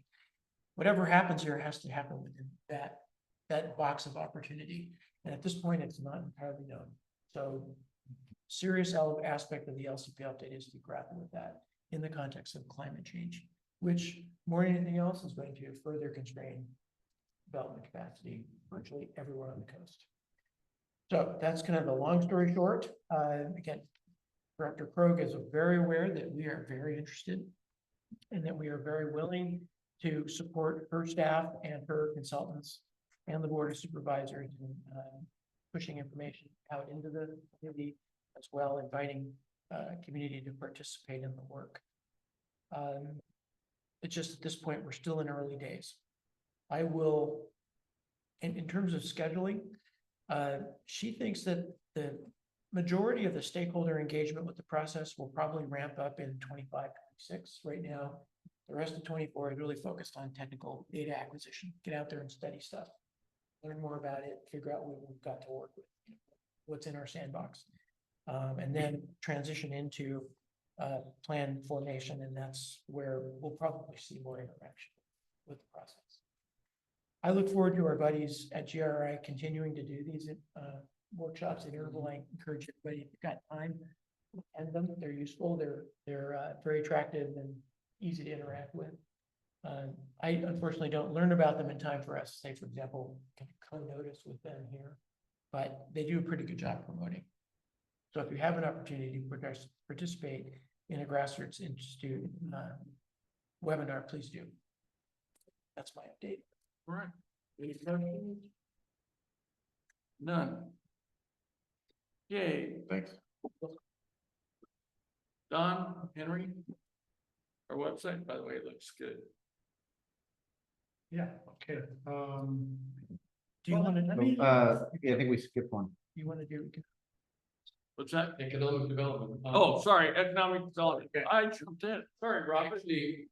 whatever happens here has to happen within that box of opportunity. And at this point, it's not entirely known. So serious aspect of the LCP update is to grapple with that in the context of climate change, which more than anything else is going to further constrain development capacity virtually everywhere on the coast. So that's kind of the long story short. Again, Director Krog is very aware that we are very interested and that we are very willing to support her staff and her consultants and the Board of Supervisors in pushing information out into the community, as well inviting community to participate in the work. It's just at this point, we're still in early days. I will, in terms of scheduling, she thinks that the majority of the stakeholder engagement with the process will probably ramp up in 25, 26 right now. The rest of 24 is really focused on technical data acquisition. Get out there and study stuff. Learn more about it, figure out what we've got to work with, what's in our sandbox. And then transition into plan formation, and that's where we'll probably see more interaction with the process. I look forward to our buddies at GRI continuing to do these workshops at interval. I encourage everybody, if you've got time, attend them. They're useful. They're very attractive and easy to interact with. I unfortunately don't learn about them in time for us, say, for example, co-notice with them here, but they do a pretty good job promoting. So if you have an opportunity to participate in a Grassroots Institute webinar, please do. That's my update. All right. Any questions? None. Yay. Thanks. Don, Henry? Our website, by the way, looks good. Yeah, okay, Do you want to, Yeah, I think we skipped one. you want to do? What's that? Economic development. Oh, sorry, economic development. Okay. I jumped in. Sorry, Robert. Actually,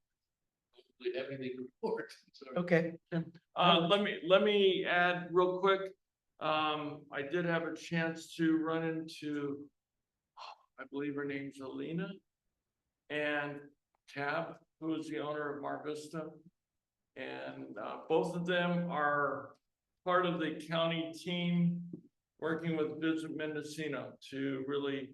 everything report. Sorry. Okay. Let me add real quick. I did have a chance to run into, I believe her name's Alina and Tab, who is the owner of Mar Vista. And both of them are part of the county team working with Visit Mendocino to really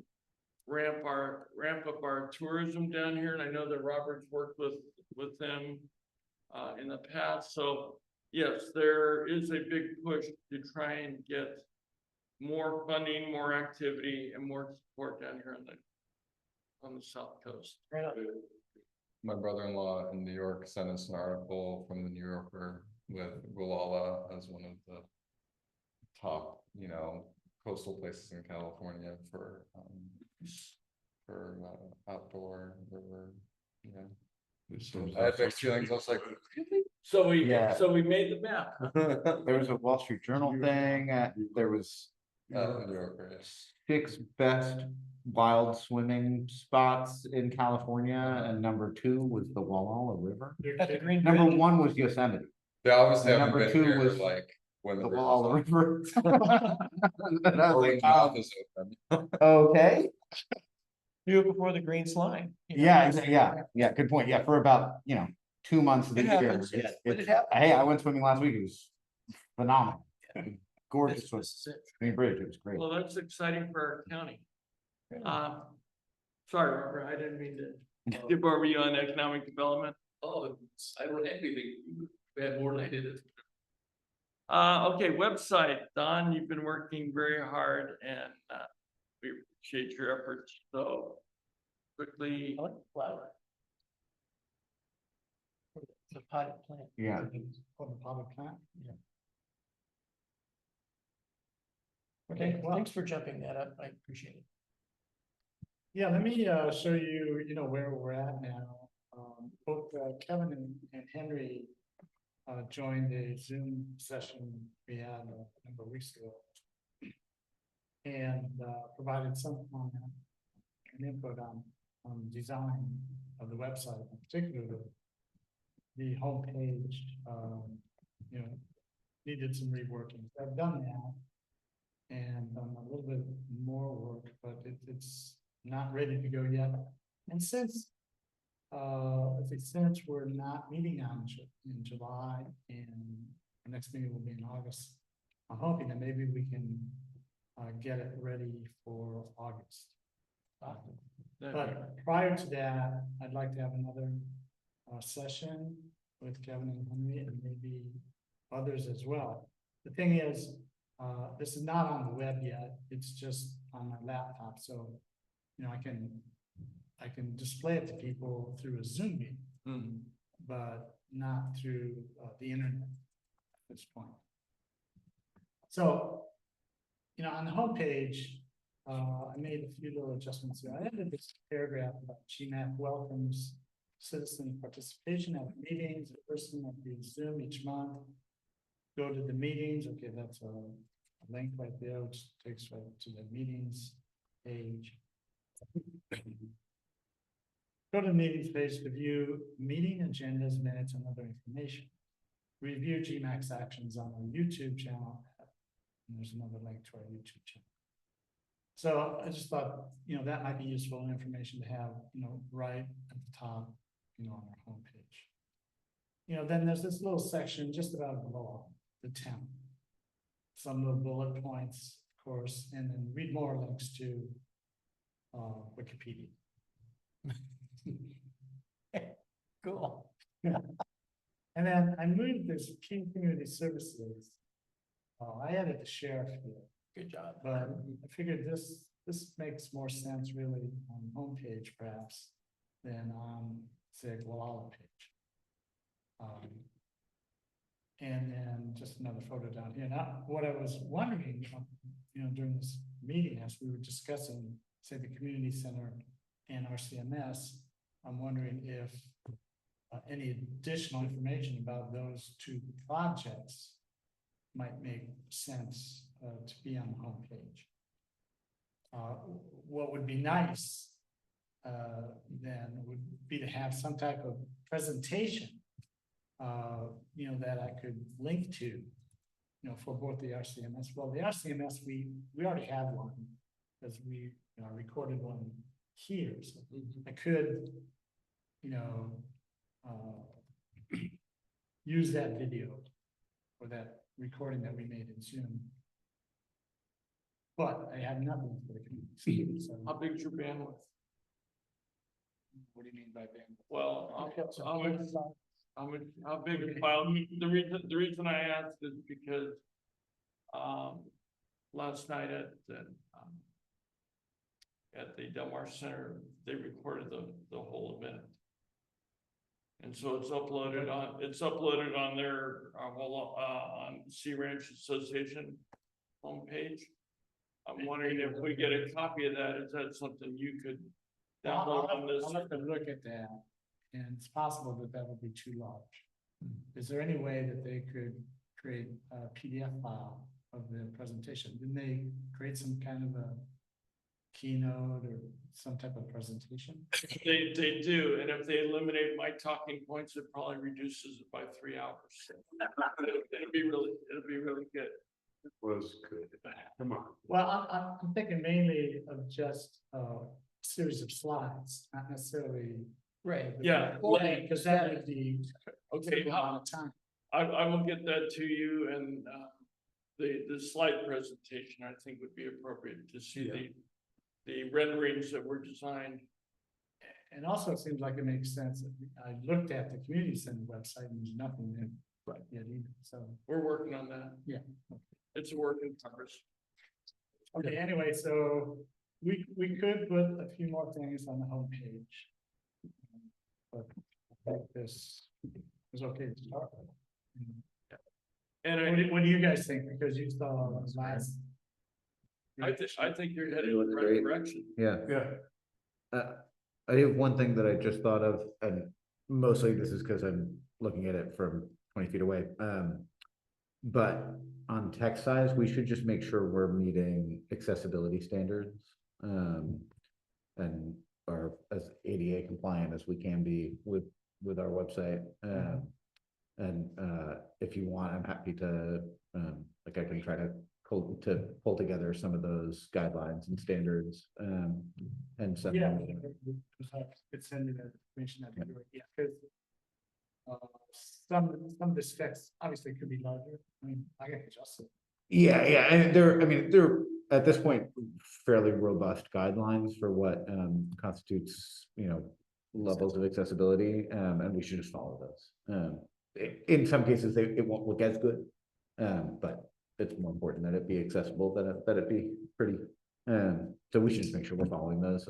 ramp up our tourism down here. And I know that Robert's worked with them in the past. So yes, there is a big push to try and get more funding, more activity, and more support down here on the South Coast. Right on. My brother-in-law in New York sent us an article from the New Yorker with Gualala as one of the top, coastal places in California for outdoor river, I had mixed feelings. I was like, So we made the map. There was a Wall Street Journal thing, there was New Yorker, yes. 6 best wild swimming spots in California, and number 2 was the Walla River. At the Green Number Bridge. 1 was Yosemite. They obviously And haven't number been 2 here was like when the the Walla River. And I was Or like, the mouth is open. okay. Do it before the green slide. Yeah, good point. Yeah, for about 2 months of the It year. happens, Yeah, but it happens. Hey, I went swimming last week. It was phenomenal. Gorgeous. This is it. Green Bridge. It was great. Well, that's exciting for our county. Sorry, Robert, I didn't mean to skip over you on economic development. Oh, I don't have anything. We had more than I did. Okay, website, Don, you've been working very hard and we appreciate your efforts. So quickly, I like the flower. The potted plant. Yeah. on the public plant. Okay, Well- thanks for jumping that up. I appreciate it. Yeah, let me show you, where we're at now. Both Kevin and Henry joined a Zoom session we had a number of weeks ago. And provided some comment and input on design of the website, in particular the homepage, needed some reworking. I've done that. And a little bit more work, but it's not ready to go yet. And since we're not meeting in July and the next meeting will be in August, I'm hoping that maybe we can get it ready for August. But prior to that, I'd like to have another session with Kevin and Henry and maybe others as well. The thing is, this is not on the web yet, it's just on my laptop, so, I can display it to people through a Zoom meeting, but not through the internet at this point. So, on the homepage, I made a few little adjustments here. I added this paragraph about GMAC welcomes citizen participation at meetings, a person will be Zoom each month. Go to the meetings, okay, that's a link right there, which takes right to the meetings page. Go to the meetings page to view meeting agendas, minutes, and other information. Review GMAC's actions on our YouTube channel. And there's another link to our YouTube channel. So I just thought, that might be useful information to have, right at the top, on our homepage. Then there's this little section just about below the town. Some of the bullet points, of course, and then read more links to Wikipedia. Cool. And then I moved this key community services. I added the sheriff here. Good job. But I figured this makes more sense really on the homepage perhaps than on, say, a Gualala page. And then just another photo down here. Now, what I was wondering, during this meeting, as we were discussing, say, the community center and RCMS, I'm wondering if any additional information about those two projects might make sense to be on the homepage. What would be nice then would be to have some type of presentation, that I could link to, for both the RCMS. Well, the RCMS, we already have one because we recorded one here. So I could, use that video or that recording that we made in Zoom. But I have nothing for the community. So How big's your bandwidth? what do you mean by bandwidth? Well, how big a file? The reason I asked is because last night at the Delmar Center, they recorded the whole event. And so it's uploaded on their on Sea Ranch Association homepage. I'm wondering if we get a copy of that, is that something you could download on this? I'll have to look at that, and it's possible that would be too large. Is there any way that they could create a PDF file of the presentation? Didn't they create some kind of a keynote or some type of presentation? They do, and if they eliminate my talking points, it probably reduces it by 3 hours. It'll be really good. It was good. Come on. Well, I'm thinking mainly of just a series of slides, not necessarily. Right. Yeah. Because that would be Okay, a lot of time. I will get that to you, and the slide presentation, I think, would be appropriate to see the renderings that were designed. And also, it seems like it makes sense. I looked at the community center website and there's nothing there yet either. So We're working on that. Yeah. It's a work in progress. okay, anyway, so we could put a few more things on the homepage. But I think this is okay to start with. And What do you guys think? Because you saw last. I think you're headed in the right direction. Yeah. I have one thing that I just thought of, and mostly this is because I'm looking at it from 20 feet away. But on text size, we should just make sure we're meeting accessibility standards, and are as ADA compliant as we can be with our website. And if you want, I'm happy to, I can try to pull together some of those guidelines and standards, and send Yeah. them. It's sending that information that you yeah, because some of the specs obviously could be larger. I mean, I can adjust it. Yeah, and they're at this point fairly robust guidelines for what constitutes, levels of accessibility, and we should just follow those. In some cases, it won't look as good, but it's more important that it be accessible than that it be pretty. So we should just make sure we're following those,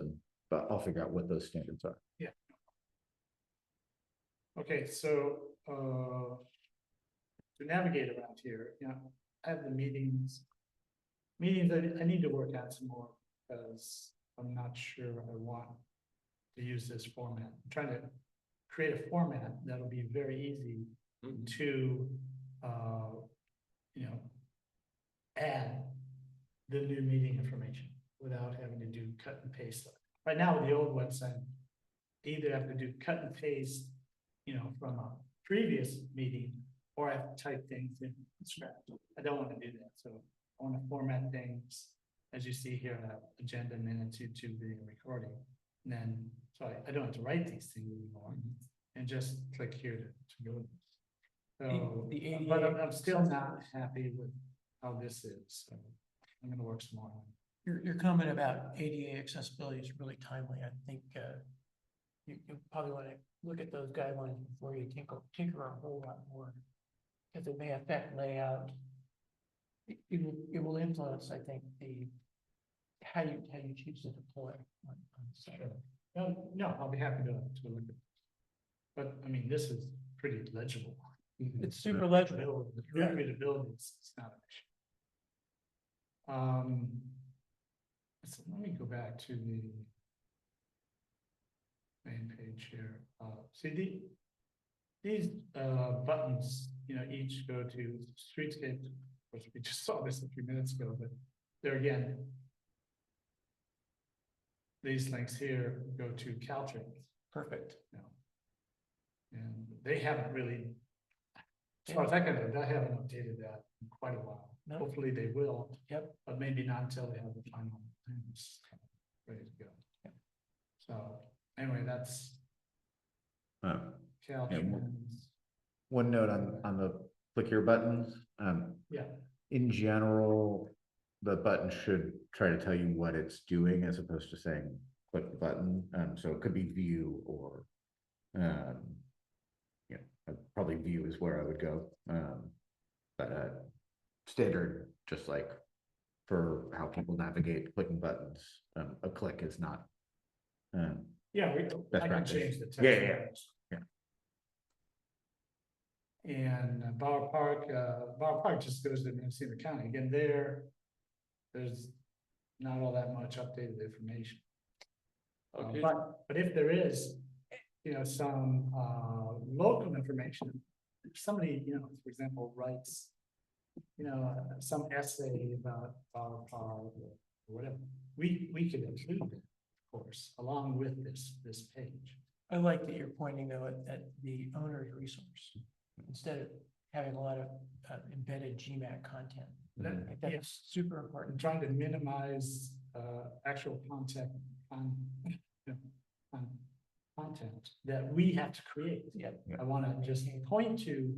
but I'll figure out what those standards are. Yeah. Okay, so to navigate around here, I have the meetings that I need to work out some more because I'm not sure I want to use this format. I'm trying to create a format that'll be very easy to add the new meeting information without having to do cut and paste. Right now with the old website, either have to do cut and paste, from a previous meeting, or I have to type things in scratch. I don't want to do that, so I want to format things, as you see here, agenda, minutes, YouTube video recording. And then, so I don't have to write these things anymore, and just click here to go. So, The ADA but I'm still not happy with how this is, so I'm gonna work some more on it. Your comment about ADA accessibility is really timely. I think you probably want to look at those guidelines before you tinker a whole lot more. Because it may affect layout. It will influence, I think, how you choose to deploy on the site. No, I'll be happy to look at it. But I mean, this is pretty legible. It's super legible. Readability is not an issue. So let me go back to the main page here. See these buttons, each go to Streetscape. Of course, we just saw this a few minutes ago, but there again, these links here go to Caltrans. Perfect. And they haven't really, as far as I can tell, they haven't updated that in quite a while. No. Hopefully they will. Yep. But maybe not until they have the final things ready to go. Yep. So anyway, that's Yeah, Caltrans. one note on the click here buttons, Yeah, in general, the button should try to tell you what it's doing as opposed to saying click the button. So it could be view or, probably view is where I would go. But standard, just like for how people navigate clicking buttons, a click is not. yeah, I can practice. change the text. Yeah. And Bauer Park just goes to Mendocino County. Again, there's not all that much updated information. Okay. But if there is, some local information, if somebody, for example, writes, some essay about Bauer Park or whatever, we could include it, of course, along with this page. I like that you're pointing though at the owner's resource instead of having a lot of embedded GMAC content. That's super I'm important. trying to minimize actual content content that we have to create. Yeah. I want to just point to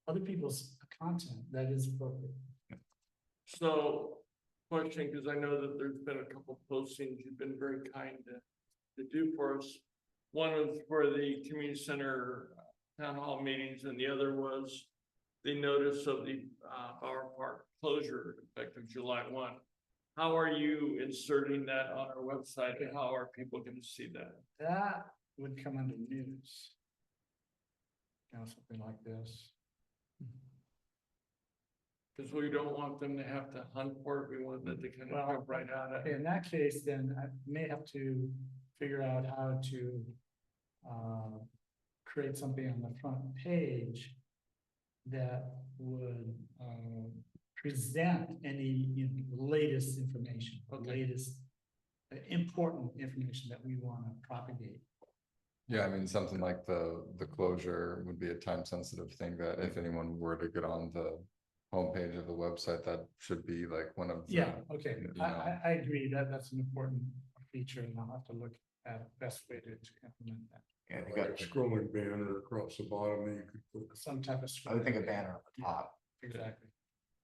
other people's content that is appropriate. So, question, because I know that there's been a couple postings you've been very kind to do for us. One was for the community center town hall meetings, and the other was the notice of the Bauer Park closure effective July 1. How are you inserting that on our website, and how are people going to see that? That would come under news. Something like this. Because we don't want them to have to hunt for it. We want them to kind of Well, jump right out of Okay, it. in that case, then I may have to figure out how to create something on the front page that would present any latest information, or latest important information that we want to propagate. Yeah, I mean, something like the closure would be a time sensitive thing that if anyone were to get on the homepage of the website, that should be like one of the. Yeah, okay, you I agree that that's an important feature, and I'll have to look at the best way to implement that. Yeah, they Like got a scrolling banner across the bottom, that you could put. Some type of. I would think a banner at the top. Exactly.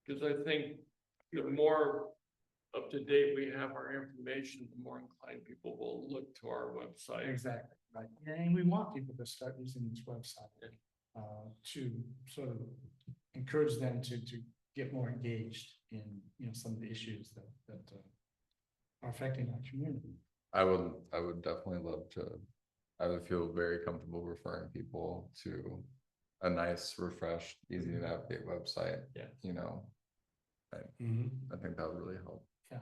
Because I think the more up to date we have our information, the more inclined people will look to our website. Exactly, right. And we want people to start using this website to sort of encourage them to get more engaged in, some of the issues that are affecting our community. I would definitely love to, I would feel very comfortable referring people to a nice, refreshed, easy to navigate website. Yeah. I think that would really help. Yeah.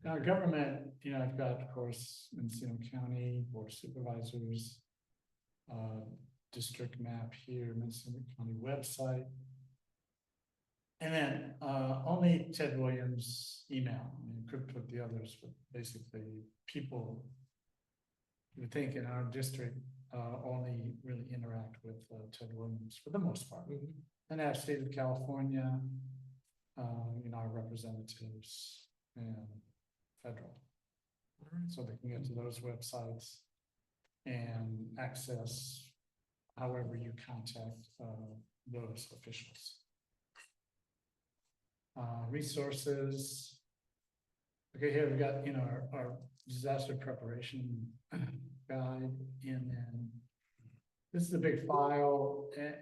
Now, government, I've got, of course, Mendocino County Board of Supervisors, district map here, Mendocino County website. And then only Ted Williams email. I mean, could put the others, but basically people, you would think in our district, only really interact with Ted Williams for the most part. And our state of California, our representatives and federal. So they can get to those websites and access however you contact those officials. Resources. Okay, here we got, our disaster preparation guide, and then this is a big file, and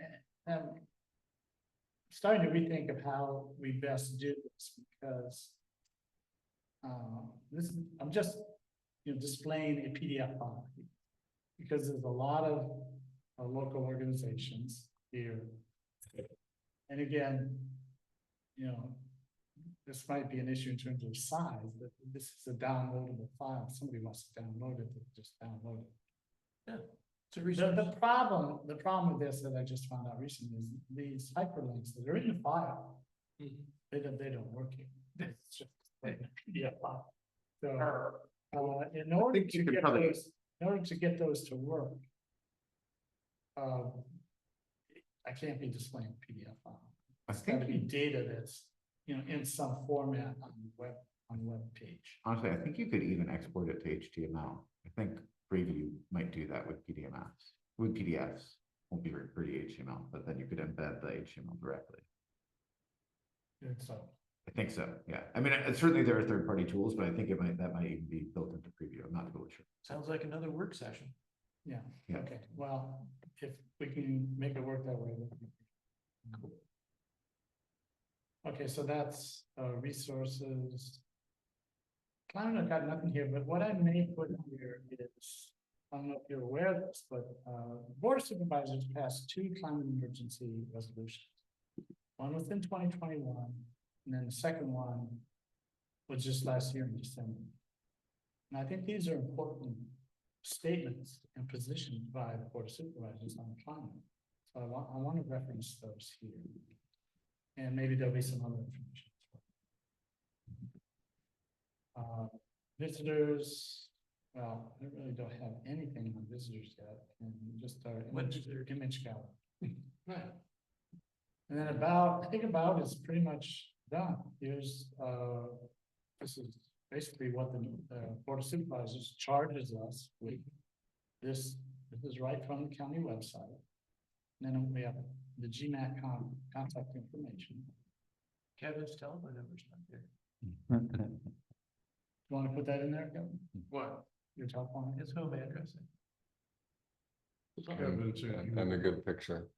I'm starting to rethink of how we best do this, because I'm just displaying a PDF file because there's a lot of local organizations here, and again, this might be an issue in terms of size, but this is a downloadable file. If somebody wants to download it, they just download it. Yeah. It's a resource. The problem with this that I just found out recently is these hyperlinks that are in the file, they don't work here. It's just like a PDF file. So in order to get those to work, I can't be displaying a PDF file. It's got to be data that's in some format on the web page. Honestly, I think you could even export it to HTML. I think Preview might do that with PDFs. With PDFs, won't be very pretty HTML, but then you could embed the HTML directly. So I think so. Yeah. I mean, certainly there are third-party tools, but I think that might even be built into Preview. I'm not totally sure. Sounds like another work session. yeah. Yeah. Okay. Well, if we can make it work that way, that'd be cool. Okay, so that's resources. I've got nothing here, but what I may put here is, I don't know if you're aware of this, but Board of Supervisors passed 2 climate emergency resolutions. One was in 2021, and then the second one was just last year in December. And I think these are important statements and positions by the Board of Supervisors on climate. So I want to reference those here. And maybe there'll be some other information. Visitors, well, I really don't have anything on visitors yet, and just our image gallery. Right. And then I think about is pretty much done. Here's this is basically what the Board of Supervisors charges us with. This is right from the county website. And then we have the GMAC contact information. Kevin's telephone number's not there. You want to put that in there, Kevin? What? Your telephone? His home address. And a good picture.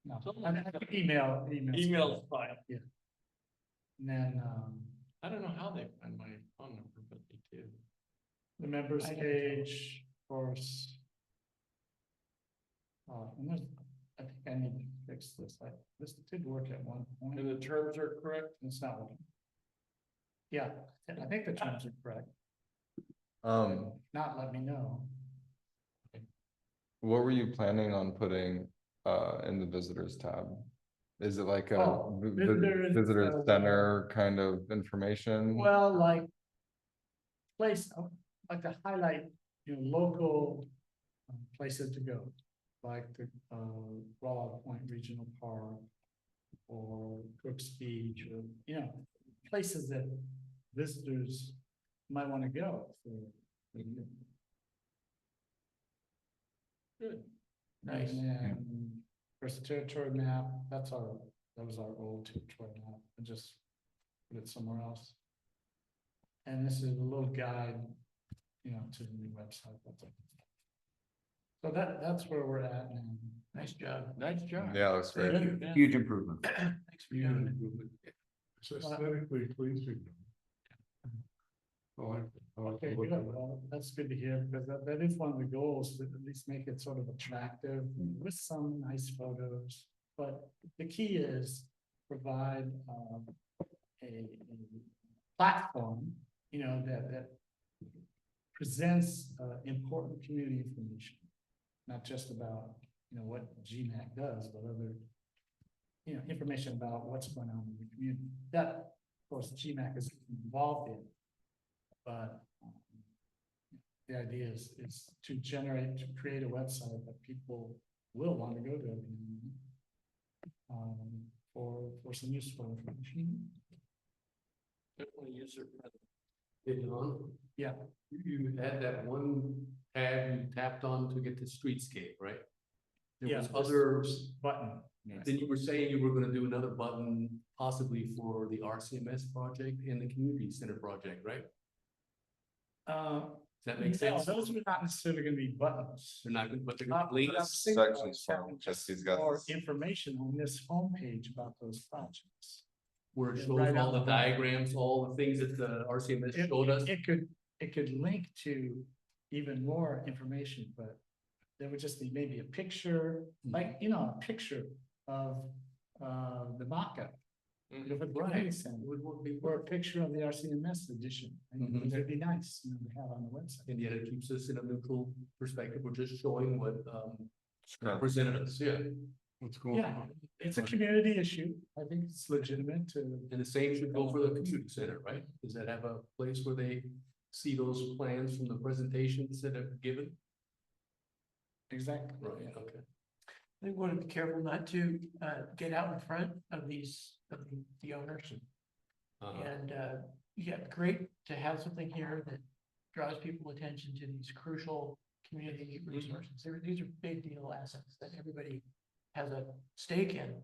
No, I think email. Email's fine. Yeah. And then I don't know how they find my phone number, but they do. the members page, of course. And I think I need to fix this. This did work at one point. And the terms are correct? It's not working. Yeah, I think the terms are correct. Not let me know. What were you planning on putting in the visitors tab? Is it like a visitor center kind of information? Well, like like to highlight, local places to go, like the Rollout Point Regional Park or Cook's Beach, or places that visitors might want to go. Good. Nice. And then, of course, the territory map, that was our old territory map. I just put it somewhere else. And this is a little guide, to the new website. So that's where we're at now. Nice job. Nice job. Yeah, looks great. Huge improvement. Thanks for doing it. It's aesthetically pleasing. Okay, good. Well, that's good to hear, because that is one of the goals, to at least make it sort of attractive with some nice photos. But the key is provide a platform, that presents important community information, not just about what GMAC does, but other information about what's going on in the community. That, of course, GMAC is involved in. But the idea is to create a website that people will want to go to. For some useful information. Definitely user friendly. Hey, Don, Yeah, you had that one tab you tapped on to get to Streetscape, right? There was other, button. then you were saying you were gonna do another button possibly for the RCMS project and the community center project, right? Does that make sense? No, those are not necessarily gonna be buttons. They're not gonna, but they're Not- gonna link but I'm us. thinking about Section's fine, having just he's got more this. information on this homepage about those projects. Where it Yeah, shows right all on the the- diagrams, all the things that the RCMS It, showed us. it could link to even more information, but there would just be maybe a picture, like, a picture of, the mock-up. Mm-hmm. Of a community center, or a picture of the RCMS edition. I mean, Mhm. it'd be nice, to have on the website. And yet it keeps us in a neutral perspective. We're just showing what Yeah. presented us, yeah. What's going Yeah, on? it's a community issue. I think it's legitimate to. And the same should go for the community center, right? Does that have a place where they see those plans from the presentations that have given? Exactly. Right, okay. I think we want to be careful not to get out in front of the owners. Uh-huh. And great to have something here that draws people attention to these crucial community resources. These are big deal assets that everybody has a stake in,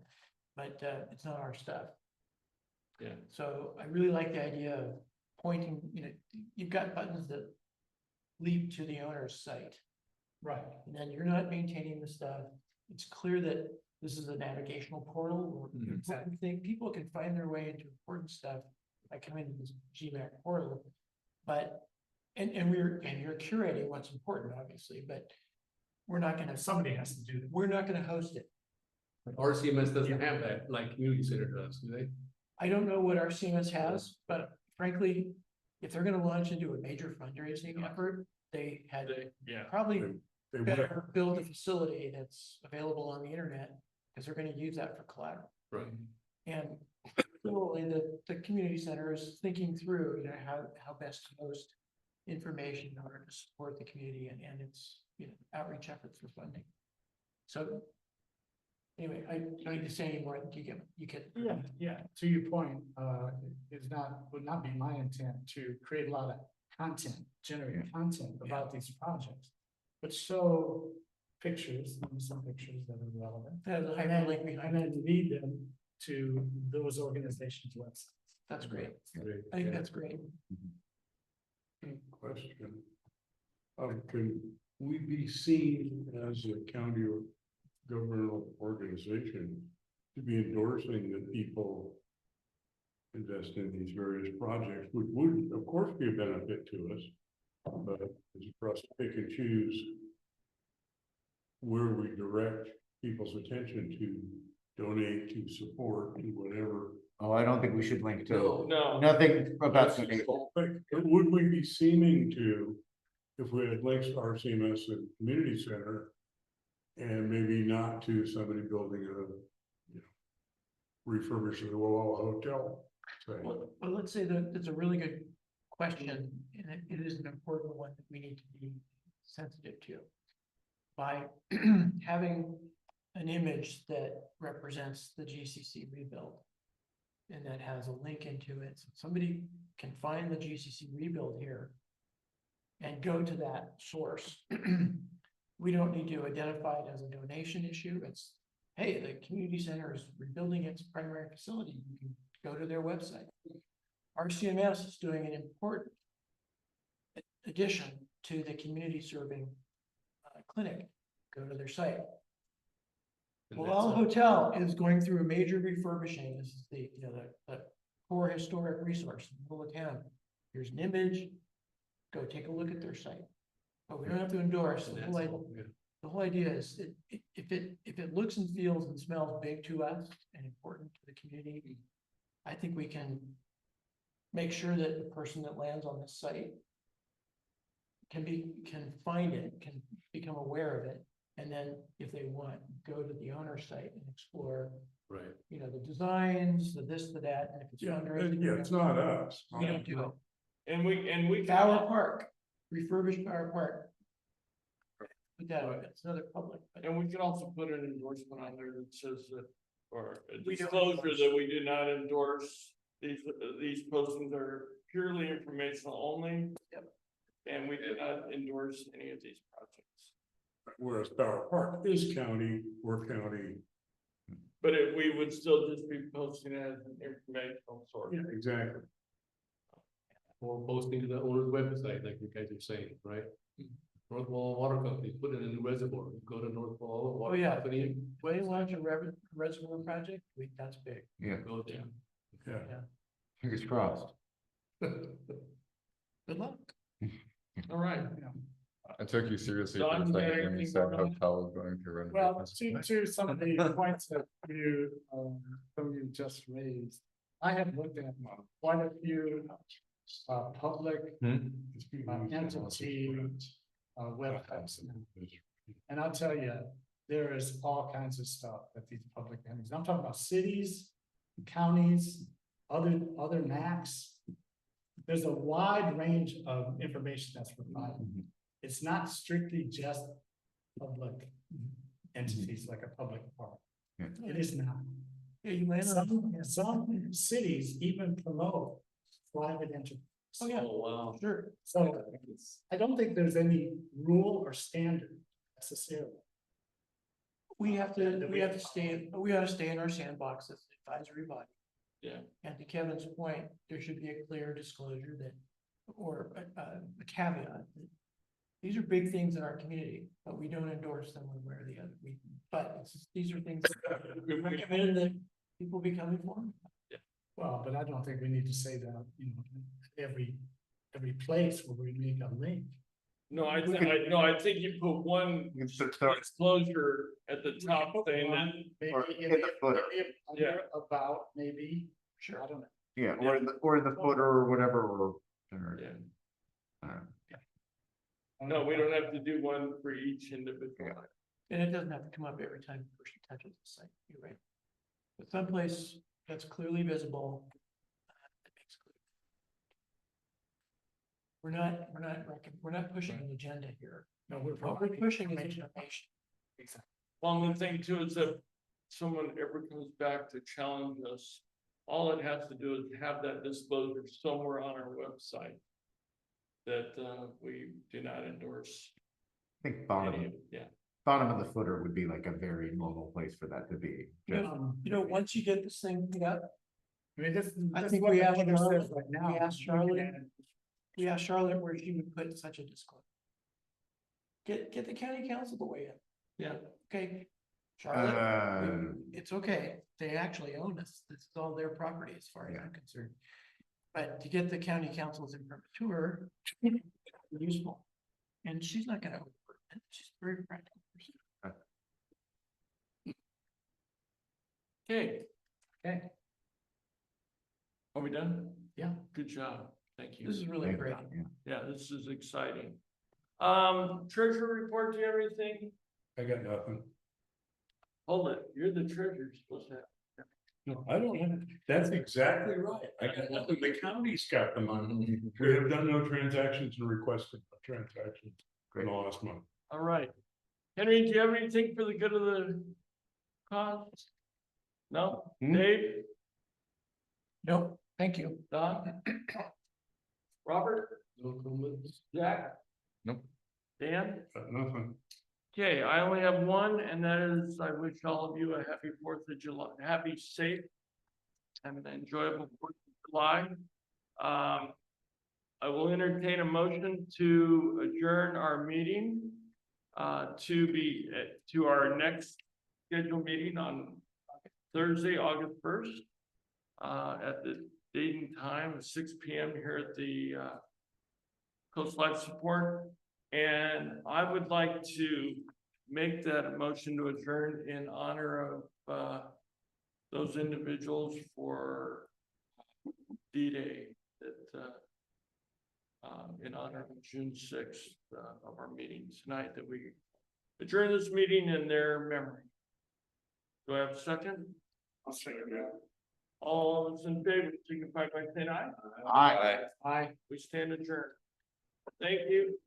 but it's not our stuff. Yeah. So I really like the idea of pointing, you've got buttons that lead to the owner's site. Right. And then you're not maintaining the stuff. It's clear that this is a navigational portal or important thing. People can find their way into important stuff by coming to this GMAC portal. But, and you're curating what's important, obviously, but we're not gonna, Somebody has to do that. we're not gonna host it. RCMS doesn't have that, like community center does, do they? I don't know what our CMS has, but frankly, if they're gonna launch into a major fundraising effort, they had Yeah. probably They would, better build a facility that's available on the internet, because they're gonna use that for collateral. Right. And similarly, the community center is thinking through, how best to host information in order to support the community and its, outreach efforts for funding. So anyway, I don't need to say anymore. I think you get. Yeah, to your point, would not be my intent to create a lot of content, generate content about these projects. But show pictures, some pictures that are relevant. There's a hyperlink behind And it. then lead them to those organizations' websites. That's great. Great. I think that's great. Question. Can we be seen as a county or governmental organization to be endorsing that people invest in these various projects, which would, of course, be a benefit to us, but it's for us to pick and choose where we direct people's attention to donate, to support, to whatever. Oh, I don't think we should link to, No. nothing about. But would we be seeming to, if we had links to RCMS and community center, and maybe not to somebody building refurbishing the Walla hotel? Say, Well, let's say that it's a really good question, and it is an important one that we need to be sensitive to. By having an image that represents the GCC rebuild, and that has a link into it, so somebody can find the GCC rebuild here and go to that source. We don't need to identify it as a donation issue. It's, hey, the community center is rebuilding its primary facility. You can go to their website. RCMS is doing an important addition to the community serving clinic. Go to their site. Well, Hotel is going through a major refurbishing. This is the core historic resource in the middle of town. Here's an image. Go take a look at their site. But we don't have to endorse. The whole idea is if it looks and feels and smells big to us and important to the community, I think we can make sure that the person that lands on this site can find it, can become aware of it. And then if they want, go to the owner's site and explore, Right. the designs, the this, the that, and if it's fundraising. it's not us. We don't do it. And we. Tower Park, refurbished Power Park. Put that, it's another public. but- And we can also put an endorsement on there that says that, or a We don't disclosure endorse. that we do not endorse. These postings are purely informational only. Yep. And we do not endorse any of these projects. Whereas Power Park is county, we're county. But we would still just be posting as an informational source. Yeah, exactly. Or posting to the owner's website, like you guys are saying, right? North Wall Water Company, put in a new reservoir, go to North Wall Oh, Water yeah, Company. when you launch a reservoir project, that's big. Yeah, Go to. Yeah. fingers crossed. Good luck. All right. I took you seriously Don, for a you got second when you anything said going on? hotel was going to run. Well, to some of the points that some of you just raised, I have looked at quite a few public entity websites. And I'll tell you, there is all kinds of stuff that these public entities, I'm talking about cities, counties, other MACs. There's a wide range of information that's provided. It's not strictly just public entities like a public park. Yeah. It is not. Yeah, you land on. Some cities even promote private enterprise. Oh, yeah. Oh, wow. Sure. So I don't think there's any rule or standard necessarily. We have to stay in our sandbox as an advisory body. Yeah. And to Kevin's point, there should be a clear disclosure that, or a caveat that these are big things in our community, but we don't endorse them one way or the other. These are things that we recommend that people become informed. Well, but I don't think we need to say that, every place where we make a link. No, I think you put one disclosure at the top saying that. Maybe in the footer. Yeah. About, maybe, sure, I don't know. Yeah, or in the footer or whatever, or. Yeah. Uh, No, we don't have to do one for each individual. And it doesn't have to come up every time a person touches the site, you're right. But someplace that's clearly visible. It makes clear. We're not pushing an agenda here. No, What we're pushing is information. Well, and the thing too is that someone ever comes back to challenge us, all it has to do is have that disclosure somewhere on our website. That we do not endorse. I think bottom of the footer would be like a very normal place for that to be. Just- Once you get this thing put up, I mean, I think we asked Charlotte, we asked Charlotte where she would put such a disclosure. Get the county council to weigh in. Yeah. Okay, Charlotte, it's okay, they actually own this, this is all their property as far as I'm concerned. But to get the county council's imprimatur, useful, and she's not gonna overburden it, she's a very practical person. Okay, Okay, are we done? Yeah. Good job, thank you. This is really great. Yeah, this is exciting. Treasurer report, do you have anything? I got nothing. Hold it, you're the treasurer, you're supposed to have. No, I don't have, that's exactly right. I got nothing. The county's got the money. We have done no transactions and requested a transaction in the last month. All right. Henry, do you have anything for the good of the cause? No? Dave? Nope, thank you. Don? Robert? No comments? Jack? Nope. Dan? Got nothing. Okay, I only have one, and that is, I wish all of you a happy 4th of July, happy, safe, and an enjoyable 4th of July. I will entertain a motion to adjourn our meeting to our next scheduled meeting on Thursday, August 1st, at the date and time of 6 p.m. here at the Coast Life Support. And I would like to make that a motion to adjourn in honor of those individuals for D-Day, that in honor of June 6th of our meeting tonight, that we adjourn this meeting in their memory. Do I have a second? I'll second that. All those in favor, signify by saying aye. Aye. Aye. We stand adjourned. Thank you.